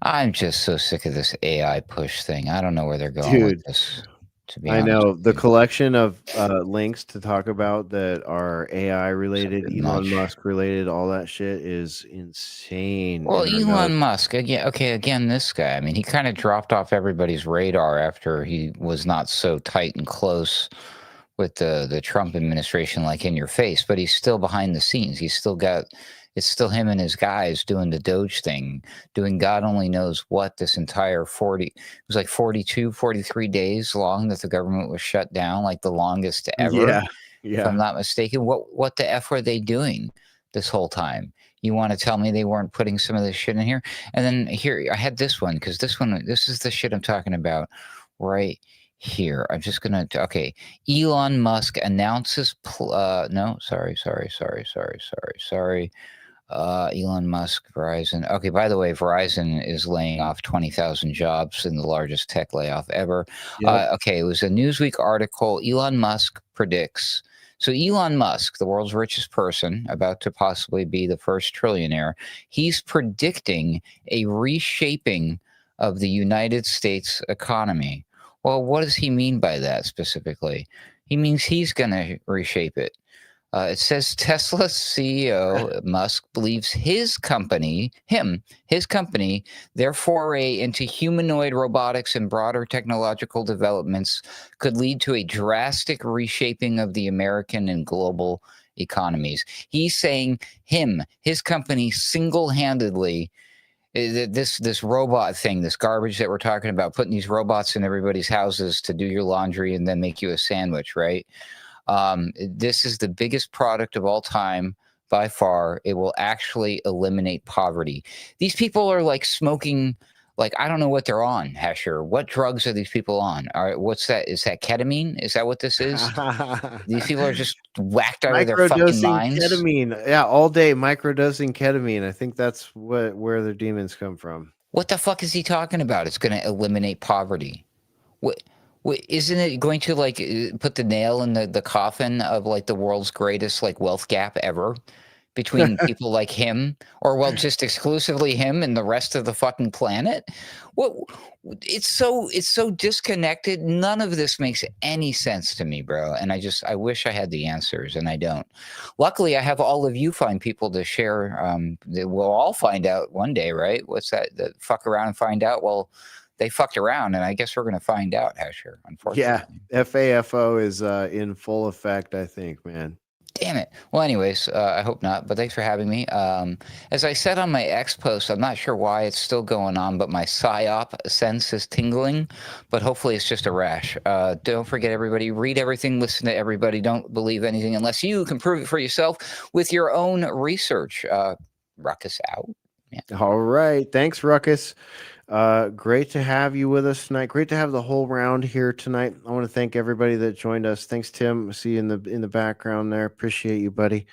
Speaker 6: I'm just so sick of this AI push thing. I don't know where they're going with this. To be honest,
Speaker 3: I know the collection of links to talk about that are AI related, Elon Musk related, all that shit is insane.
Speaker 6: Well, Elon Musk, again, this guy. I mean, he kind of dropped off everybody's radar after he was not so tight and close with the Trump administration, like in your face, but he's still behind the scenes. It's still him and his guys doing the Doge thing, doing God only knows what this entire 43 days long that the government was shut down, like the longest ever. Yeah. If I'm not mistaken. What the F were they doing this whole time? You want to tell me they weren't putting some of this shit in here? And then here, I had this one, because this is the shit I'm talking about right here. I'm just going to, okay. Elon Musk announces, Elon Musk, Verizon. Okay, by the way, Verizon is laying off 20,000 jobs in the largest tech layoff ever. Yep. Okay, it was a Newsweek article. Elon Musk predicts. So Elon Musk, the world's richest person, about to possibly be the first trillionaire, he's predicting a reshaping of the United States economy. Well, what does he mean by that specifically? He means he's going to reshape it. It says Tesla CEO Musk believes his company, their foray into humanoid robotics and broader technological developments could lead to a drastic reshaping of the American and global economies. He's saying his company single-handedly, this robot thing, this garbage that we're talking about, putting these robots in everybody's houses to do your laundry and then make you a sandwich, right? This is the biggest product of all time by far. It will actually eliminate poverty. These people are like smoking, like, I don't know what they're on, Hesher. What drugs are these people on? All right, what's that? Is that ketamine? Is that what this is? These people are just whacked out of their fucking
Speaker 3: Microdosing
Speaker 6: minds.
Speaker 3: ketamine. Yeah, all day microdosing ketamine. I think that's where their demons come from.
Speaker 6: What the fuck is he talking about? It's going to eliminate poverty. What isn't it going to like put the nail in the coffin of like the world's greatest like wealth gap ever between people like him, or well, just exclusively him and the rest of the fucking planet? What? It's so disconnected. None of this makes any sense to me, bro. And I wish I had the answers, and I don't. Luckily, I have all of you fine people to share. We'll all find out one day, right? What's that? The fuck around and find out. Well, they fucked around, and I guess we're going to find out, Hesher, unfortunately.
Speaker 3: Yeah, FAFO is in full effect, I think, man.
Speaker 6: Damn it. Well, anyways, I hope not, but thanks for having me. As I said on my X post, I'm not sure why it's still going on, but my PSYOP sense is tingling, but hopefully it's just a rash. Don't forget, everybody, read everything, listen to everybody. Don't believe anything unless you can prove it for yourself with your own research. Ruckus out. Yeah.
Speaker 3: All right. Thanks, Ruckus. Great to have you with us tonight. Great to have the whole round here tonight. I want to thank everybody that joined us. Thanks, Tim. I see you in the background there. Appreciate you, buddy.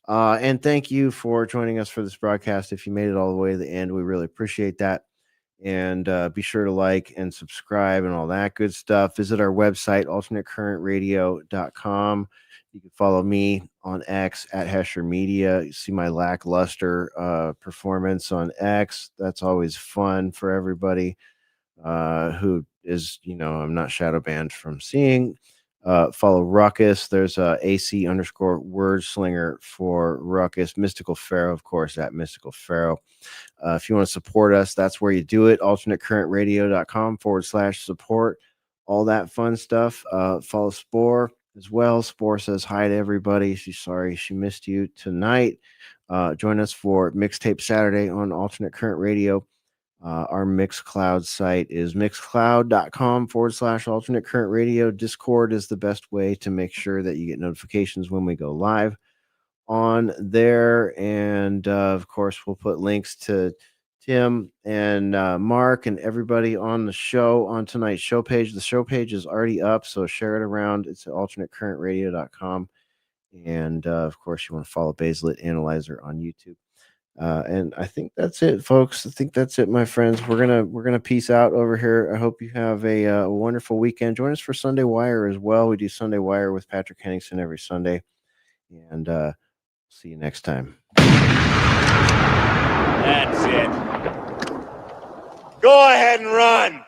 Speaker 3: And thank you for joining us for this broadcast. If you made it all the way to the end, we really appreciate that. And be sure to like and subscribe and all that good stuff. Visit our website, alternatecurrentradio.com. You can follow me on X at Hesher Media. You see my lackluster performance on X. That's always fun for everybody who is, I'm not shadow banned from seeing. Follow Ruckus. There's AC_wordslinger for Ruckus. Mystical Pharaoh, of course, at Mystical Pharaoh. If you want to support us, that's where you do it. alternatecurrentradio.com/support. All that fun stuff. Follow Spore as well. Spore says hi to everybody. She's sorry she missed you tonight. Join us for Mixtape Saturday on Alternate Current Radio. Our Mixcloud site is mixcloud.com/alternate current radio. Discord is the best way to make sure that you get notifications when we go live on there. And of course, we'll put links to Tim and Mark and everybody on the show on tonight's show page. The show page is already up, so share it around. It's at alternatecurrentradio.com. And of course, you want to follow Baselit Analyzer on YouTube. And I think that's it, folks. I think that's it, my friends. We're gonna peace out over here. I hope you have a wonderful weekend. Join us for Sunday Wire as well. We do Sunday Wire with Patrick Henningsen every Sunday. And see you next time.
Speaker 1: That's it. Go ahead and run.